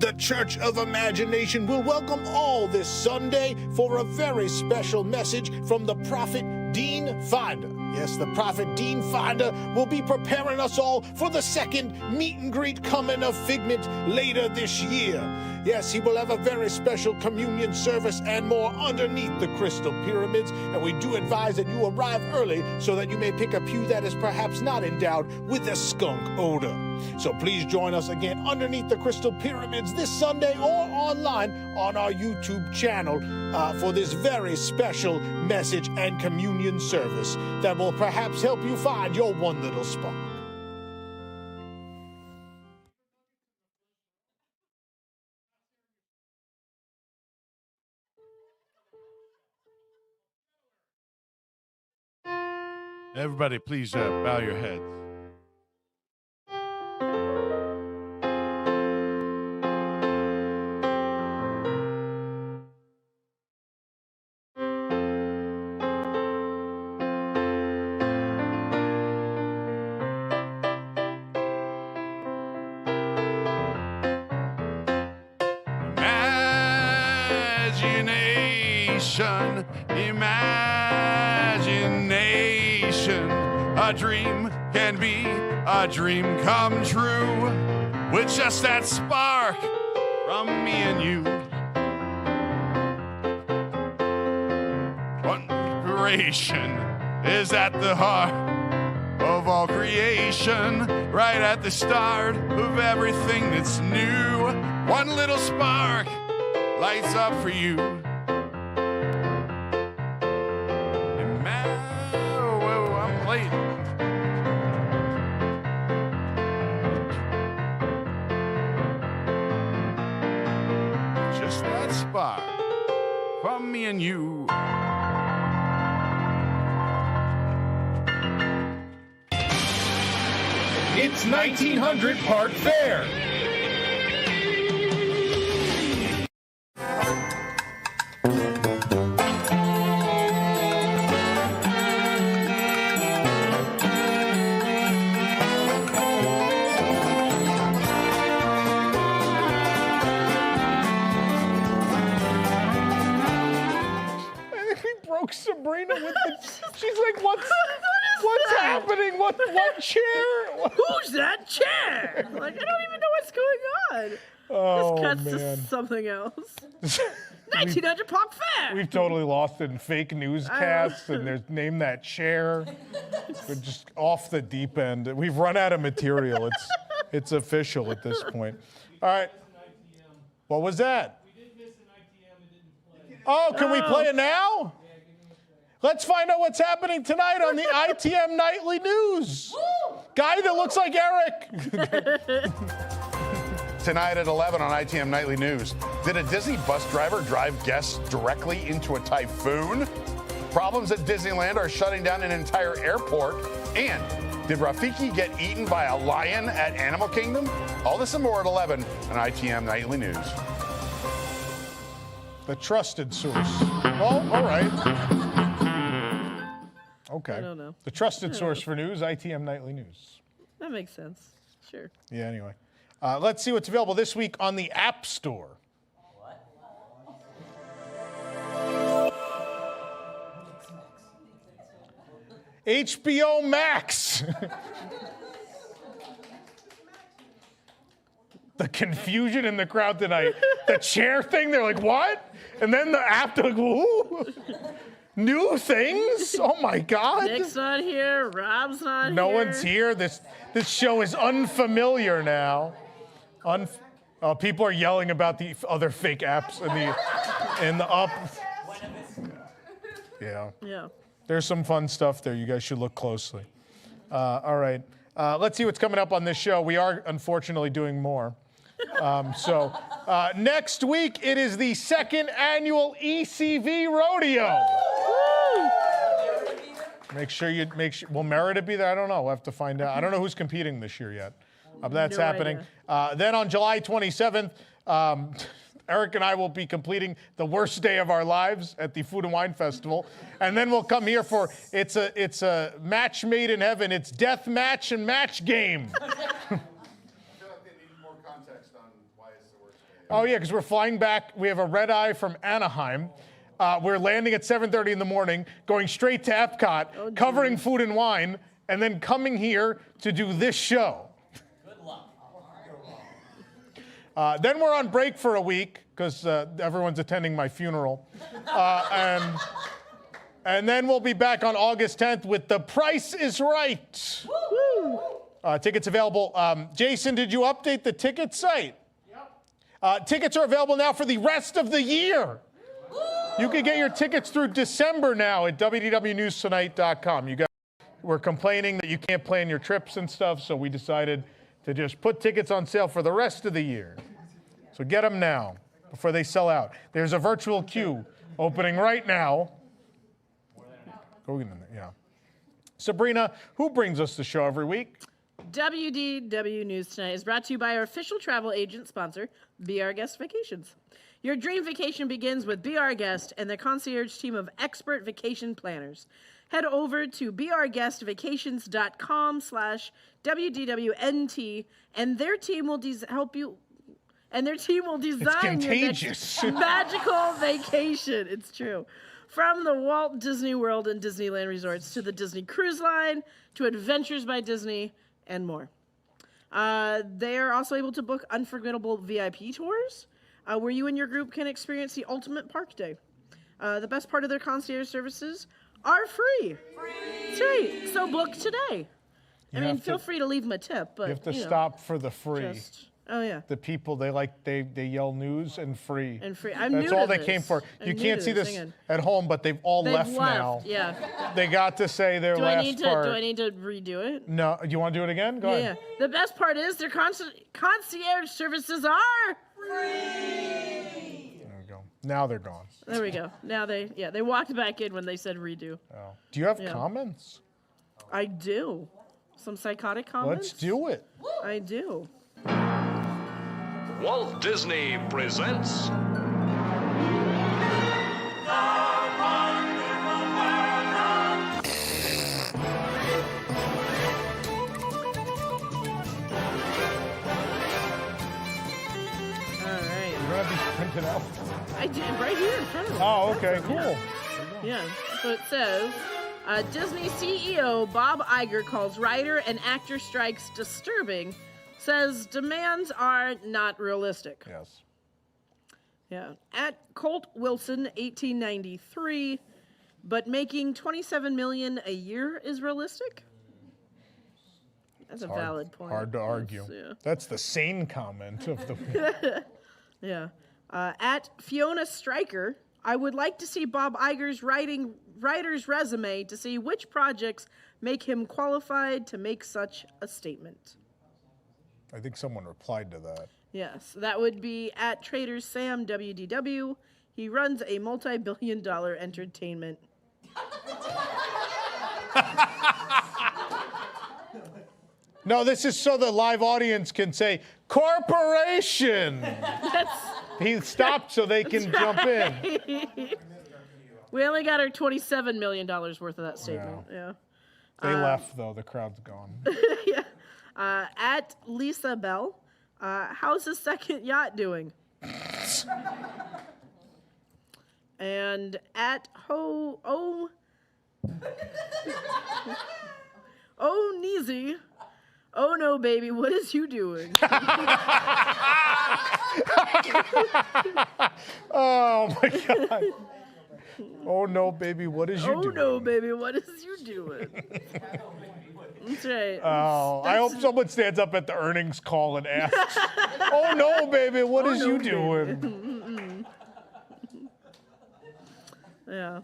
The Church of Imagination will welcome all this Sunday for a very special message from the prophet Dean Finder. Yes, the prophet Dean Finder will be preparing us all for the second meet and greet coming of Figment later this year. Yes, he will have a very special communion service and more underneath the crystal pyramids, and we do advise that you arrive early so that you may pick a pew that is perhaps not endowed with a skunk odor. So please join us again underneath the crystal pyramids this Sunday or online on our YouTube channel for this very special message and communion service that will perhaps help you find your one little spark. Everybody, please bow your heads. Imagination, a dream can be a dream come true with just that spark from me and you. Inspiration is at the heart of all creation, right at the start of everything that's new. One little spark lights up for you. I'm late. Just that spark from me and you. It's 1900 Park Fair. Sabrina with the, she's like, what's happening? What chair? Who's that chair? Like, I don't even know what's going on. Oh, this cuts man. to something else. 1900 Park Fair. We've totally lost it in fake newscasts, and there's name that chair. We're just off the deep end. We've run out of material. It's official at this point. All right. What was that? We did miss an ITM and didn't play. Oh, can we play it now? Let's find out what's happening tonight on the ITM Nightly News. Woo! Guy that looks like Eric. Tonight at 11 on ITM Nightly News. Did a Disney bus driver drive guests directly into a typhoon? Problems at Disneyland are shutting down an entire airport. And did Rafiki get eaten by a lion at Animal Kingdom? All this and more at 11 on ITM Nightly News. The trusted source. Oh, all right. Okay. I don't know. The trusted source for news, ITM Nightly News. That makes sense. Sure. Yeah, anyway. Let's see what's available this week on the App Store. HBO Max. The confusion in the crowd tonight. The chair thing, they're like, what? And then the app, they're like, ooh. New things? Oh my God. Nick's not here. Rob's not here. No one's here. This show is unfamiliar now. People are yelling about the other fake apps in the up. Yeah. Yeah. There's some fun stuff there. You guys should look closely. All right. Let's see what's coming up on this show. We are unfortunately doing more. Next week, it is the second annual ECV Rodeo. Make sure will Merida be there? I don't know. We'll have to find out. I don't know who's competing this year yet. That's No happening. Then on July 27th, Eric and I will be completing the worst day of our lives at the Food and Wine Festival. And then we'll come here for, it's a match made in heaven. It's death match and match game. Oh, yeah, because we're flying back. We have a red eye from Anaheim. We're landing at 7:30 in the morning, going straight to Epcot, covering food and wine, and then coming here to do this show. Good luck. Then we're on break for a week because everyone's attending my funeral. And then we'll be back on August 10th with The Price is Right. Woo! Tickets available. Jason, did you update the ticket site? Yep. Tickets are available now for the rest of the year. You can get your tickets through December now at WDWNewsTonight.com. You guys were complaining that you can't plan your trips and stuff, so we decided to just put tickets on sale for the rest of the year. So get them now before they sell out. There's a virtual queue opening right now. Go in there, yeah. Sabrina, who brings us the show every week? WDW News Tonight is brought to you by our official travel agent sponsor, Be Our Guest Vacations. Your dream vacation begins with Be Our Guest and their concierge team of expert vacation planners. Head over to beourguestvacations.com/WDWNT and their team will help you. And their team will design your next magical vacation. It's true. From the Walt Disney World and Disneyland resorts to the Disney Cruise Line to Adventures by Disney and more. They are also able to book unforgettable VIP tours where you and your group can experience the ultimate park day. The best part of their concierge services are free. That's right. So book today. Feel free to leave them a tip, but you have to stop for the free. Oh, yeah. The people, they yell news and free. And free. That's all they came for. You can't see this at home, but they've left now. Yeah. They got to say their last part. Do I need to redo it? No. You want to do it again? Go ahead. Yeah. The best part is their concierge services are free. There we go. Now they're gone. There we go. Now they walked back in when they said redo. Oh. Do you have comments? I do. Some psychotic comments? Let's do it. I do. Walt Disney presents Printed out. I did right here in front of me. Oh, okay, cool. Yeah. So it says, Disney CEO Bob Iger calls writer and actor strikes disturbing, says demands are not realistic. Yes. Yeah. At Colt Wilson, 1893, but making $27 million a year is realistic? That's a valid point. Hard to argue. Yeah. That's the sane comment of the Yeah. At Fiona Stryker, I would like to see Bob Iger's writer's resume to see which projects make him qualified to make such a statement. I think someone replied to that. Yes, that would be at Trader Sam WDW. He runs a multi-billion-dollar entertainment. No, this is so the live audience can say, corporation! He stopped so they can jump in. We only got our $27 million worth of that statement. Yeah. They left, though. The crowd's gone. Yeah. At Lisa Bell, how's the second yacht doing? And at Neezy, oh no, baby, what is you doing? Oh my God. Oh no, baby, what is you doing? Oh no, baby, what is you doing? That's right. Oh, I hope someone stands up at the earnings call and asks, oh no, baby, what is you doing? Yeah.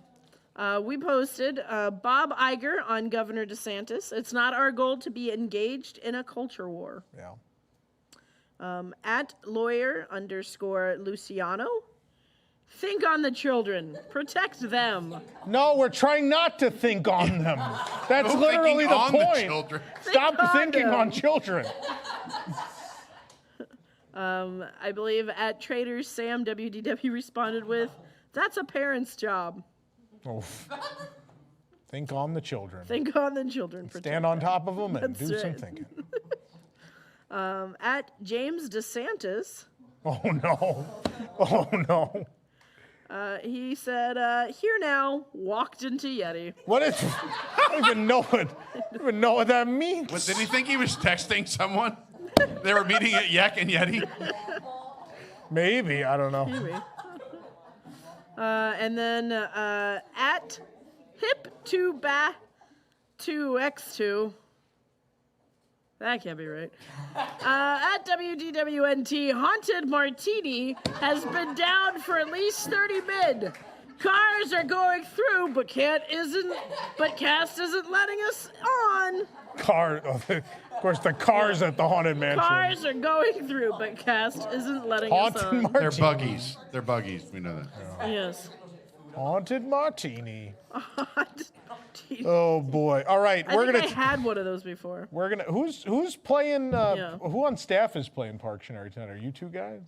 We posted Bob Iger on Governor DeSantis. It's not our goal to be engaged in a culture war. Yeah. At lawyer_Luciano. Think on the children. Protect them. No, we're trying not to think on them. That's literally the point. Stop thinking on children. I believe at Trader Sam WDW responded with, that's a parent's job. Oh. Think on the children. Think on the children. Stand on top of them and That's do some right. thinking. At James DeSantis, Oh, no. Oh, no. He said, here now, walked into Yeti. What is... I don't even know what that means. What, did he think he was texting someone? They were meeting at Yak and Yeti? Maybe. I don't know. Maybe. And then at hip2ba2x2. That can't be right. At WDWNT, Haunted Martini has been down for at least 30 min. Cars are going through, but Cast isn't letting us on. Of course, the cars at the Haunted Mansion. Cars are going through, but Cast isn't letting us on. Martini. They're buggies. They're buggies. We know that. Yes. Haunted Martini. Oh boy! All right, I had one of those before. We're gonna. Who's playing? Who on staff is playing Parktionary tonight? Are you two guys?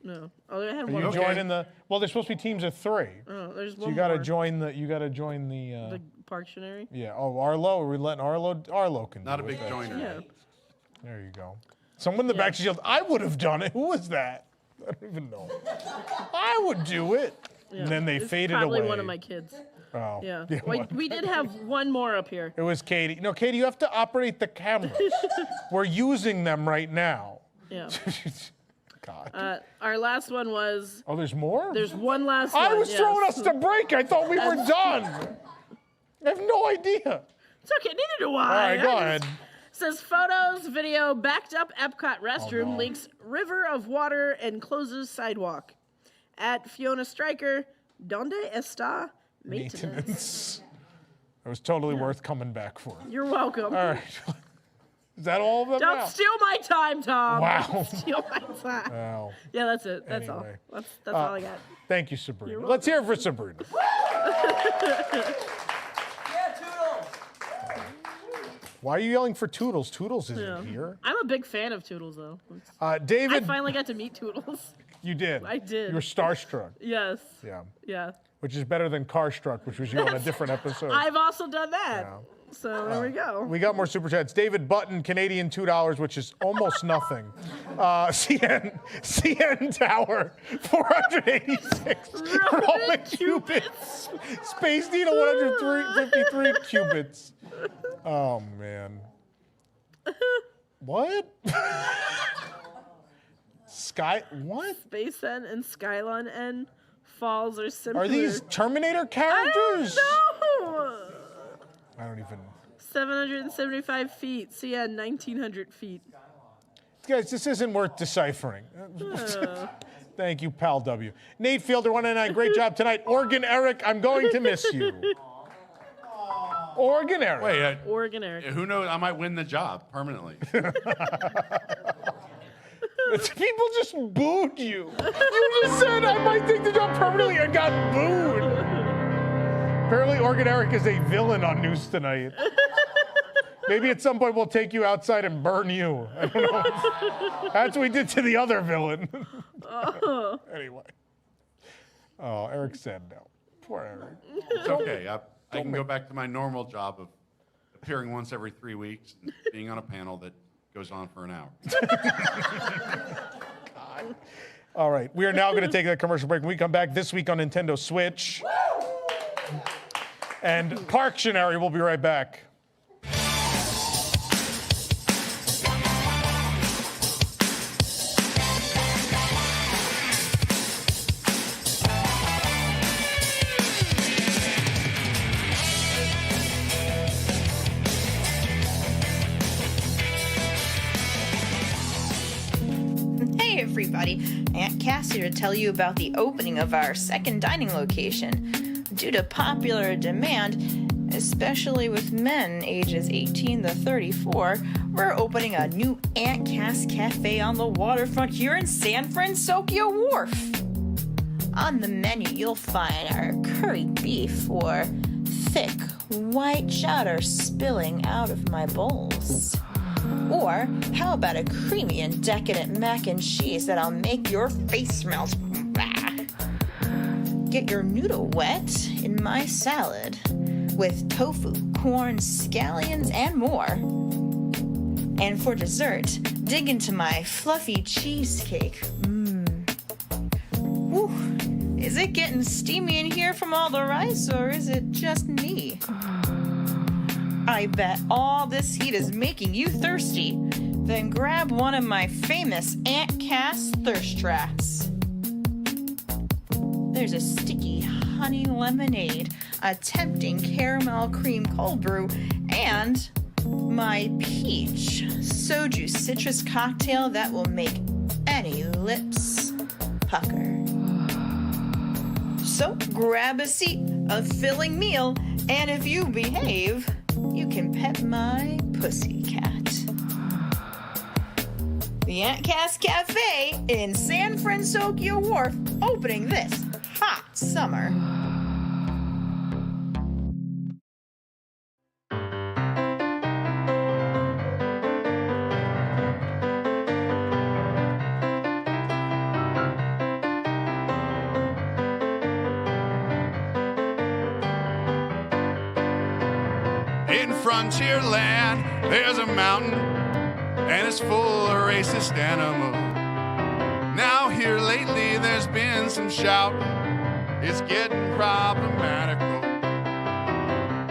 No. Oh, I had Are one. you joining the? Well, there's supposed to be teams of 3. Oh, there's So one you got to more. join the. You got to join the. The Parktionary. Yeah. Oh, Arlo. Are we letting Arlo? Arlo can. Not a do it. big joiner. Yeah. There you go. Someone in the back just yelled, "I would have done it." Who was that? I don't even know. I would do it. Yeah. And then they It's faded probably away. one of my kids. Oh. Yeah. what? We did have one more up here. It was Katie. No, Katie, you have to operate the cameras. We're using them right now. Yeah. God. Our last one was. Oh, there's more? There's one last one. I was yes. throwing us to break. I thought we were done. I have no idea. It's okay. Neither do I. All right, go ahead. Says photos, video, backed up Epcot Oh, restroom leaks river of water and closes sidewalk. At Fiona Stryker, donde está maintenance? It was totally worth coming back for. You're welcome. All right. Is that all of them Don't now? steal my time, Tom. Wow. Don't steal my time. Wow. Yeah, that's it. That's Anyway. all. That's all I got. Thank you, Sabrina. Let's hear it for Sabrina. Why are you yelling for Toodles? Toodles isn't here. I'm a big fan of Toodles, though. David. I finally got to meet Toodles. You did. I did. You were starstruck. Yes. Yeah. Yeah. Which is better than Carstruck, which was you on a different episode. I've also done that. Yeah. So there we go. We got more super chats. David Button, Canadian $2, which is almost nothing. CN Tower, 486 Roman cubits. Space Needle, 153 cubits. Oh man. What? What? Space N and Skylon N falls are similar. Are these Terminator characters? No. I don't even. 775 feet. CN 1900 feet. Guys, this isn't worth deciphering. Thank you, Pal W. Nate Fielder, 199, great job tonight. Oregon Eric, I'm going to miss you. Oregon Eric. Wait, Oregon Eric. who knows? I might win the job permanently. People just booed you. You just said I might take the job permanently and got booed. Apparently, Oregon Eric is a villain on News Tonight. Maybe at some point we'll take you outside and burn you. I don't know. That's what we did to the other villain. Anyway. Oh, Eric said no. Poor Eric. It's okay. I can go back to my normal job of appearing once every 3 weeks and being on a panel that goes on for an hour. God. All right. We are now going to take that commercial break. When we come back this week on Nintendo Switch. And Parktionary, we'll be right back. Hey everybody, Aunt Cass here to tell you about the opening of our second dining location. Due to popular demand, especially with men ages 18 to 34, we're opening a new Aunt Cass Cafe on the waterfront here in San Francisco Wharf. On the menu, you'll find our curried beef or thick white chowder spilling out of my bowls. Or how about a creamy and decadent mac and cheese that'll make your face melt? Get your noodle wet in my salad with tofu, corn, scallions, and more. And for dessert, dig into my fluffy cheesecake. Whew. Is it getting steamy in here from all the rice, or is it just me? I bet all this heat is making you thirsty. Then grab one of my famous Aunt Cass thirst traps. There's a sticky honey lemonade, a tempting caramel cream cold brew, and my peach soju citrus cocktail that will make any lips pucker. So grab a seat, a filling meal, and if you behave, you can pet my pussycat. The Aunt Cass Cafe in San Francisco Wharf, opening this hot summer. In Frontierland, there's a mountain, and it's full of racist animals. Now here lately, there's been some shouting. It's getting problematical.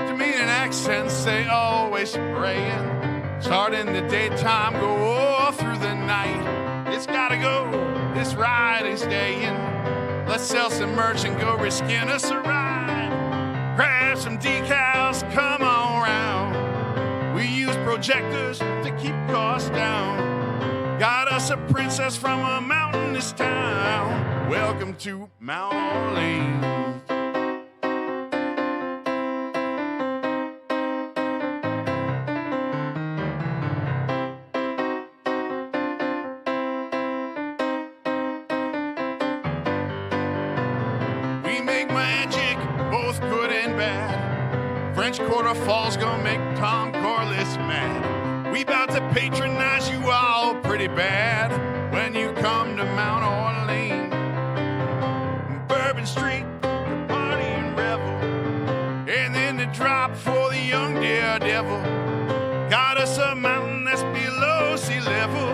Demeaning accents, they always spraying. Start in the daytime, go all through the night. It's gotta go, this ride is staying. Let's sell some merch and go risking us a ride. Grab some decals, come on round. We use projectors to keep costs down. Got us a princess from a mountainous town. Welcome to Mount Orleans. We make magic, both good and bad. French Quarter Falls gonna make Tom Corless mad. We bout to patronize you all pretty bad when you come to Mount Orleans. Bourbon Street, the party and revel, and then the drop for the young daredevil. Got us a mountain that's below sea level.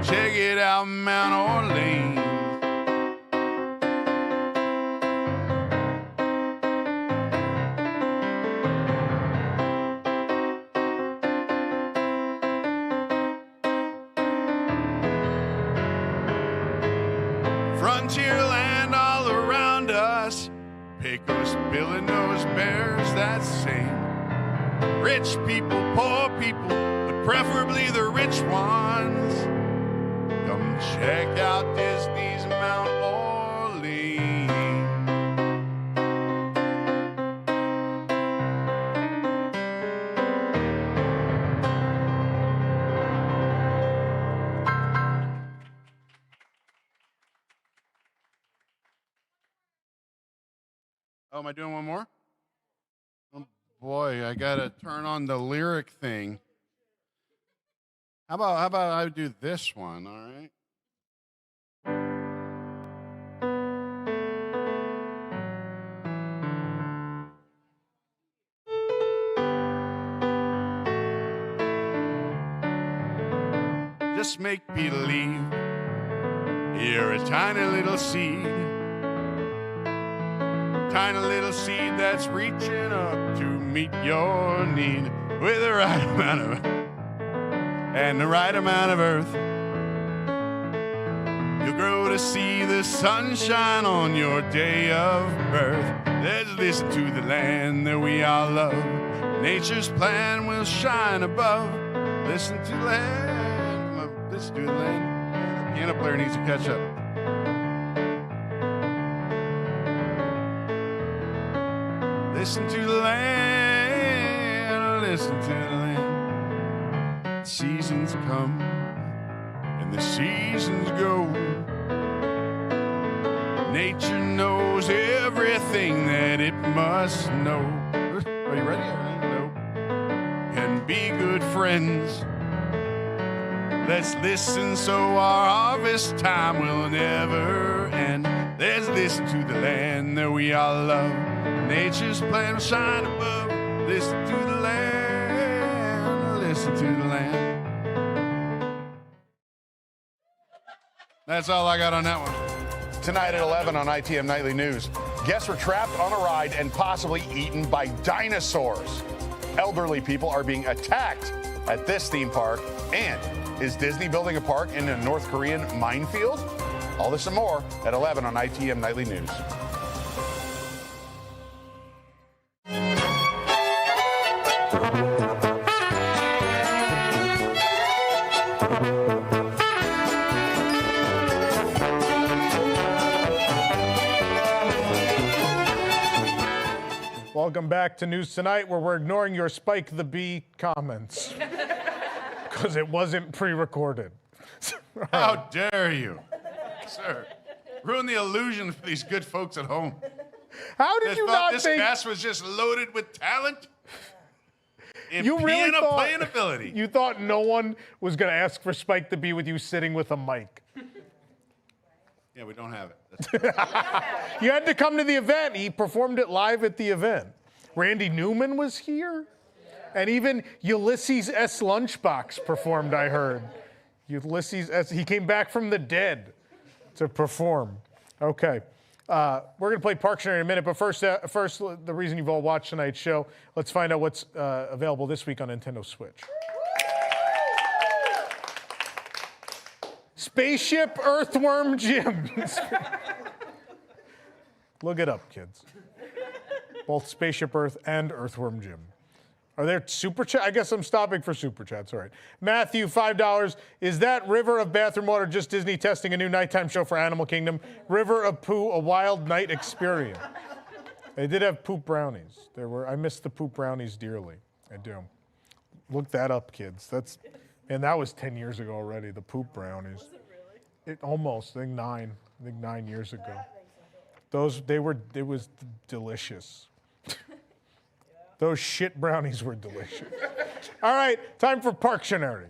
Check it out, Mount Orleans. Frontierland all around us, Pecos, spilling those bears that sing. Rich people, poor people, but preferably the rich ones. Come check out Disney's Mount Orleans. Oh, am I doing one more? Oh boy, I gotta turn on the lyric thing. How about I do this one, all right? Just make believe you're a tiny little seed. Tiny little seed that's reaching up to meet your need with the right amount of and the right amount of earth. You'll grow to see the sunshine on your day of birth. Let's listen to the land that we all love. Nature's plan will shine above. Listen to the land. Listen to the land. The piano player needs to catch up. Listen to the land, listen to the land. Seasons come and the seasons go. Nature knows everything that it must know. Are you ready? No. And be good friends. Let's listen so our harvest time will never end. Let's listen to the land that we all love. Nature's plan will shine above. Listen to the land, listen to the land. That's all I got on that one. Tonight at 11 on ITM Nightly News, guests were trapped on a ride and possibly eaten by dinosaurs. Elderly people are being attacked at this theme park. And is Disney building a park in a North Korean minefield? All this and more at 11 on ITM Nightly News. Welcome back to News Tonight, where we're ignoring your Spike the Bee comments because it wasn't pre-recorded. How dare you, sir? Ruin the illusion for these good folks at home. How did They you thought not this think? cast was just loaded with talent and You really piano thought playing ability. you thought no one was going to ask for Spike the Bee with you sitting with a mic. Yeah, we don't have it. You had to come to the event. He performed it live at the event. Randy Newman was here. And even Ulysses S. Lunchbox performed, I heard. Ulysses S. He came back from the dead to perform. Okay. We're going to play Parktionary in a minute, but first, the reason you've all watched tonight's show, let's find out what's available this week on Nintendo Switch. Spaceship Earthworm Jim. Look it up, kids. Both Spaceship Earth and Earthworm Jim. Are there super chat? I guess I'm stopping for super chats. All right. Matthew, $5. Is that River of Bathroom Water just Disney testing a new nighttime show for Animal Kingdom? River of Poo, a wild night experience. They did have poop brownies. I miss the poop brownies dearly. I do. Look that up, kids. That was 10 years ago already, the poop brownies. Was it really? Almost, I think 9 years ago. It was delicious. Those shit brownies were delicious. All right, time for Parktionary.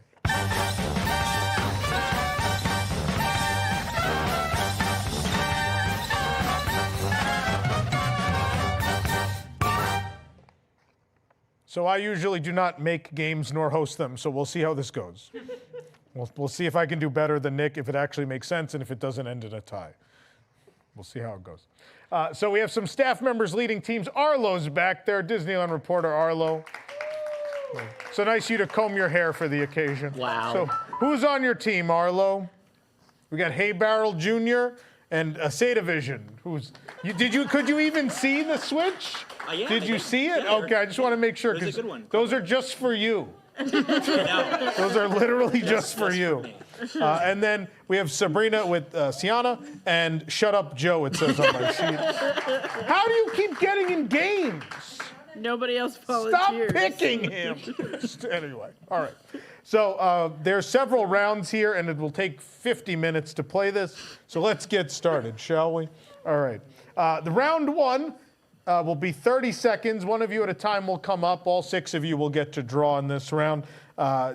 So I usually do not make games nor host them, so we'll see how this goes. We'll see if I can do better than Nick, if it actually makes sense, and if it doesn't end in a tie. We'll see how it goes. So we have some staff members leading teams. Arlo's back there, Disneyland reporter Arlo. So nice of you to comb your hair for the occasion. Wow. So who's on your team, Arlo? We got Hay Barrel Jr. and Sadavision. Could you even see the switch? Yeah, Did you see it? yeah, Okay, I just want to make sure, because those are just for you. Those are literally just for you. And then we have Sabrina with Sienna and Shut Up Joe, it says on my sheet. How do you keep getting in games? Nobody else volunteers. Stop picking him. Anyway, all right. So there's several rounds here, and it will take 50 minutes to play this. So let's get started, shall we? All right. The round one will be 30 seconds. One of you at a time will come up. All 6 of you will get to draw in this round.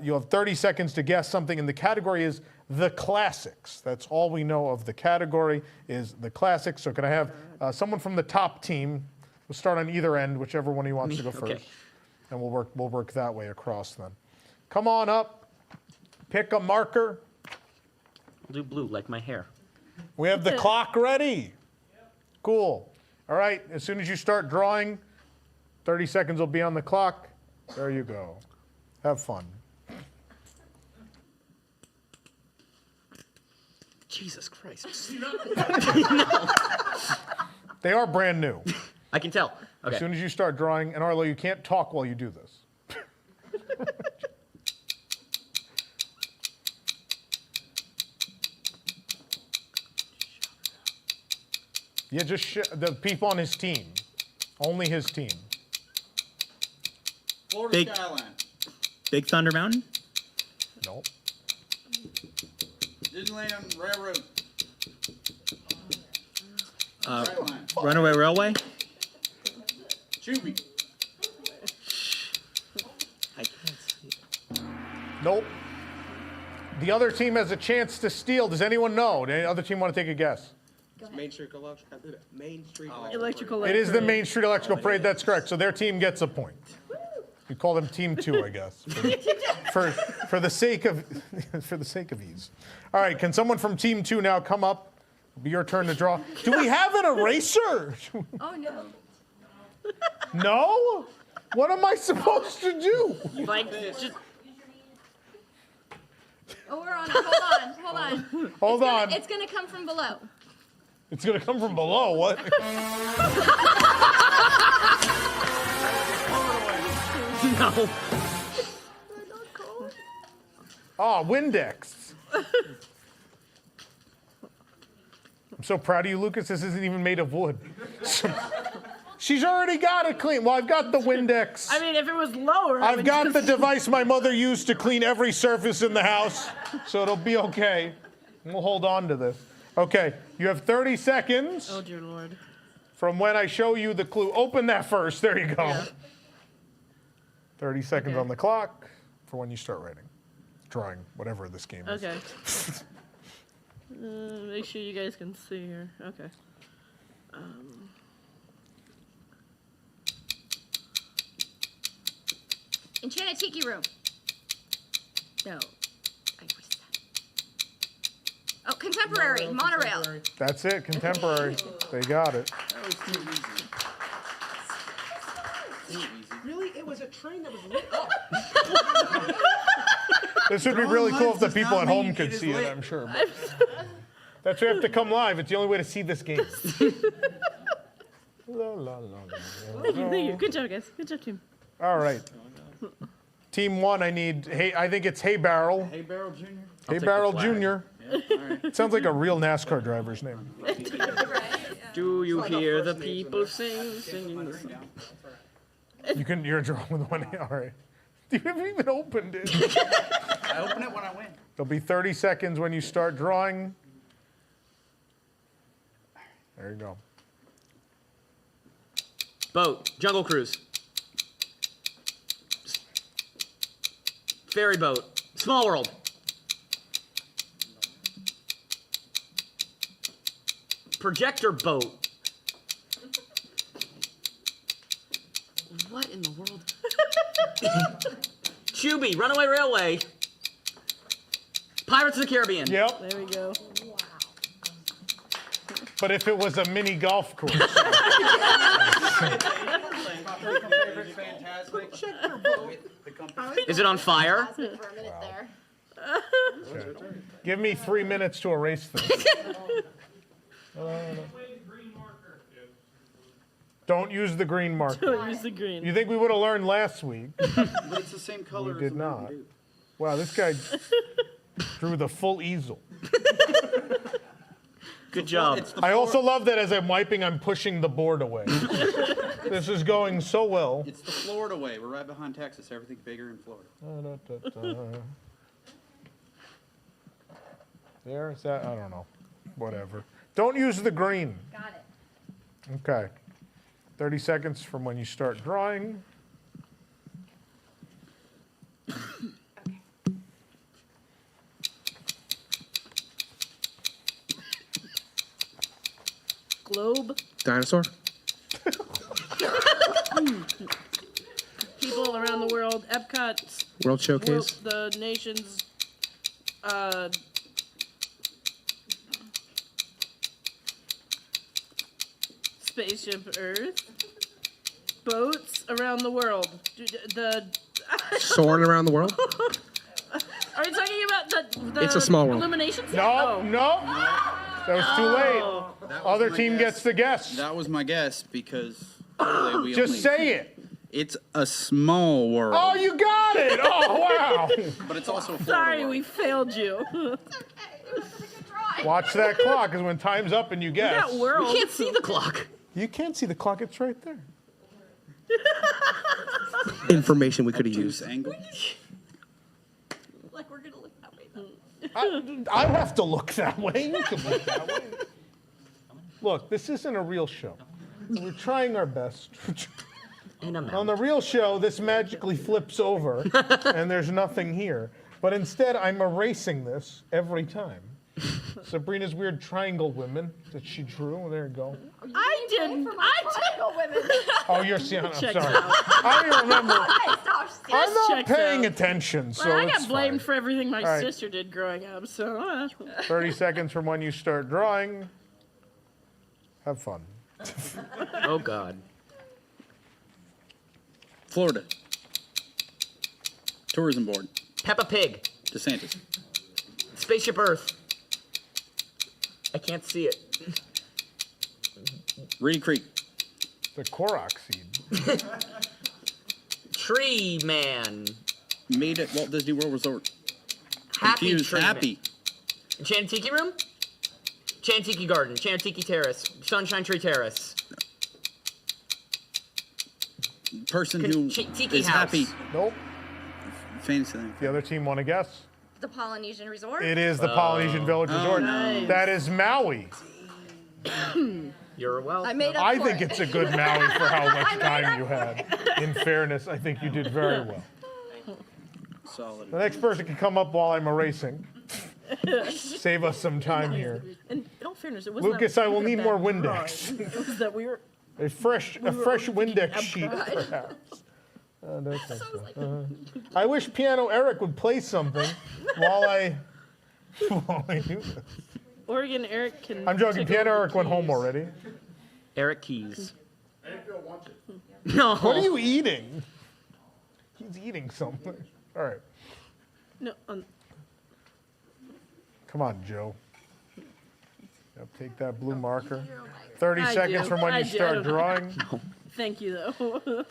You'll have 30 seconds to guess something, and the category is the classics. That's all we know of the category is the classics. So can I have someone from the top team? We'll start on either end, whichever one he wants to go first. And we'll work that way across then. Come on up. Pick a marker. I'll do blue, like my hair. We have the clock ready. Cool. All right, as soon as you start drawing, 30 seconds will be on the clock. There you go. Have fun. Jesus Christ. They are brand new. I can tell. Okay. As soon as you start drawing, and Arlo, you can't talk while you do this. Yeah, just the people on his team. Only his team. Florida Skyline. Big Thunder Mountain? Nope. Disneyland Railroad. Runaway Railway? Chubby. I can't see. Nope. The other team has a chance to steal. Does anyone know? Does the other team want to take a guess? Main Street Electrical. It is the Main Street Electrical Parade. That's correct. So their team gets a point. We call them Team 2, I guess. For the sake of ease. All right, can someone from Team 2 now come up? It'll be your turn to draw. Do we have an eraser? Oh, no. No? What am I supposed to do? Like, just... Oh, we're on it. Hold on. Hold on. It's going to come from below. It's going to come from below. What? No. Oh, Windex. I'm so proud of you, Lucas. This isn't even made of wood. She's already got it clean. Well, I've got the Windex. I mean, if it was lower, I I've would got just... the device my mother used to clean every surface in the house, so it'll be okay. We'll hold on to this. Okay, you have 30 seconds. Oh, dear Lord. From when I show you the clue. Open that first. There you go. Yeah. 30 seconds on the clock for when you start writing. Drawing, whatever this game is. Okay. Make sure you guys can see here. Okay. Enchanted Tiki Room. No. Oh, contemporary, monorail. That's it, contemporary. They got it. That was too easy. Really? It was a train that was lit up. This would be really cool if the people at home could see it, I'm sure. But that's why you have to come live. It's the only way to see this game. La, la, la, la, Thank you. Good job, guys. Good job, team. All right. Team 1, I think it's Hey Barrel. Hey, Barrel Jr. Hey Barrel Jr. Yeah, all right. It sounds like a real NASCAR driver's name. Do you hear the people singing the song? You're drawing with one hand. All right. You haven't even opened it. I open it when I win. There'll be 30 seconds when you start drawing. There you go. Boat. Jungle Cruise. Ferry boat. Small World. Projector boat. What in the world? Chubby, Runaway Railway. Pirates of the Caribbean. Yep. There we go. But if it was a mini golf course. Is it on fire? Give me 3 minutes to erase this. Don't use the green marker. Don't use the green. You think we would have learned last week? But it's the same color. We did not. Wow, this guy drew the full easel. Good job. I also love that as I'm wiping, I'm pushing the board away. This is going so well. It's the Florida way. We're right behind Texas. Everything's bigger in Florida. There, is that? I don't know. Whatever. Don't use the green. Got it. Okay. 30 seconds from when you start drawing. Globe. Dinosaur. People around the world. Epcot. World Showcase. The nation's. Spaceship Earth. Boats around the world. Soaring around the world. Are you talking about the It's a small world. Illuminations? No, no. That was too late. Other team gets the guess. That was my guess because clearly we Just only... say it. It's a small world. Oh, you got it. Oh, wow. But it's also a Florida Sorry, world. we failed you. Watch that clock, because when time's up and you guess. That world. We can't see the clock. You can't see the clock. It's right there. Information we could have used. Angle. Like we're gonna look that way though. I have to look that way. You can look that way. Look, this isn't a real show. We're trying our best. On the real show, this magically flips over, and there's nothing here. But instead, I'm erasing this every time. Sabrina's weird triangle women that she drew. There you go. I didn't. Women. Oh, you're seeing. I'm Check sorry. it out. I don't remember. Okay, stop. I'm not checks paying out. attention, so Well, I it's got blamed fine. for everything my All right. sister did growing up, so. 30 seconds from when you start drawing. Have fun. Oh, God. Florida. Tourism Board. Peppa Pig. DeSantis. Spaceship Earth. I can't see it. Reedy Creek. The Korok seed. Tree Man. Made at Walt Disney World Resort. Happy Confused. Tree Happy. Man. Enchanted Tiki Room? Enchanted Tiki Garden. Enchanted Tiki Terrace. Sunshine Tree Terrace. Person who Tiki is House. happy. Nope. Fantasy. The other team want to guess? The Polynesian Resort. It is the Polynesian Village Resort. nice. That is Maui. You're welcome. I made up I for think it. it's a good Maui for how much time you had. In fairness, I think you did very well. Solid. The next person can come up while I'm erasing. Save us some time here. And in all fairness, it wasn't Lucas, that I will we need were more bad Windex. drawing. It was that we were. A fresh Windex sheet, Epcot. perhaps. I wish Piano Eric would play something while I do this. Oregon Eric can. I'm joking. take Piano over Eric went home keys. already. Eric Keys. No. What are you eating? He's eating something. All right. No, Come on, Joe. Yep, take that blue marker. 30 I seconds do. from when I you do. I start don't know. drawing. thank you though.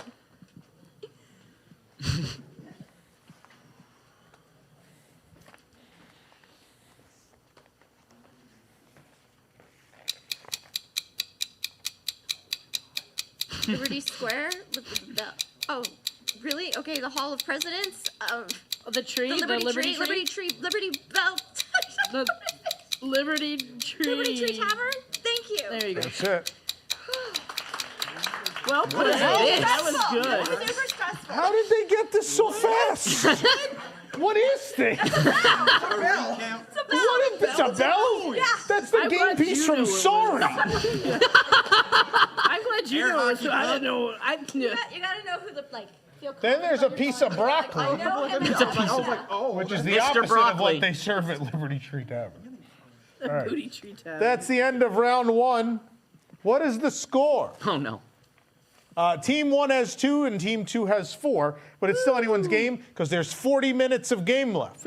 Liberty Square. Oh, really? Okay, the Hall of Presidents. The tree. The Liberty, Liberty Tree. Liberty Tree. Liberty Bell. The Liberty Tree. Liberty Tree Tavern. Thank you. There you go. That's it. Well played. That was good. Super stressful. How did they get this so fast? What is this? It's a bell? Yeah. That's the I'm game glad piece you from knew it was- Sorry. I'm glad you know it. I don't know. You gotta know who the feel Then there's a piece of broccoli, I know him. which is the Mr. opposite of Broccoli. what they serve at Liberty Tree Tavern. All right. Booty tree tab. That's the end of round one. What is the score? Oh, no. Team 1 has 2 and Team 2 has 4, but it's still anyone's game because there's 40 minutes of game left.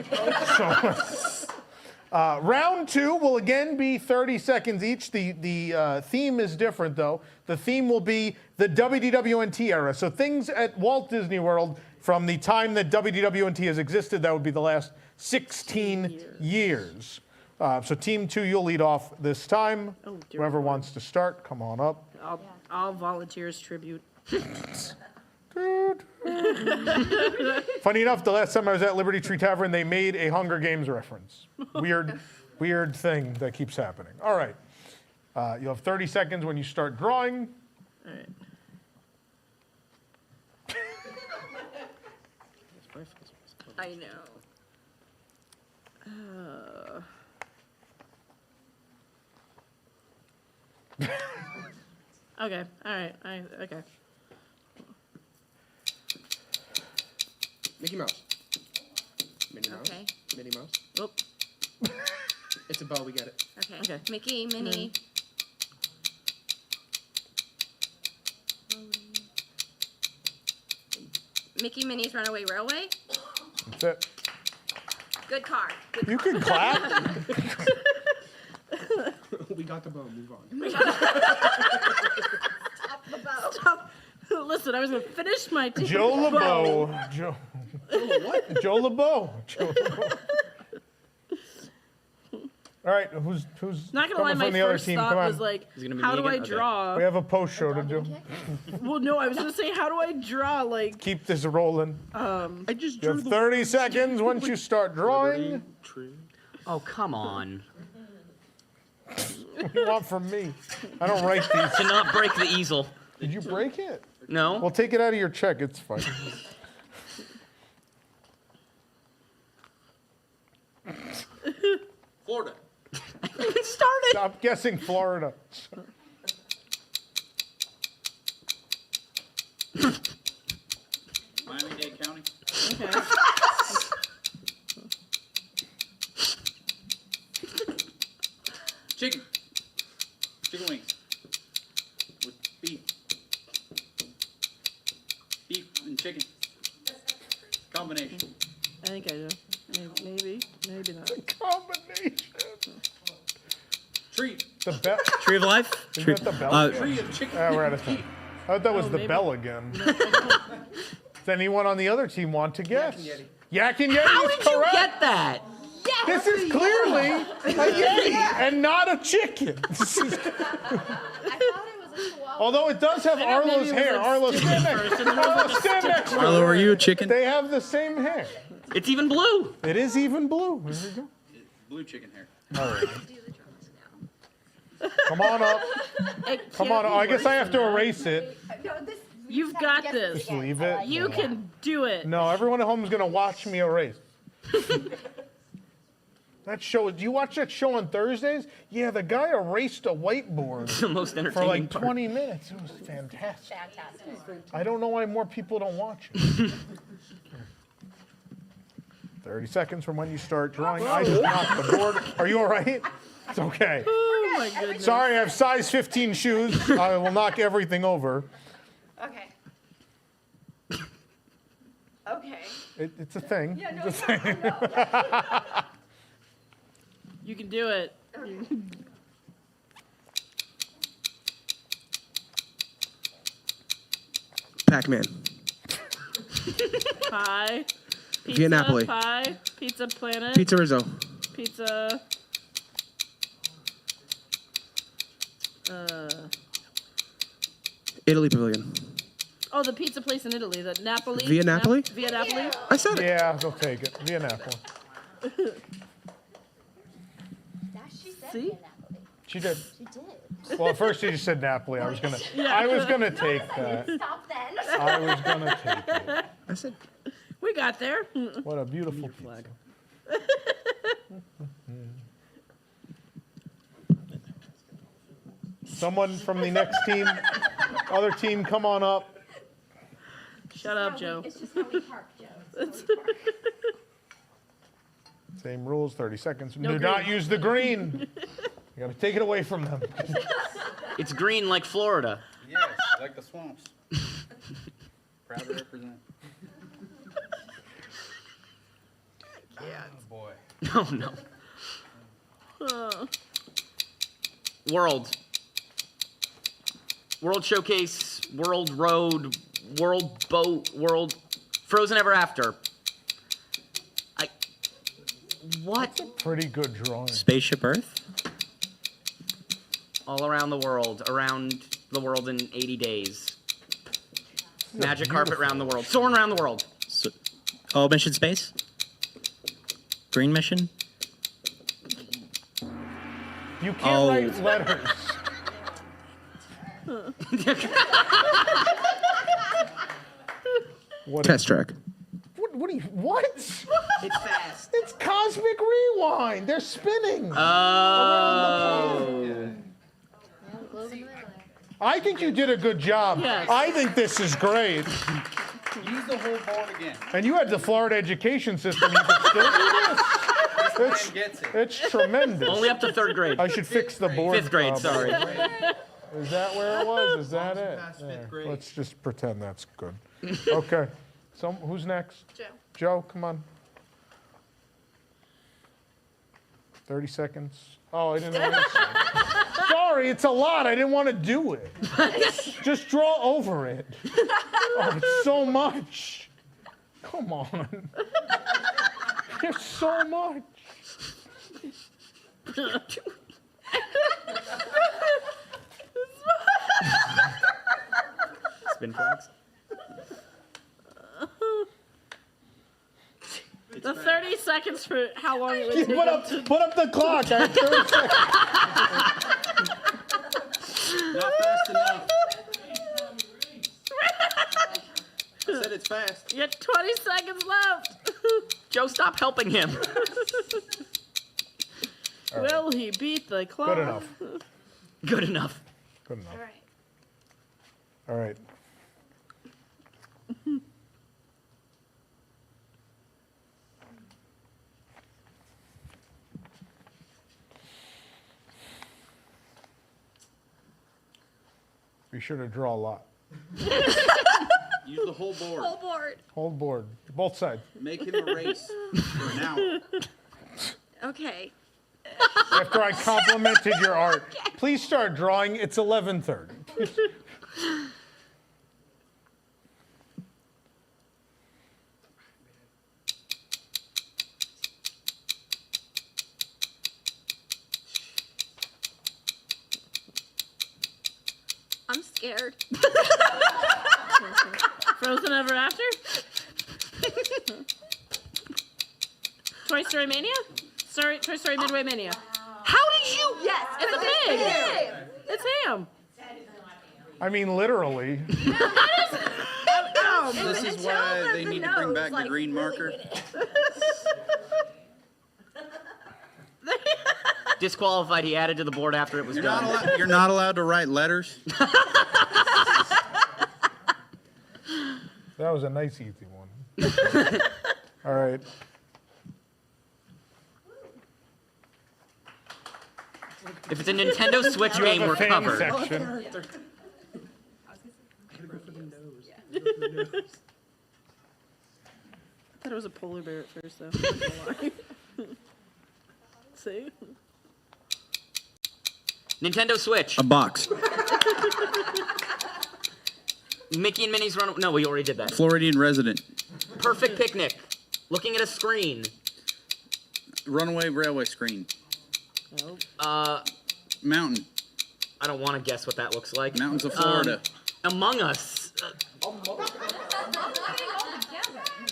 Round 2 will again be 30 seconds each. The theme is different, though. The theme will be the WDWNT era. So things at Walt Disney World from the time that WDWNT has existed, that would be the last 16 years. So Team 2, you'll lead off this time. Oh, dear Whoever Lord. wants to start, come on up. I'll volunteer as tribute. Funny enough, the last time I was at Liberty Tree Tavern, they made a Hunger Games reference. Weird thing that keeps happening. All right. You have 30 seconds when you start drawing. All right. I know. Okay. All right. Okay. Mickey Mouse. Minnie Mouse. Okay. Minnie Mouse. Oh. It's a bow. We get it. Okay. Okay. Mickey, Minnie. Mickey, Minnie's Runaway Railway. That's it. Good car. Good You car. can clap. We got the bow. Move on. Stop the bow. Stop. Listen, I was gonna finish my. Joe LeBeau. Joe LeBeau. Joe LeBeau. All right, who's Not gonna lie, coming my from the other first team? thought Come on. was like, Is it gonna be how me do I again? Okay. draw? We have a post show to do. Well, no, I was gonna say, how do I draw? Like, Keep this rolling. I just You drew have the 30 seconds once you start drawing. tree. Oh, come on. What do you want from me? I don't write these. To not break the easel. Did you break it? No? Well, take it out of your check. It's fine. Florida. it started. Stop guessing Florida. Miami-Dade County. Okay. Chicken. Chicken wings. With beef. Beef and chicken. Combination. I think I do. Maybe not. Combination. Treat. The bell. Tree of Life? Isn't that the bell? again? Tree of chicken. We're out of time. I thought that was the maybe. bell again. Does anyone on the other team want to guess? Yak and Yeti How is did you correct. get that? This is clearly a Yeti and not a chicken. I thought it was a chihuahua. Although it does have Arlo's hair. Arlo, stand next. Arlo, stand next to Arlo, it. are you a chicken? They have the same hair. It's even blue. It is even blue. There we go. Blue chicken hair. All right. Come on up. Come on up. I guess I have to erase it. You've got this. Just leave it. You can do it. No, everyone at home is going to watch me erase. That show, do you watch that show on Thursdays? Yeah, the guy erased a whiteboard The most for entertaining like part. 20 minutes. It was fantastic. I don't know why more people don't watch it. 30 seconds from when you start drawing. I just knocked the board. Are you all right? It's okay. Oh my goodness. Sorry, I have size 15 shoes. I will knock everything over. Okay. Okay. It's a thing. Yeah, no, It's a yeah, thing. I know. You can do it. Pac-Man. Pie. Pizza. Via Napoli. Pie. Pizza Planet. Pizza Rizzo. Pizza. Italy Pavilion. Oh, the pizza place in Italy. The Napoli. Via Napoli? Via Napoli. I said it. Yeah, they'll take it. Via Napoli. See? She did. She did. Well, at first she just said Napoli. I was gonna take that. Stop then. I was gonna take it. I said. We got there. What a beautiful flag. Someone from the next team, other team, come on up. Shut up, Joe. It's just how we park, Joe. Same rules, 30 seconds. No Do not use the green. You gotta take it away from them. It's green like Florida. Yes, like the swamps. Proud to represent. Yeah. Oh boy. Oh no. World. World Showcase, World Road, World Boat, World Frozen Ever After. What? Pretty good drawing. Spaceship Earth? All around the world in 80 days. Magic carpet around the world. Soaring around the world. Oh, Mission Space? Green Mission? You can't write letters. Test track. What? It's fast. It's Cosmic Rewind. They're spinning. Oh. I think you did a good job. Yes. I think this is great. Use the whole board again. And you had the Florida education system. You could still do this. This man gets it. It's tremendous. Only up to 3rd grade. I should fix the board. 5th grade, probably. sorry. Is that where it was? Is that it? Past There. 5th grade. Let's just pretend that's good. Okay. Who's next? Joe. Joe, come on. 30 seconds. Oh, I didn't know. Sorry, it's a lot. I didn't want to do it. Just draw over it. Oh, it's so much. Come on. There's so much. Spin flags. The 30 seconds for how long it would take. Put up the clock. I have 30 seconds. Not fast enough. I said it's fast. You got 20 seconds left. Joe, stop helping him. Will he beat the clock? Good enough. Good enough. Good enough. All right. All right. Be sure to draw a lot. Use the whole board. Whole board. Whole board, both sides. Make him erase for an hour. Okay. After I complimented your art, please start drawing. It's 11:30. I'm scared. Frozen Ever After? Toy Story Mania? Toy Story Midway Mania. How did you? Yes. It's a pig. It's ham. I mean, literally. This is why they need to bring back the green marker. Disqualified. He added to the board after it was done. You're not allowed to write letters. That was a nice easy one. All right. If it's a Nintendo Switch You game, have a we're fan covered. section. I thought it was a polar bear at first, though. I'm not gonna lie. See? Nintendo Switch. A box. Mickey and Minnie's Run. No, we already did that. Floridian resident. Perfect Picnic. Looking at a screen. Runaway railway screen. Mountain. I don't want to guess what that looks like. Mountains of Florida. Among Us.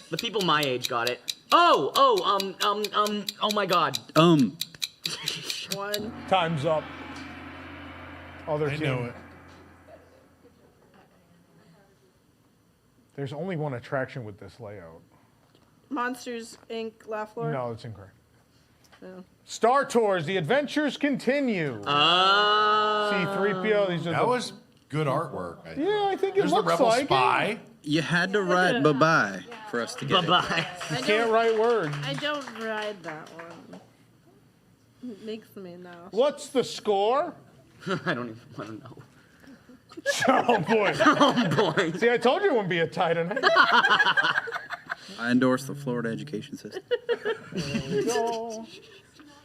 The people my age got it. Oh my God. One. Time's up. Other I team. know it. There's only one attraction with this layout. Monsters, Inc., Laugh Floor? No, it's incorrect. No. Star Tours, the adventures continue. C-3PO, these are That the... was good artwork. Yeah, I think it There's the looks Rebel like Spy. it. You had to write bye-bye for us to get it. Bye-bye. You can't write words. I don't ride that one. It makes me now. What's the score? I don't even want to know. Oh, boy. Oh, boy. See, I told you it wouldn't be a tie tonight. I endorse the Florida education system.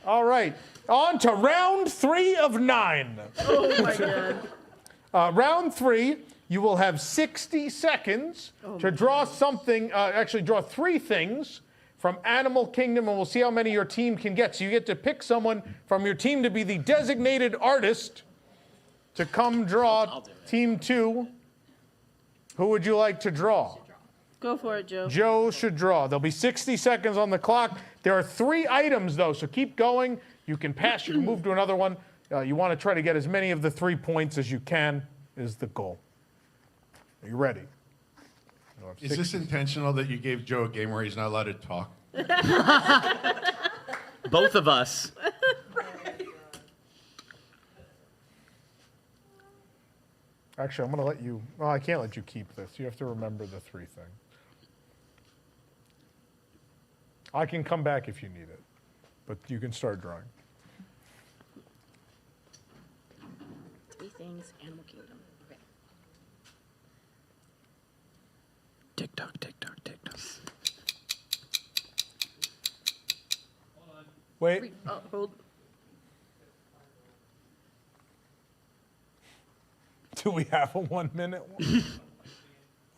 All right. On to round 3 of 9. Oh, my God. Round 3, you will have 60 seconds to draw something, actually draw 3 things from Animal Kingdom, and we'll see how many your team can get. So you get to pick someone from your team to be the designated artist to come draw Team 2. Who would you like to draw? Go for it, Joe. Joe should draw. There'll be 60 seconds on the clock. There are 3 items, though, so keep going. You can pass, you can move to another one. You want to try to get as many of the 3 points as you can is the goal. Are you ready? Is this intentional that you gave Joe a game where he's not allowed to talk? Both of us. Actually, I'm going to let you, well, I can't let you keep this. You have to remember the 3 things. I can come back if you need it, but you can start drawing. 3 things, Animal Kingdom. Okay. Tick tock, tick tock, tick tock. Wait. Oh, hold. Do we have a 1 minute one?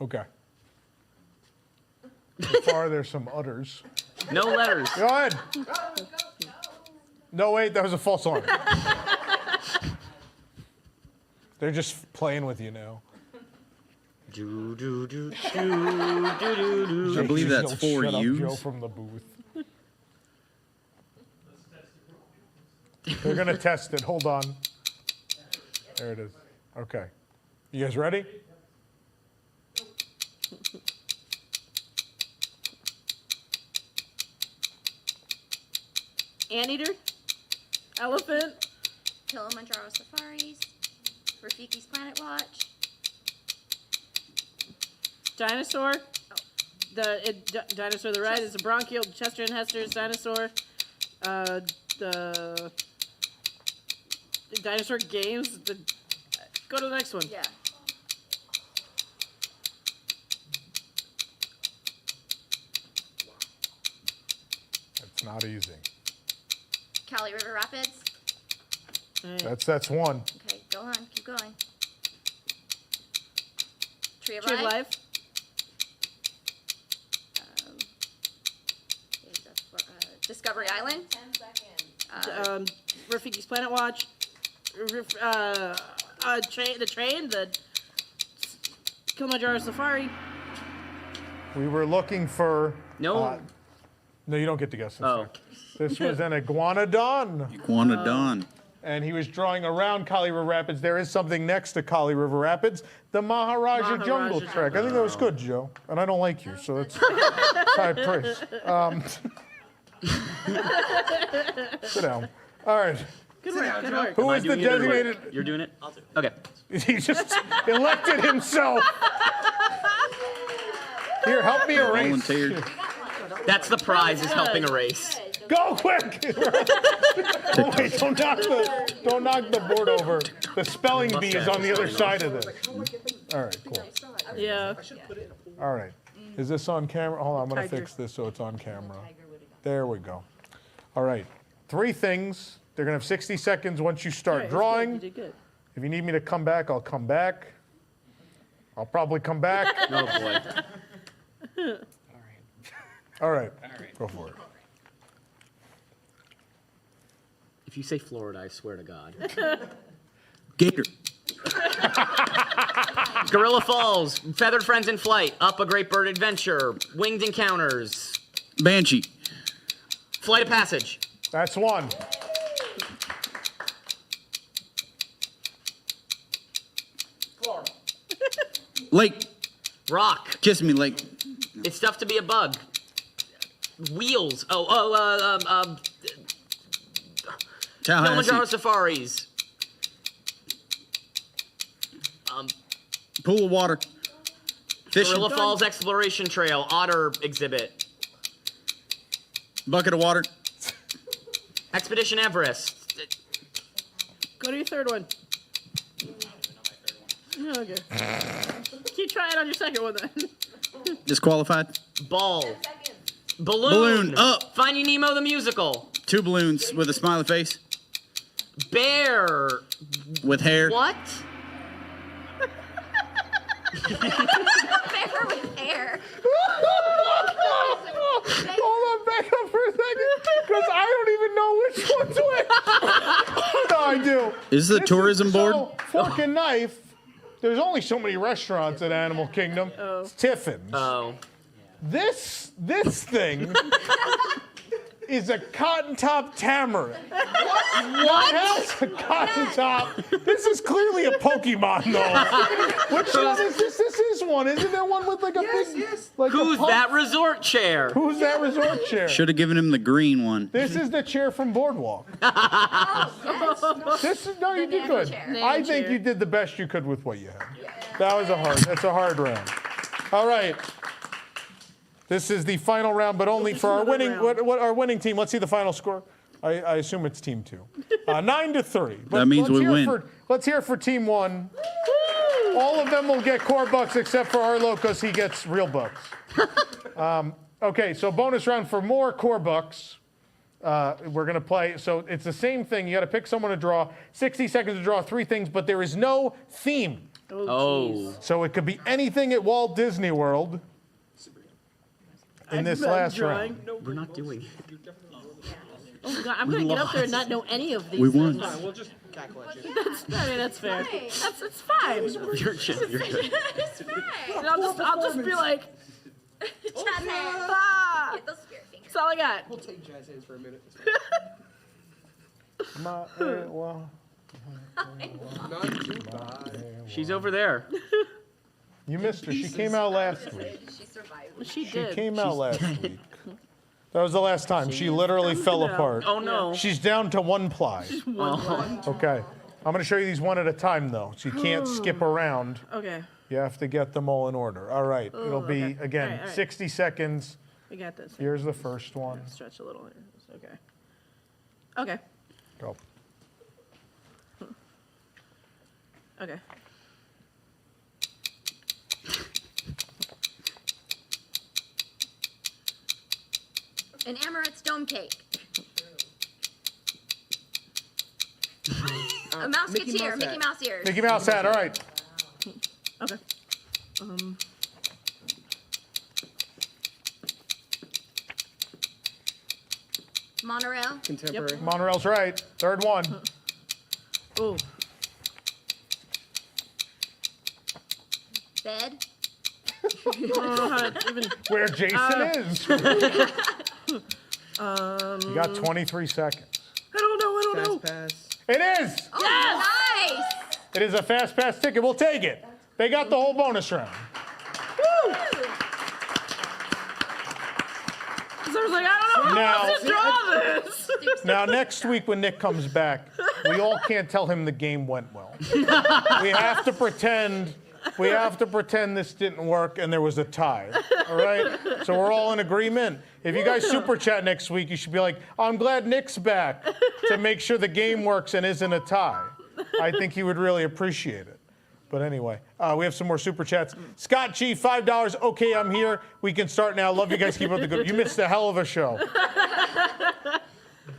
Okay. So far, there's some udders. No letters. Go ahead. No, wait, that was a false alarm. They're just playing with you now. Do, do, do, do, do, do, do. I believe that's Joe, 4 shut up, U's. Joe from the booth. They're going to test it. Hold on. There it is. Okay. You guys ready? Anteater? Elephant? Kilimanjaro Safaris. Rafiki's Planet Watch. Dinosaur? Dinosaur the Ride is a bronchial. Chester and Hester's Dinosaur. The Dinosaur Games. Go to the next one. Yeah. Not easy. Cali River Rapids. That's one. Okay, go on, keep going. Tree of Tree of Life. Life. Discovery Island. 10 seconds. Rafiki's Planet Watch. The train. The Kilimanjaro Safari. We were looking for. No. No, you don't get to guess this. Oh. This was an iguanodon. Iguanodon. And he was drawing around Kali River Rapids. There is something next to Kali River Rapids, the Maharaja Jungle Trek. I think that was good, Joe. And I don't like you, so that's high praise. Sit down. All right. Good work. Good work. Who is the designated? You're doing it? I'll do it. Okay. He just elected himself. Here, help me erase. Volunteered. That's the prize, is helping erase. Go quick! Oh, wait, don't knock the board over. The spelling bee is on the other side of this. All right, cool. Yeah. All right. Is this on camera? Hold on, I'm going to fix this so it's on camera. There we go. All right. 3 things. They're going to have 60 seconds once you start drawing. You did good. If you need me to come back, I'll come back. I'll probably come back. Oh, boy. All right. Go for it. If you say Florida, I swear to God. Gator. Gorilla Falls, Feathered Friends in Flight, Up a Great Bird Adventure, Winged Encounters. Banshee. Flight of Passage. That's one. Lake. Rock. Kiss Me Lake. It's tough to be a bug. Wheels. Kilimanjaro Safaris. Pool of water. Fishing. Gorilla Falls Exploration Trail, Otter Exhibit. Bucket of water. Expedition Everest. Go to your third one. Okay. Keep trying on your second one then. Disqualified. Ball. Balloon. Up. Finding Nemo the Musical. 2 balloons with a smiley face. Bear. With hair. What? Bear with hair. Hold on, back up for a second, because I don't even know which one's which. No, I do. Is the tourism board? So, fork and knife. There's only so many restaurants at Animal Kingdom. Oh. It's Tiffin's. Oh. This thing is a cotton top tamarind. What else? A cotton top. This is clearly a Pokemon, though. Which one is this? This is one. Isn't there one with like a big? Like Who's that resort chair? Who's that resort chair? Should have given him the green one. This is the chair from Boardwalk. This is no, you did good. I think you did the best you could with what you had. That was that's a hard round. All right. This is the final round, but only for our winning our winning team. Let's see the final score. I assume it's team 2. 9-3. But that means we win. Let's hear it for team 1. All of them will get core bucks except for Arlo because he gets real bucks. Okay, so bonus round for more core bucks. We're going to play. So it's the same thing. You got to pick someone to draw. 60 seconds to draw 3 things, but there is no theme. Oh. So it could be anything at Walt Disney World in this last round. We're not doing it. Oh God, I'm gonna get up there and not know any of these. We won. things. We'll just calculate you. That's fair. It's fine. You're good. It's fine. And I'll just be like, ah. Get those spirit fingers. That's all I got. We'll take jazz hands for a minute. Not too bad. She's over there. You missed her. She came out last week. She survived. She She did. came out last week. That was the last time. She literally fell apart. Oh no. She's down to 1 ply. Okay. I'm going to show you these one at a time, though, so you can't skip around. Okay. You have to get them all in order. All right. It'll be, okay. again, All right. 60 seconds. We got this. Here's the first one. Stretch a little. Okay. Okay. Go. Okay. An amaretto stone cake. A Mouseketeer, Mickey Mouse ears. Mickey Mouse hat. All right. Okay. Monorail. Contemporary. Monorail's right. Third one. Ooh. Bed. I don't know how to even. Where Jason is. You got 23 seconds. I don't know. Fast pass. It is. Oh, nice. It is a fast pass ticket. We'll take it. They got the whole bonus round. Woo! So I was like, I don't know how to draw this. Now, next week when Nick comes back, we all can't tell him the game went well. We have to pretend this didn't work and there was a tie. All right? So we're all in agreement. If you guys super chat next week, you should be like, I'm glad Nick's back to make sure the game works and isn't a tie. I think he would really appreciate it. But anyway, we have some more super chats. Scott G, $5. Okay, I'm here. We can start now. Love you guys. Keep up the good. You missed a hell of a show.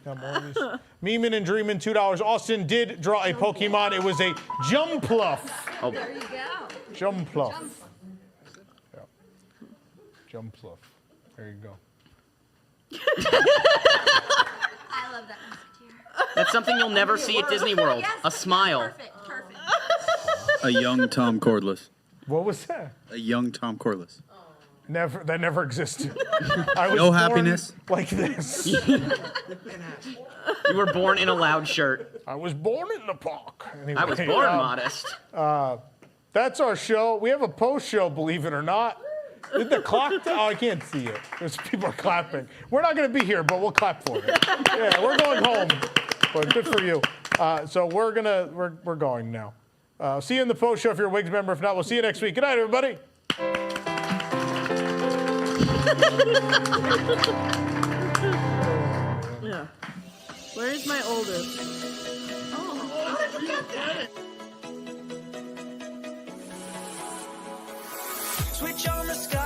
Got more of these. Meeman and Dreamin', $2. Austin did draw a Pokemon. It was a Jumpluff. Oh. There you go. Jumpluff. Yeah. Jumpluff. There you go. I love that Mouseketeer. That's something you'll never see at Disney World. Yes, A smile. Perfect. A young Tom Cordless. What was that? A young Tom Cordless. Never. That never existed. I was No born happiness? like this. You were born in a loud shirt. I was born in the park. Anyway, I was born modest. That's our show. We have a post show, believe it or not. Did the clock? Oh, I can't see it. There's people are clapping. We're not going to be here, but we'll clap for it. Yeah, we're going home. But good for you. So we're going now. See you in the post show if you're a Wigs member. If not, we'll see you next week. Good night, everybody. Yeah. Where's my oldest? Oh, look at that. Switch on the sky.